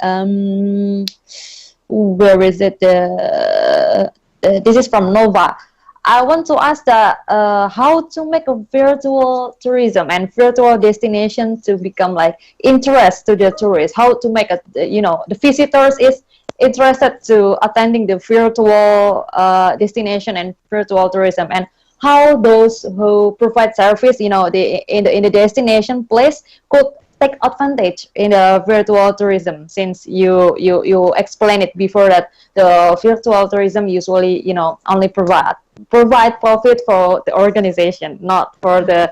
where is it? This is from Nova. I want to ask that how to make a virtual tourism and virtual destination to become like interest to the tourists. How to make the visitors is interested to attending the virtual destination and virtual tourism, and how those who provide service, in the destination place could take advantage in the virtual tourism, since you explained it before that the virtual tourism usually only provide profit for the organization, not for the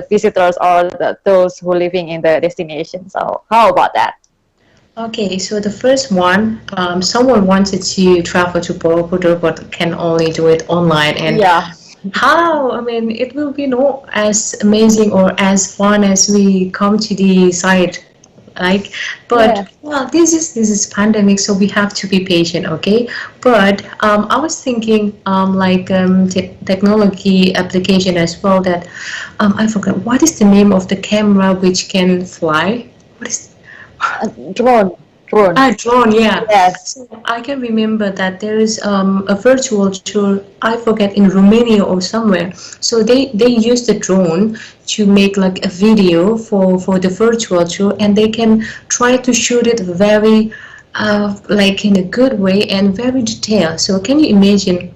visitors or those who living in the destination. So how about that? Okay, so the first one, someone wanted to travel to Borobudur but can only do it online, and how? I mean, it will be not as amazing or as fun as we come to the site, like. But well, this is pandemic, so we have to be patient, okay? But I was thinking technology application as well. That I forgot what is the name of the camera which can fly. What is drone? Drone, yeah. Yes. So I can remember that there is a virtual tour, I forget, in Romania or somewhere. So they use the drone to make like a video for the virtual tour, and they can try to shoot it very like in a good way and very detailed. So can you imagine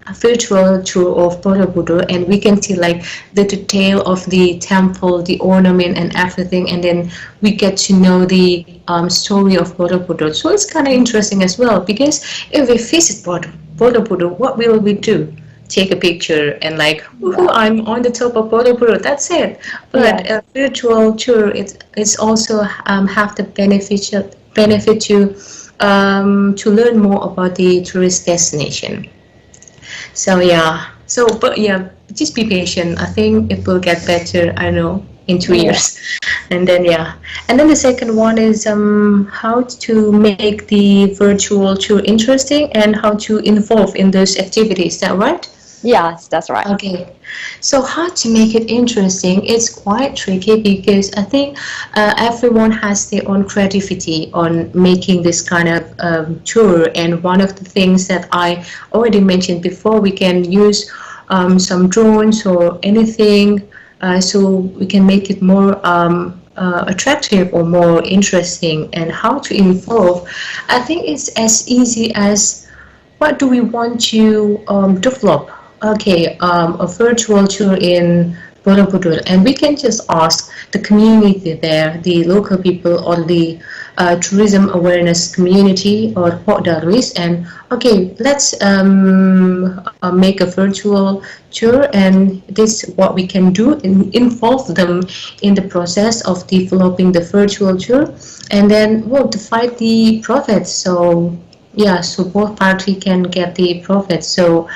a virtual tour of Borobudur, and we can see like the detail of the temple, the ornament and everything, and then we get to know the story of Borobudur. So it's kind of interesting as well, because if we visit Borobudur, what will we do? Take a picture and like, I'm on the top of Borobudur, that's it. But a virtual tour, it's also have the benefit to learn more about the tourist destination. So just be patient. I think it will get better, I know, in 2 years. And then the second one is how to make the virtual tour interesting and how to involve in those activities. Is that right? Yes, that's right. Okay, so how to make it interesting? It's quite tricky because I think everyone has their own creativity on making this kind of tour. And one of the things that I already mentioned before, we can use some drones or anything, so we can make it more attractive or more interesting. And how to involve, I think it's as easy as what do we want to develop. Okay, a virtual tour in Borobudur, and we can just ask the community there, the local people or the tourism awareness community or Darwis, and okay, let's make a virtual tour, and this what we can do, and involve them in the process of developing the virtual tour, and then divide the profits. So so both parties can get the profits. So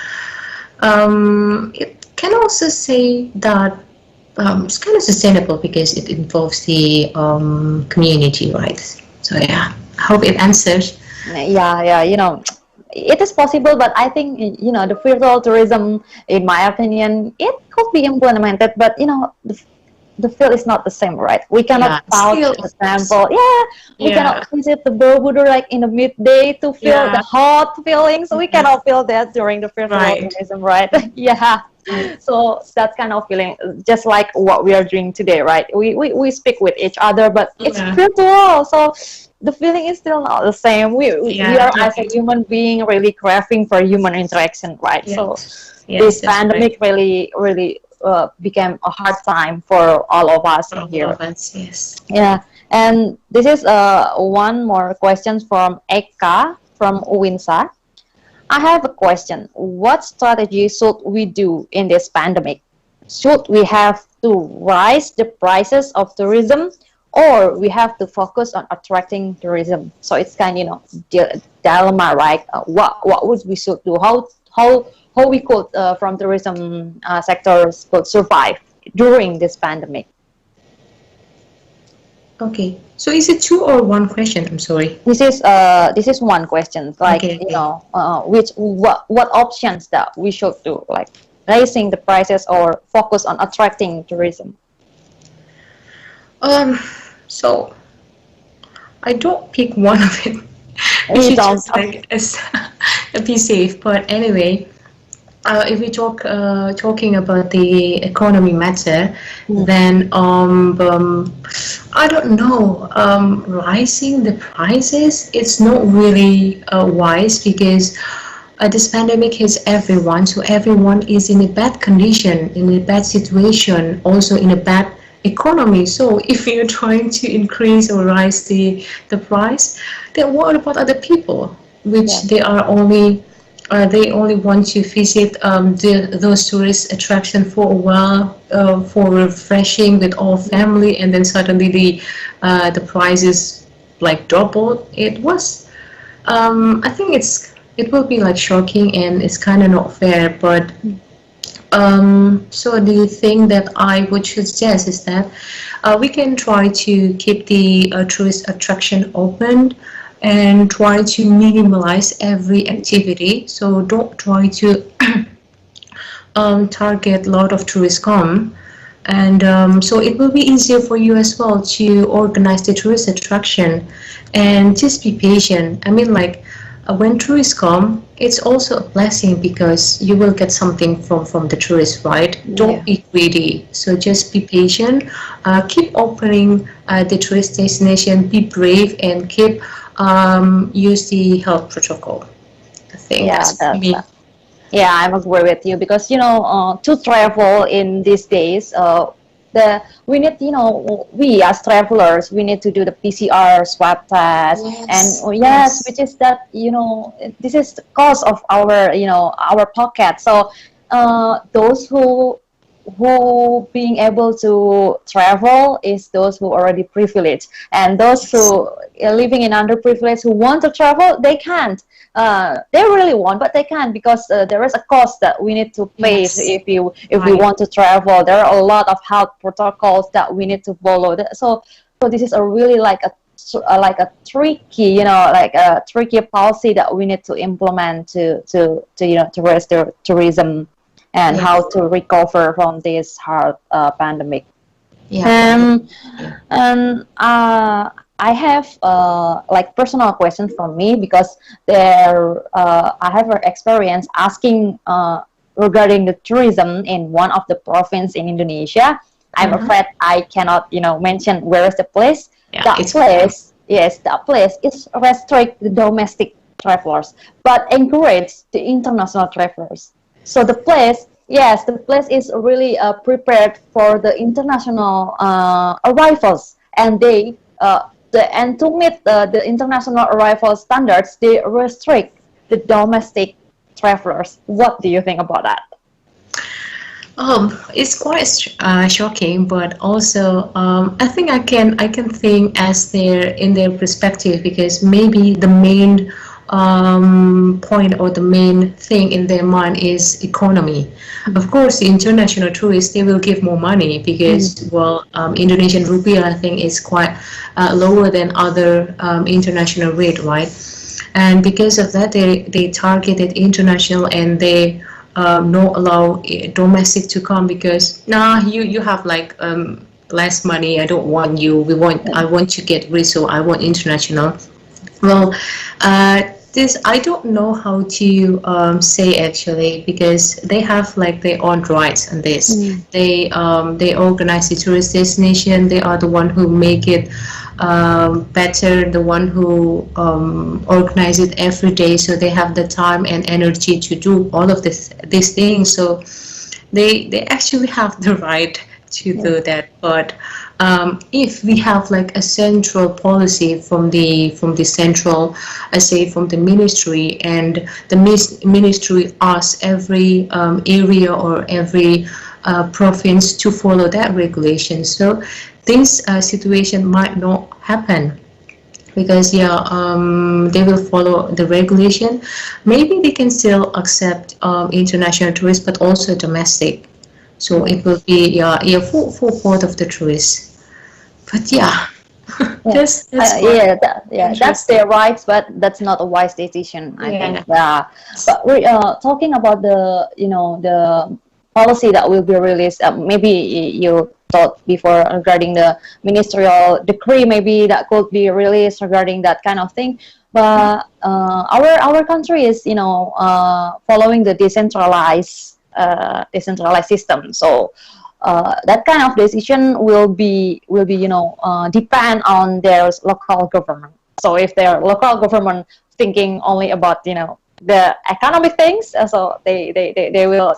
it can also say that it's kind of sustainable because it involves the community, right? So I hope it answers. It is possible, but I think the virtual tourism, in my opinion, it could be implemented, but the feel is not the same, right? We cannot count the temple. We cannot visit the Borobudur like in the midday to feel the hot feelings. We cannot feel that during the virtual tourism, right? So that kind of feeling, just like what we are doing today, right? We speak with each other, but it's virtual, so the feeling is still not the same. We are as a human being really craving for human interaction, right? So this pandemic really became a hard time for all of us here. And this is one more question from Eka from Uwinsa. I have a question. What strategy should we do in this pandemic? Should we have to raise the prices of tourism, or we have to focus on attracting tourism? So it's kind of, dilemma, right? What would we should do? How we could from tourism sectors could survive during this pandemic? Okay, so is it two or one question? I'm sorry. This is one question. Like, Okay, okay. What options that we should do, like raising the prices or focus on attracting tourism? So I don't pick one of it. You It's don't. just like be safe. But anyway, if we talking about the economy matter, then I don't know. Rising the prices, it's not really wise because this pandemic hits everyone, so everyone is in a bad condition, in a bad situation, also in a bad economy. So if you're trying to increase or rise the price, then what about other people, which they only want to visit those tourist attractions for a while, for refreshing with all family, and then suddenly the prices like doubled. It was, I think it will be like shocking, and it's kind of not fair. But so the thing that I would suggest is that we can try to keep the tourist attraction open and try to minimize every activity. So don't try to target a lot of tourists come, and so it will be easier for you as well to organize the tourist attraction, and just be patient. I mean, like when tourists come, it's also a blessing because you will get something from the tourists, right? Don't be greedy. So just be patient. Keep opening the tourist destination. Be brave and keep use the health protocol. I think that's me. Yeah, I agree with you because to travel in these days, we need, we as travelers, we need to do the PCR swab test, and which is that, this is the cost of our, our pocket. So those who being able to travel is those who are already privileged, and those who are living in underprivileged who want to travel, they can't. They really want, but they can't because there is a cost that we need to pay if we want to travel. There are a lot of health protocols that we need to follow. So this is a really like a tricky, like a tricky policy that we need to implement to raise the tourism and how to recover from this hard pandemic. And I have like personal questions from me because I have an experience asking regarding the tourism in one of the province in Indonesia. I'm afraid I cannot mention where is the place. That place is restrict the domestic travelers but encourage the international travelers. So the place is really prepared for the international arrivals, and and to meet the international arrival standards, they restrict the domestic travelers. What do you think about that? It's quite shocking, but also I think I can think as in their perspective, because maybe the main point or the main thing in their mind is economy. Of course, the international tourists, they will give more money because Indonesian rupiah, I think, is quite lower than other international rate, right? And because of that, they targeted international, and they not allow domestic to come because you have like less money. I don't want you. I want to get rich, so I want international. Well, this I don't know how to say actually, because they have like their own rights on this. They organize the tourist destination. They are the one who make it better, the one who organize it every day. So they have the time and energy to do all of these things. So they actually have the right to do that. But if we have like a central policy from the central, I say from the ministry, and the ministry asks every area or every province to follow that regulation, so this situation might not happen. Because they will follow the regulation. Maybe they can still accept international tourists, but also domestic. So it will be full part of the tourists. But that's that's their rights, but that's not a wise decision, I think. Yeah, but we talking about the policy that will be released. Maybe you thought before regarding the ministerial decree, maybe that could be released regarding that kind of thing. But our country is following the decentralized system. So that kind of decision will be depend on their local government. So if their local government thinking only about the economic things, so they will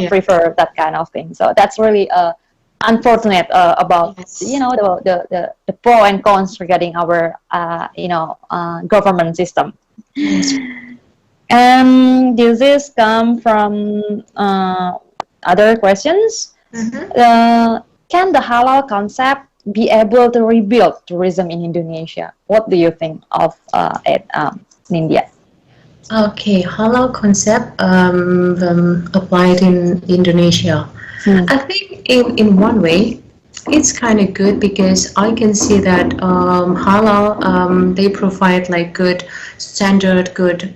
prefer that kind of thing. So that's really unfortunate about the pro and cons regarding our government system. And this is come from other questions. Can the halal concept be able to rebuild tourism in Indonesia? What do you think of it, India? Okay, halal concept applied in Indonesia. I think in one way it's kind of good, because I can see that halal they provide like good standard, good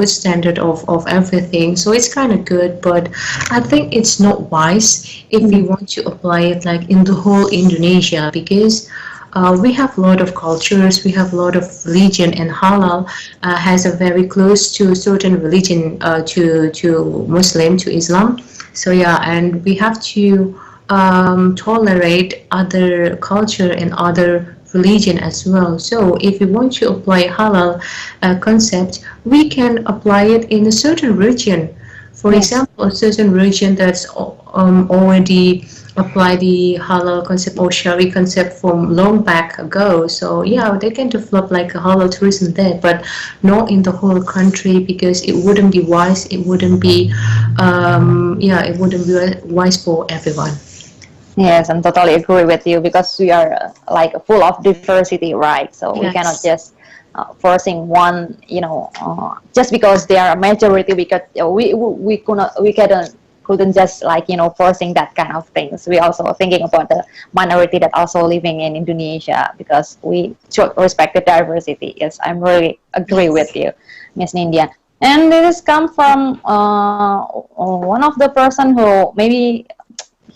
standard of everything. So it's kind of good, but I think it's not wise if we want to apply it like in the whole Indonesia, because we have a lot of cultures, we have a lot of religion, and halal has a very close to certain religion, to Muslim, to Islam. So and we have to tolerate other culture and other religion as well. So if we want to apply halal concept, we can apply it in a certain region. For example, a certain region that's already apply the halal concept or shari concept from long back ago. So they can develop like a halal tourism there, but not in the whole country, because it wouldn't be wise. It wouldn't be it wouldn't be wise for everyone. Yes, I'm totally agree with you, because we are like full of diversity, right? So we cannot just forcing one, just because they are a majority, because we couldn't just forcing that kind of things. We also thinking about the minority that also living in Indonesia, because we should respect the diversity. Yes, I'm really agree with you, Miss Nindya. And this come from one of the person who maybe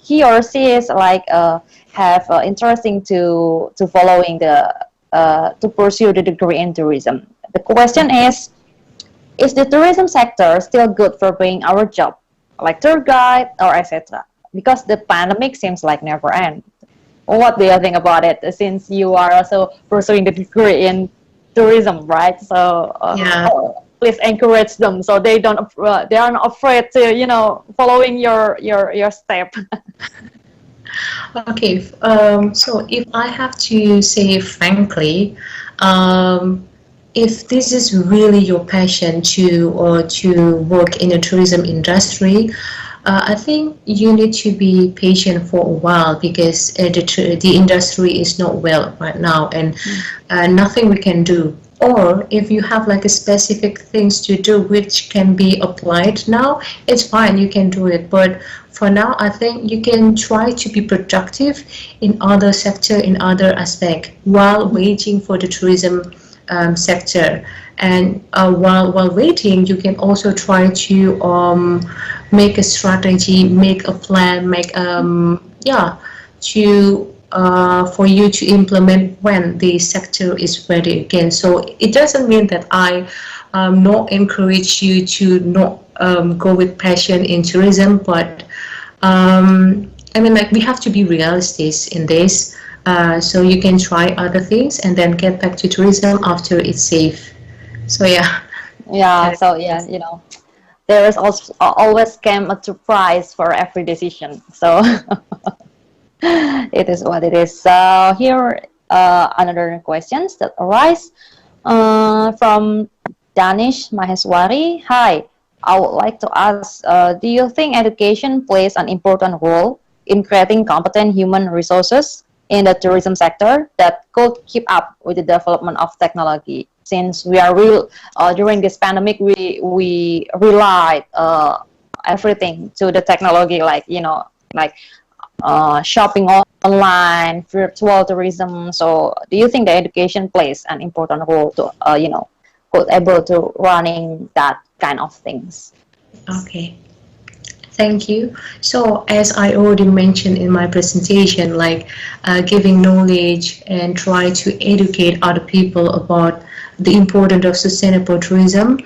he or she is have interesting to following to pursue the degree in tourism. The question is the tourism sector still good for being our job, like tour guide or etc.? Because the pandemic seems like never end. What do you think about it, since you are also pursuing the degree in tourism, right? So please encourage them so they are not afraid to following your step. Okay, so if I have to say frankly, if this is really your passion to work in the tourism industry, I think you need to be patient for a while, because the industry is not well right now, and nothing we can do. Or if you have like a specific things to do which can be applied now, it's fine, you can do it. But for now, I think you can try to be productive in other sector, in other aspect, while waiting for the tourism sector. And while waiting, you can also try to make a strategy, make a plan, for you to implement when the sector is ready again. So it doesn't mean that I not encourage you to not go with passion in tourism, but we have to be realistic in this. So you can try other things and then get back to tourism after it's safe. So so there is also always came a surprise for every decision. So it is what it is. So here another questions that arise from Danish Maheswari. Hi, I would like to ask, do you think education plays an important role in creating competent human resources in the tourism sector that could keep up with the development of technology? Since we are during this pandemic, we relied everything to the technology, like like shopping online, virtual tourism. So, do you think the education plays an important role to could able to running that kind of things? Okay. Thank you. So as I already mentioned in my presentation, like giving knowledge and try to educate other people about the importance of sustainable tourism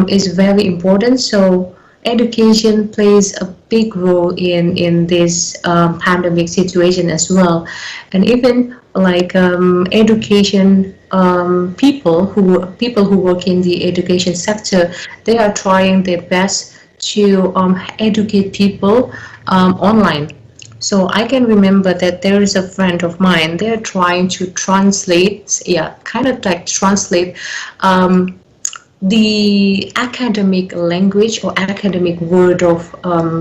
is very important. So education plays a big role in this pandemic situation as well, and even like education people who work in the education sector, they are trying their best to educate people online. So I can remember that there is a friend of mine, they're trying to translate, kind of like translate the academic language or academic word of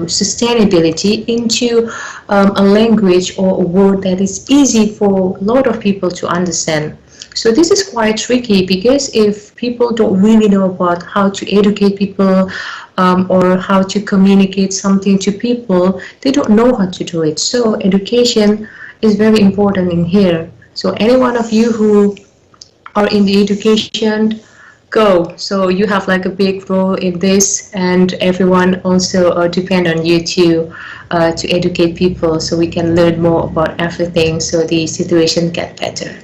sustainability into a language or a word that is easy for a lot of people to understand. So this is quite tricky, because if people don't really know about how to educate people or how to communicate something to people, they don't know how to do it. So education is very important in here. So any one of you who are in the education, go. So you have like a big role in this, and everyone also depend on you to educate people, so we can learn more about everything, so the situation get better.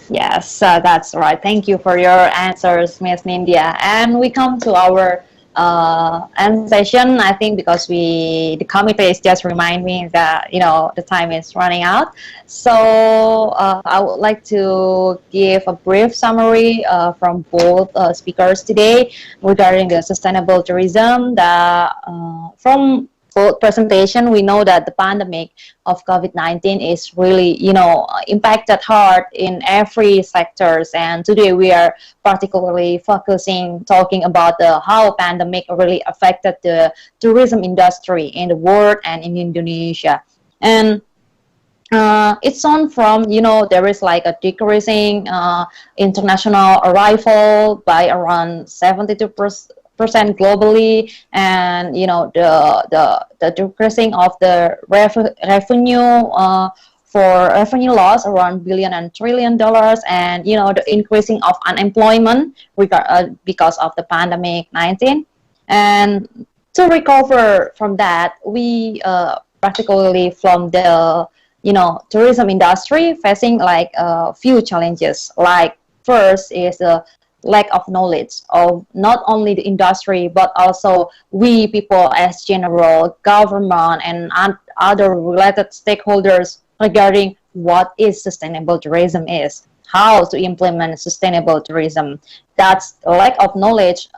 Yes, that's right. Thank you for your answers, Miss Nindya. And we come to our end session, I think, because the committee is just remind me that the time is running out. So I would like to give a brief summary from both speakers today regarding the sustainable tourism. From both presentation, we know that the pandemic of COVID-19 is really, impacted hard in every sectors. And today we are particularly talking about how pandemic really affected the tourism industry in the world and in Indonesia. And it's on from, there is like a decreasing international arrival by around 72% globally, and the decreasing of the revenue for revenue loss around billion and trillion dollars, and the increasing of unemployment because of the pandemic 19. And to recover from that, we particularly from the tourism industry facing like a few challenges. Like first is the lack of knowledge of not only the industry, but also we people as general, government, and other related stakeholders regarding what is sustainable tourism is, how to implement sustainable tourism. That's lack of knowledge,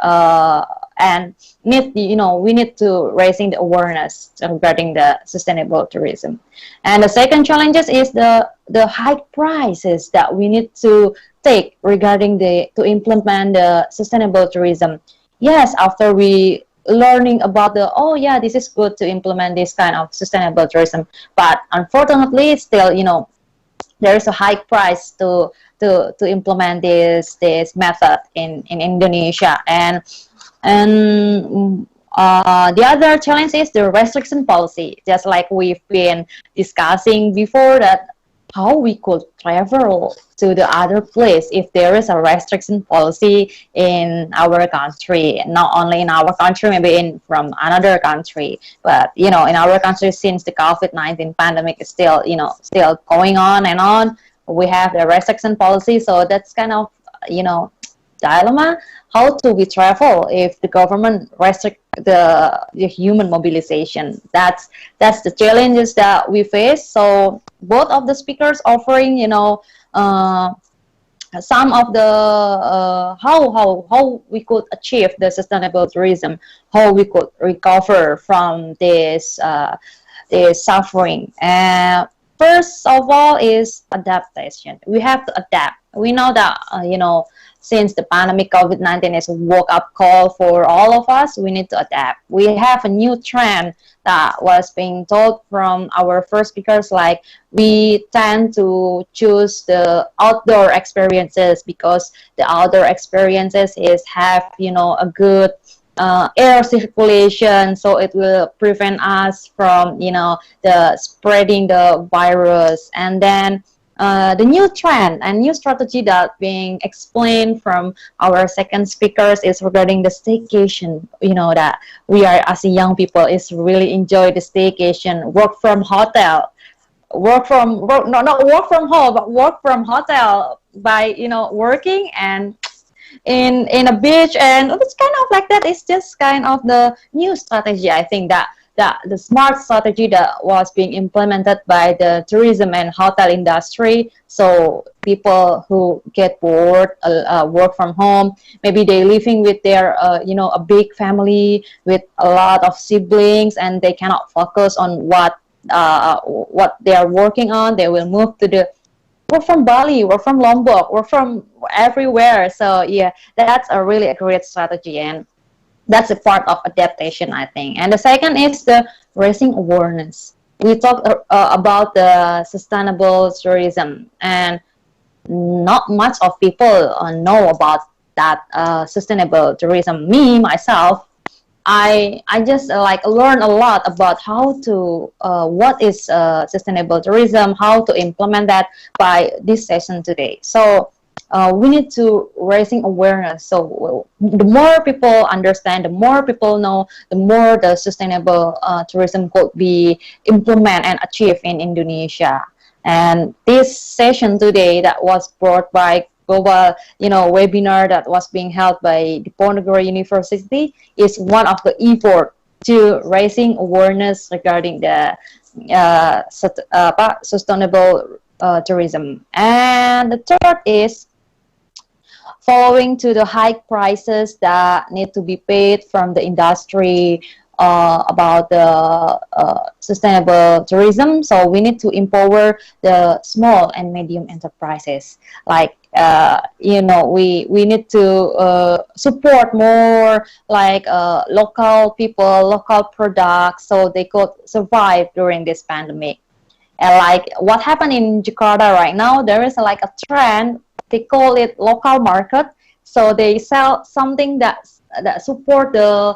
and we need to raising the awareness regarding the sustainable tourism. And the second challenges is the high prices that we need to take regarding to implement the sustainable tourism. Yes, after we learning about this is good to implement this kind of sustainable tourism, but unfortunately still there is a high price to implement this method in Indonesia. And the other challenge is the restriction policy, just like we've been discussing before, that how we could travel to the other place if there is a restriction policy in our country, not only in our country, maybe from another country. But in our country, since the COVID-19 pandemic is still going on and on, we have the restriction policy. So that's kind of dilemma. How do we travel if the government restrict the human mobilization? That's the challenges that we face. So both of the speakers offering some of the how we could achieve the sustainable tourism, how we could recover from this suffering. And first of all is adaptation. We have to adapt. We know that since the pandemic COVID-19 is a wake-up call for all of us, we need to adapt. We have a new trend that was being told from our first speakers, like we tend to choose the outdoor experiences because the outdoor experiences have a good air circulation, so it will prevent us from the spreading the virus. And then the new trend and new strategy that being explained from our second speakers is regarding the staycation. That we are as young people is really enjoy the staycation, work from hotel, not work from home, but work from hotel by working and in a beach, and it's kind of like that. It's just kind of the new strategy. I think that the smart strategy that was being implemented by the tourism and hotel industry. So people who get bored, work from home, maybe they living with their a big family with a lot of siblings, and they cannot focus on what they are working on. They will move to the we're from Bali, we're from Lombok, we're from everywhere. So yeah, that's a really a great strategy, and that's a part of adaptation, I think. And the second is the raising awareness. We talked about the sustainable tourism, and not much of people know about that sustainable tourism. Me myself, I just like learn a lot about how to what is sustainable tourism, how to implement that by this session today. So we need to raising awareness. So the more people understand, the more people know, the more the sustainable tourism could be implemented and achieved in Indonesia. And this session today that was brought by global webinar that was being held by Diponegoro University is one of the effort to raising awareness regarding the sustainable tourism. And the third is following to the high prices that need to be paid from the industry about the sustainable tourism. So we need to empower the small and medium enterprises. Like we need to support more like local people, local products, so they could survive during this pandemic. And like what happened in Jakarta right now, there is like a trend. They call it local market. So they sell something that support the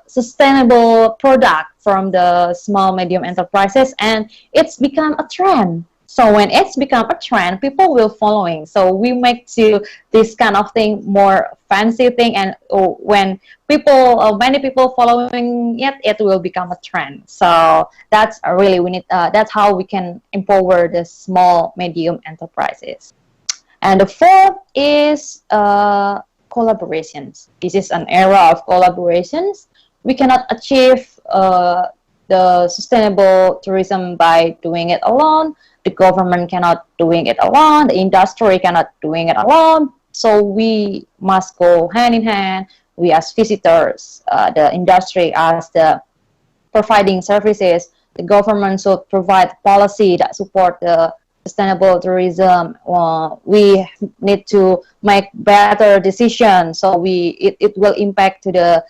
sustainable product from the small medium enterprises, and it's become a trend. So when it's become a trend, people will following. So we make to this kind of thing more fancy thing, and when many people following it, it will become a trend. So that's really we need. That's how we can empower the small medium enterprises. And the fourth is collaborations. This is an era of collaborations. We cannot achieve the sustainable tourism by doing it alone. The government cannot doing it alone. The industry cannot doing it alone. So we must go hand in hand. We as visitors, the industry as the providing services, the government should provide policy that support the sustainable tourism. We need to make better decisions, so it will impact to the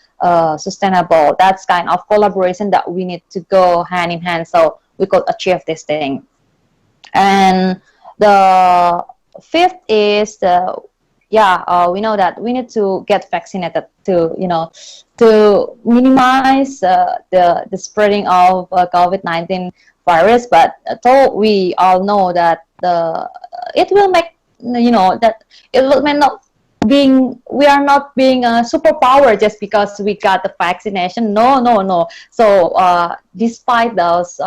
sustainable. That's kind of collaboration that we need to go hand in hand, so we could achieve this thing. And the fifth is we know that we need to get vaccinated to minimize the spreading of COVID-19 virus. But though we all know that it will make that it will may not being we are not being a superpower just because we got the vaccination. No. So despite those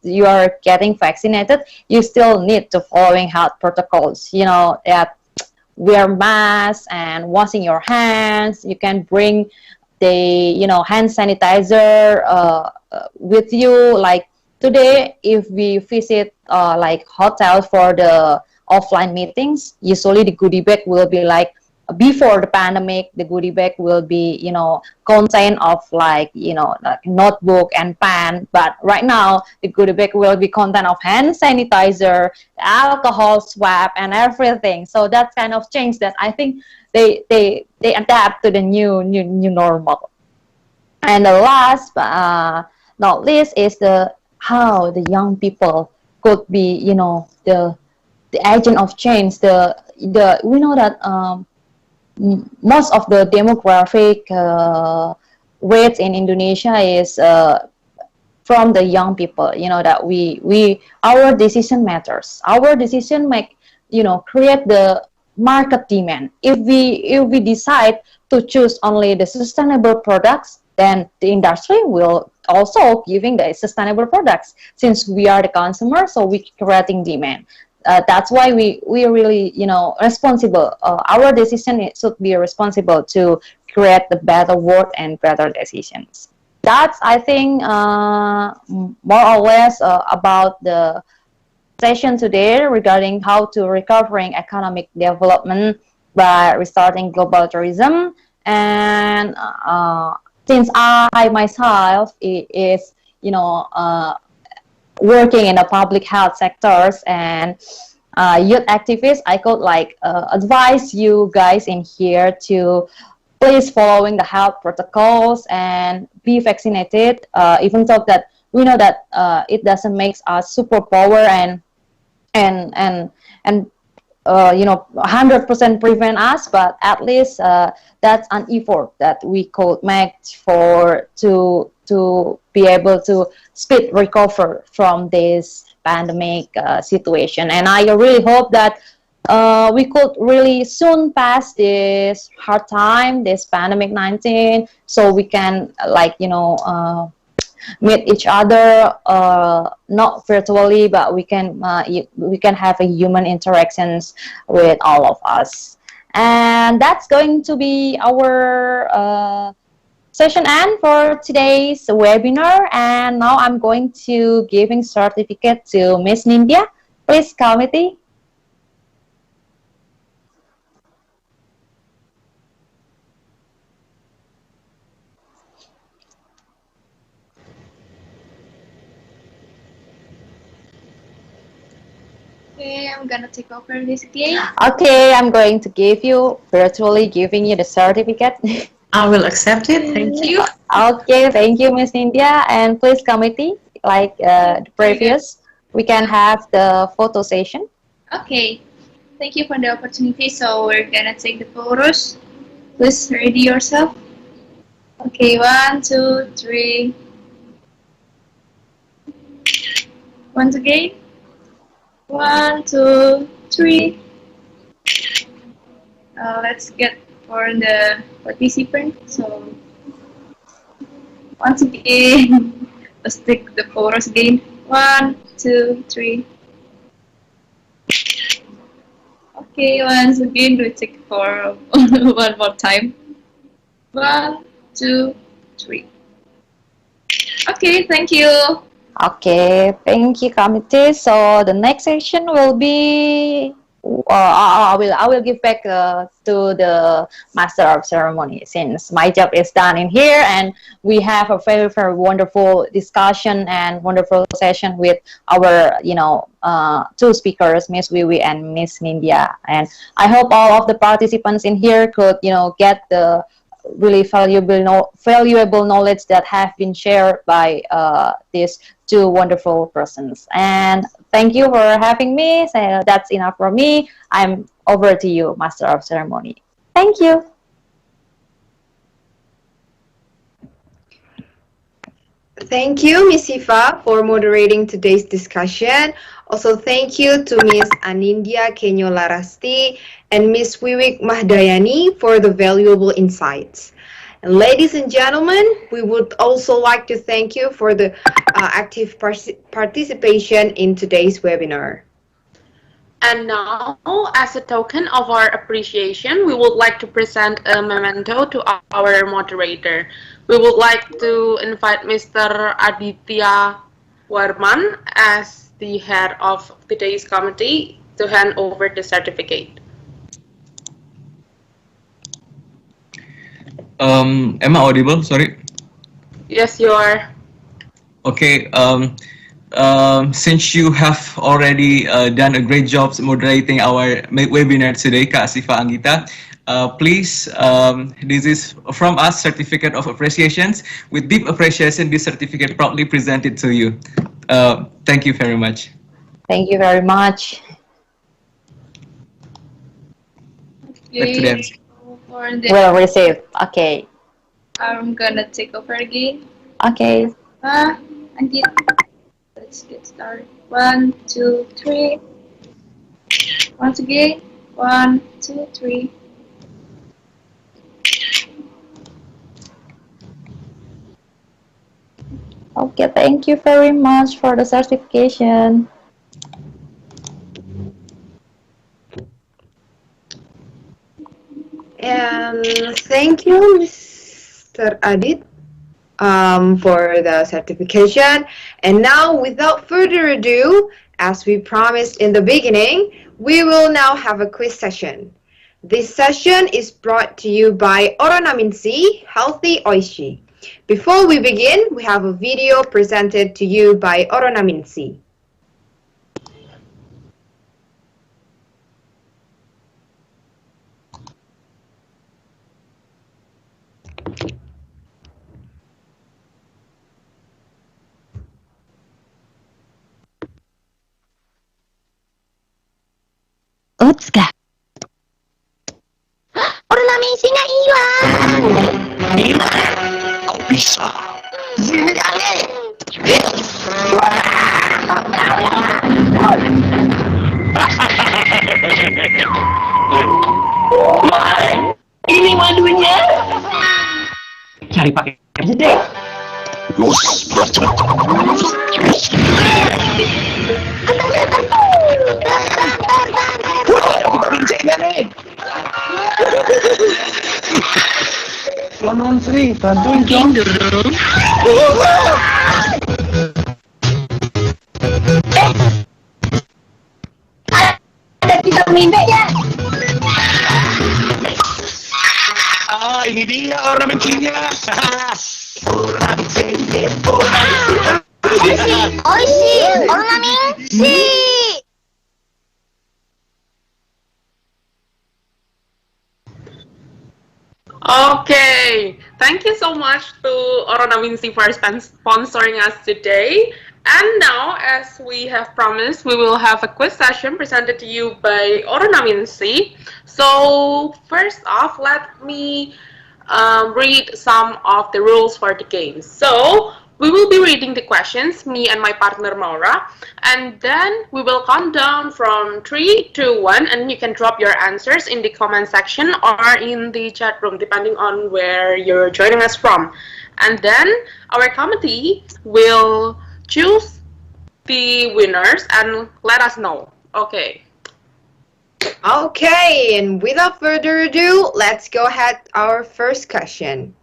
you are getting vaccinated, you still need to following health protocols. That wear masks and washing your hands. You can bring the hand sanitizer with you. Like today, if we visit like hotels for the offline meetings, usually the goodie bag will be like, before the pandemic, the goodie bag will be, contain of like, like notebook and pen. But right now, the goodie bag will be content of hand sanitizer, alcohol swab, and everything. So that's kind of change that I think they adapt to the new normal. And the last but not least is the how the young people could be, the agent of change. The we know that most of the demographic rates in Indonesia is from the young people. That our decision matters. Our decision create the market demand. If we decide to choose only the sustainable products, then the industry will also giving the sustainable products. Since we are the consumer, so we creating demand. That's why we really responsible. Our decision should be responsible to create the better world and better decisions. That's I think more or less about the session today regarding how to recovering economic development by restarting global tourism. And since I myself is working in the public health sectors and youth activists, I could like advise you guys in here to please following the health protocols and be vaccinated. Even though that we know that it doesn't make us superpower and 100% prevent us, but at least that's an effort that we could make for to be able to speed recover from this pandemic situation. And I really hope that we could really soon pass this hard time, this pandemic 19, so we can meet each other, not virtually, but we can have a human interactions with all of us. And that's going to be our session end for today's webinar. And now I'm going to giving certificate to Miss Nindya. Please, committee. Okay, I'm gonna take over this again. Okay, I'm going to virtually giving you the certificate. I will accept it. Thank you. Okay, thank you, Miss India. And please, committee, like the previous, we can have the photo session. Okay, thank you for the opportunity. So we're gonna take the photos. Please ready yourself. Okay, 1, 2, 3. Once again. 1, 2, 3. Let's get for the participant. So once again, let's take the photos again. 1, 2, 3. Okay, once again, we take for one more time. 1, 2, 3. Okay, thank you. Okay, thank you, committee. So the next section will be I will give back to the master of ceremony, since my job is done in here, and we have a very wonderful discussion and wonderful session with our two speakers, Miss Wiwi and Miss Nindya. And I hope all of the participants in here could get the really valuable knowledge that have been shared by these two wonderful persons. And thank you for having me. So that's enough for me. I'm over to you, Master of Ceremony. Thank you. Thank you, Miss Siva, for moderating today's discussion. Also, thank you to Miss Anindya Kenyolarasti and Miss Wiwik Mahdayani for the valuable insights. And ladies and gentlemen, we would also like to thank you for the active participation in today's webinar. And now, as a token of our appreciation, we would like to present a memento to our moderator. We would like to invite Mr. Aditya Warman as the head of today's committee to hand over the certificate. Am I audible? Sorry. Yes, you are. Okay. Since you have already done a great job moderating our webinar today, Kak Siva Anggita, please, this is from us, Certificate of Appreciations. With deep appreciation, this certificate proudly presented to you. Thank you very much. Thank you very much. Back to the MC. For the, Well received. Okay. I'm gonna take over again. Okay. Andy, let's get started. 1, 2, 3. Once again. 1, 2, 3. Okay, thank you very much for the certification. And thank you, Mr. Adit, for the certification. And now, without further ado, as we promised in the beginning, we will now have a quiz session. This session is brought to you by Oronaminsi Healthy Oishi. Before we begin, we have a video presented to you by Oronaminsi. Otsuka. Ornamentsinya hilang. Gimana? Kok bisa? Ini madunya. Cari pakai aja deh. Los, Non Sri, bantuin dong. Ada vitamin B-nya. Ini dia ornamentsinya. Oishi, ornamensi. Okay, thank you so much to Oronaminsi for sponsoring us today. And now, as we have promised, we will have a quiz session presented to you by Oronaminsi. So, first off, let me read some of the rules for the game. So, we will be reading the questions, me and my partner Maura, and then we will count down from 3 to 1, and you can drop your answers in the comment section or in the chat room, depending on where you're joining us from. And then our committee will choose the winners and let us know. Okay. Okay, and without further ado, let's go ahead our first question.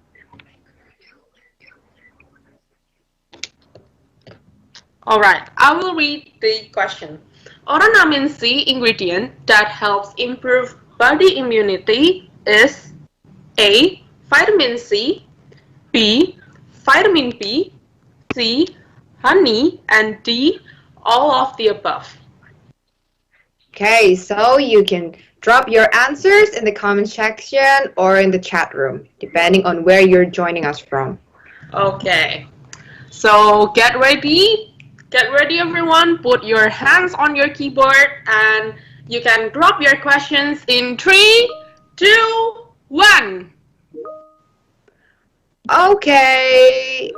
Alright, I will read the question. Oronaminsi ingredient that helps improve body immunity is A. Vitamin C, B. Vitamin B, C. Honey, and D. All of the above. Okay, so you can drop your answers in the comment section or in the chat room, depending on where you're joining us from. Okay, so get ready. Get ready, everyone. Put your hands on your keyboard and you can drop your questions in 3, 2, 1. Okay,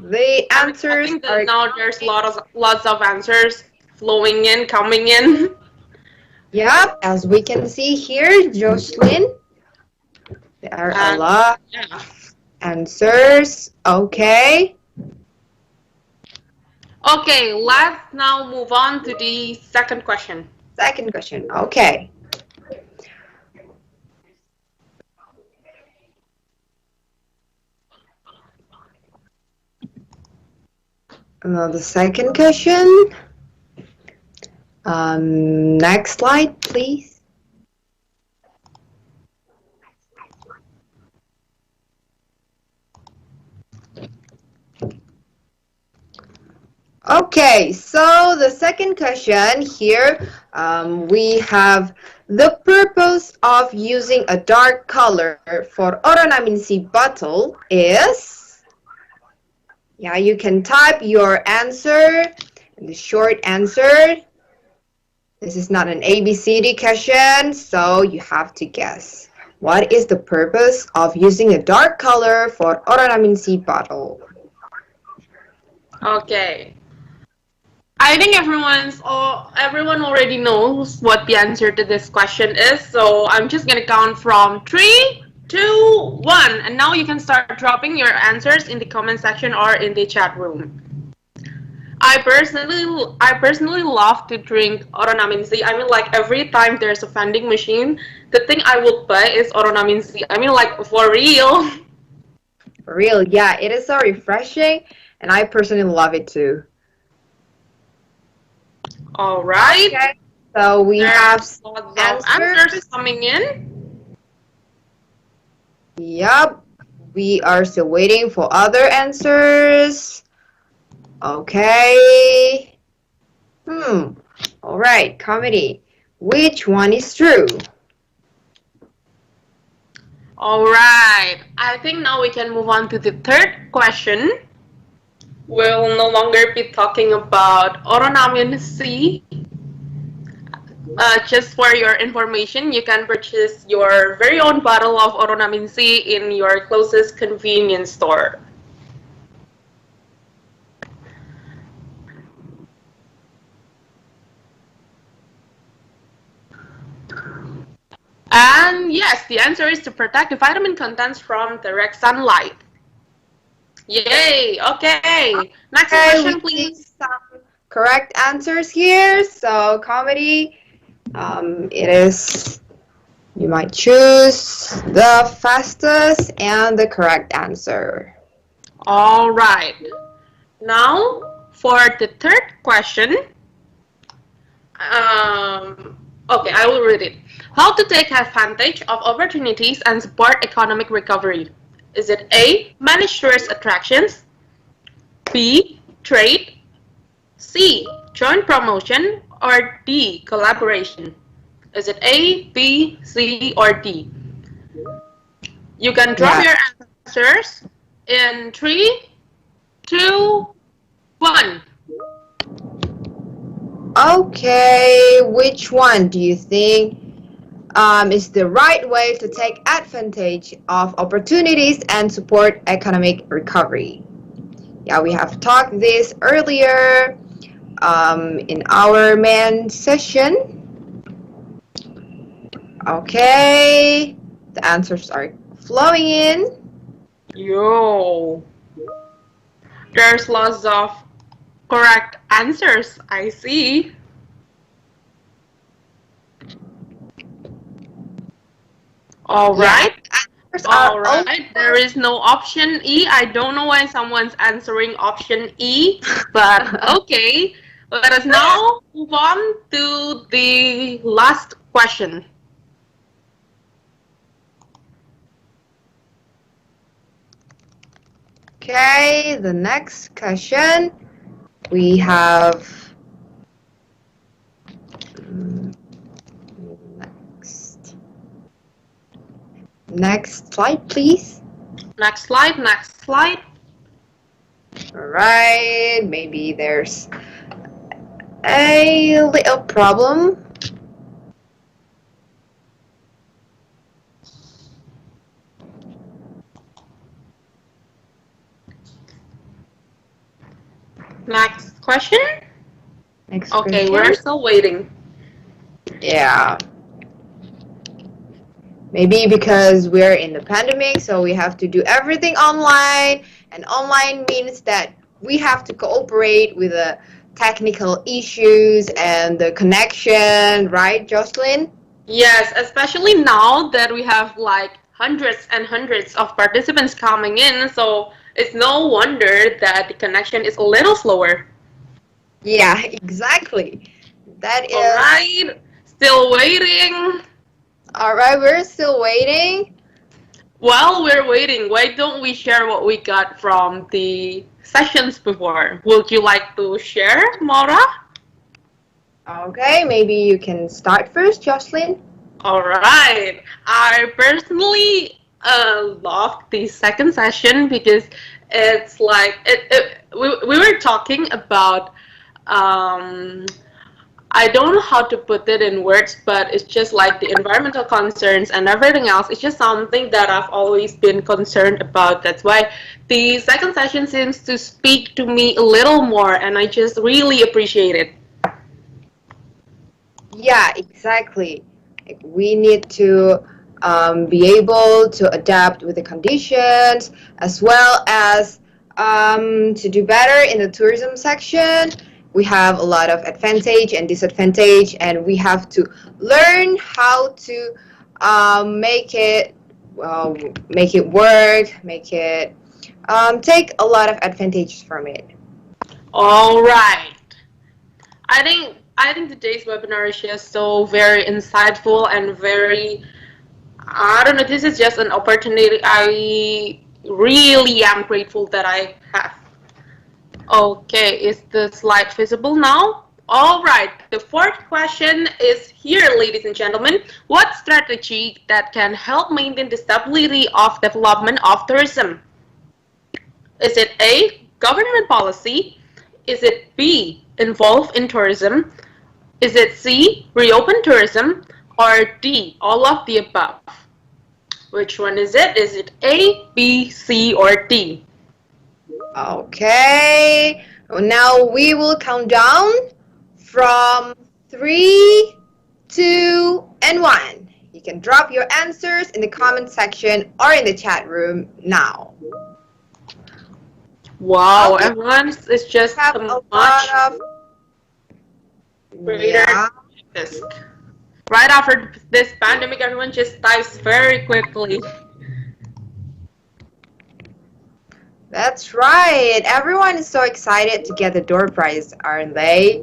the answers are... Now there's lots of answers flowing in, coming in. Yep, as we can see here, Jocelyn, there are a lot of answers. Okay. Okay, let's now move on to the second question. Second question, okay. The second question. Next slide, please. Okay, so the second question here, we have the purpose of using a dark color for ornamency bottle is, yeah, you can type your answer, the short answer. This is not an ABCD question, so you have to guess. What is the purpose of using a dark color for ornamency bottle? Okay. I think everyone already knows what the answer to this question is, so I'm just gonna count from 3, 2, 1, and now you can start dropping your answers in the comment section or in the chat room. I personally love to drink ornamency. I mean, like every time there's a vending machine, the thing I would buy is ornamency. I mean, like for real. For real, yeah, it is so refreshing, and I personally love it too. All right. Okay, so we have lots of answers coming in. Yup, we are still waiting for other answers. Okay. All right, comedy. Which one is true? All right. I think now we can move on to the third question. We'll no longer be talking about ornamency. Just for your information, you can purchase your very own bottle of ornamency in your closest convenience store. And yes, the answer is to protect the vitamin contents from direct sunlight. Yay! Okay. Next question, please. Some correct answers here. So, comedy, it is, you might choose the fastest and the correct answer. All right. Now, for the third question, okay, I will read it. How to take advantage of opportunities and support economic recovery? Is it A, manage tourist attractions, B, trade, C, joint promotion, or D, collaboration? Is it A, B, C, or D? You can drop your answers in 3, 2, 1. Okay, which one do you think is the right way to take advantage of opportunities and support economic recovery? Yeah, we have talked this earlier in our main session. Okay, the answers are flowing in. Yo, there's lots of correct answers, I see. All right. All right. There is no option E. I don't know why someone's answering option E, but okay. Let us now move on to the last question. Okay, the next question we have next slide, please. Next slide, next slide. All right, maybe there's a little problem. Next question. Next okay, question. We're still waiting. Yeah. Maybe because we're in the pandemic, so we have to do everything online, and online means that we have to cooperate with the technical issues and the connection, right, Jocelyn? Yes, especially now that we have like hundreds and hundreds of participants coming in, so it's no wonder that the connection is a little slower. Yeah, exactly. That is... Alright, still waiting. Alright, we're still waiting. While we're waiting, why don't we share what we got from the sessions before? Would you like to share, Maura? Okay, maybe you can start first, Jocelyn. Alright, I personally loved the second session because it's like, we were talking about, I don't know how to put it in words, but it's just like the environmental concerns and everything else. It's just something that I've always been concerned about. That's why the second session seems to speak to me a little more, and I just really appreciate it. Yeah, exactly. We need to be able to adapt with the conditions, as well as to do better in the tourism section. We have a lot of advantage and disadvantage, and we have to learn how to make it work, take a lot of advantages from it. All right. I think today's webinar is just so very insightful and very, I don't know, this is just an opportunity I really am grateful that I have. Okay, is the slide visible now? All right, the fourth question is here, ladies and gentlemen. What strategy that can help maintain the stability of development of tourism? Is it A, government policy? Is it B, involve in tourism? Is it C, reopen tourism? Or D, all of the above? Which one is it? Is it A, B, C, or D? Okay, now we will count down from 3, 2, and 1. You can drop your answers in the comment section or in the chat room now. Wow, everyone is just have a lot much of greater risk. Right after this pandemic, everyone just types very quickly. That's right. Everyone is so excited to get the door prize, aren't they?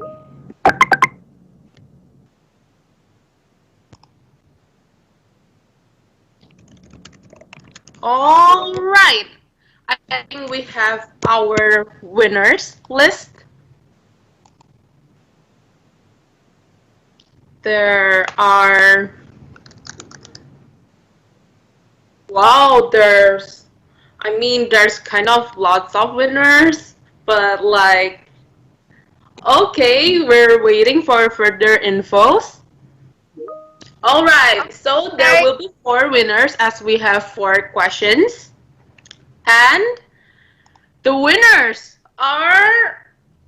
All right. I think we have our winners list. There are, wow, there's kind of lots of winners, but like, okay, we're waiting for further infos. All right, so there will be 4 winners as we have 4 questions. And the winners are,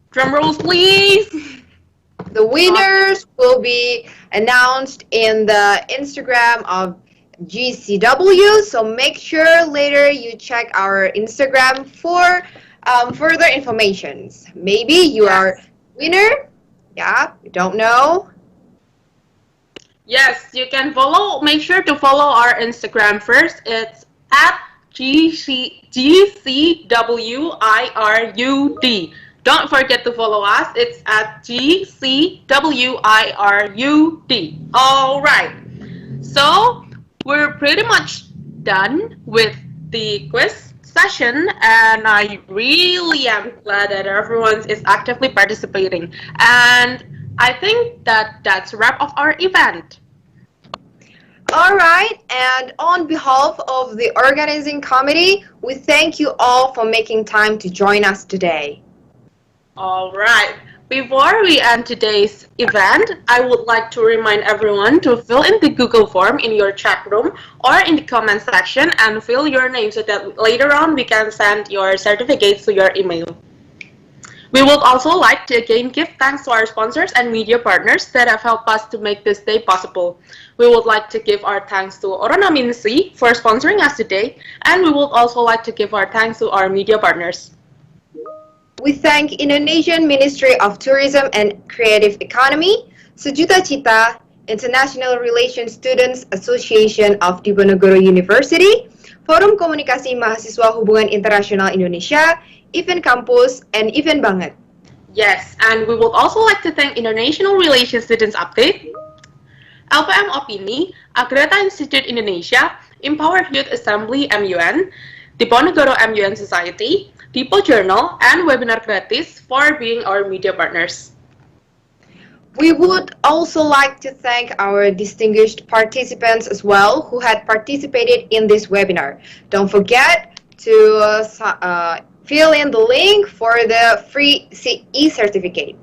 drum rolls please. The winners will be announced in the Instagram of GCW, so make sure later you check our Instagram for further informations. Maybe you are winner, yeah, we don't know. Yes, you can follow, make sure to follow our Instagram first. It's at GCWIRUD. Don't forget to follow us. It's at GCWIRUD. All right. So we're pretty much done with the quiz session, and I really am glad that everyone is actively participating. And I think that that's a wrap of our event. All right, and on behalf of the organizing committee, we thank you all for making time to join us today. All right. Before we end today's event, I would like to remind everyone to fill in the Google form in your chat room or in the comment section and fill your name so that later on we can send your certificates to your email. We would also like to again give thanks to our sponsors and media partners that have helped us to make this day possible. We would like to give our thanks to Oranaminsi for sponsoring us today, and we would also like to give our thanks to our media partners. We thank Indonesian Ministry of Tourism and Creative Economy, Sejuta Cita, International Relations Students Association of Diponegoro University, Forum Komunikasi Mahasiswa Hubungan Internasional Indonesia, Event Campus, and Event Banget. Yes, and we would also like to thank International Relations Students Update, LPM Opini, Agreta Institute Indonesia, Empowered Youth Assembly MUN, Diponegoro MUN Society, People Journal, and Webinar Gratis for being our media partners. We would also like to thank our distinguished participants as well who had participated in this webinar. Don't forget to fill in the link for the free e-certificate.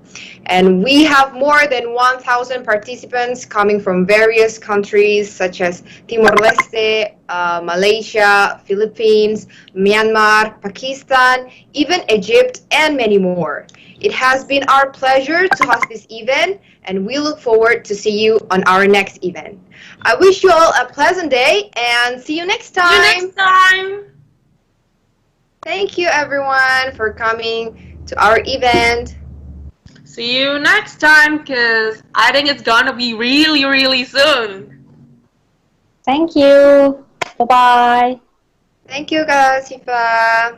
And we have more than 1,000 participants coming from various countries such as Timor-Leste, Malaysia, Philippines, Myanmar, Pakistan, even Egypt, and many more. It has been our pleasure to host this event, and we look forward to see you on our next event. I wish you all a pleasant day, and see you next time. See you next time. Thank you, everyone, for coming to our event. See you next time, because I think it's gonna be really, really soon. Thank you. Bye-bye. Thank you, guys, Siva.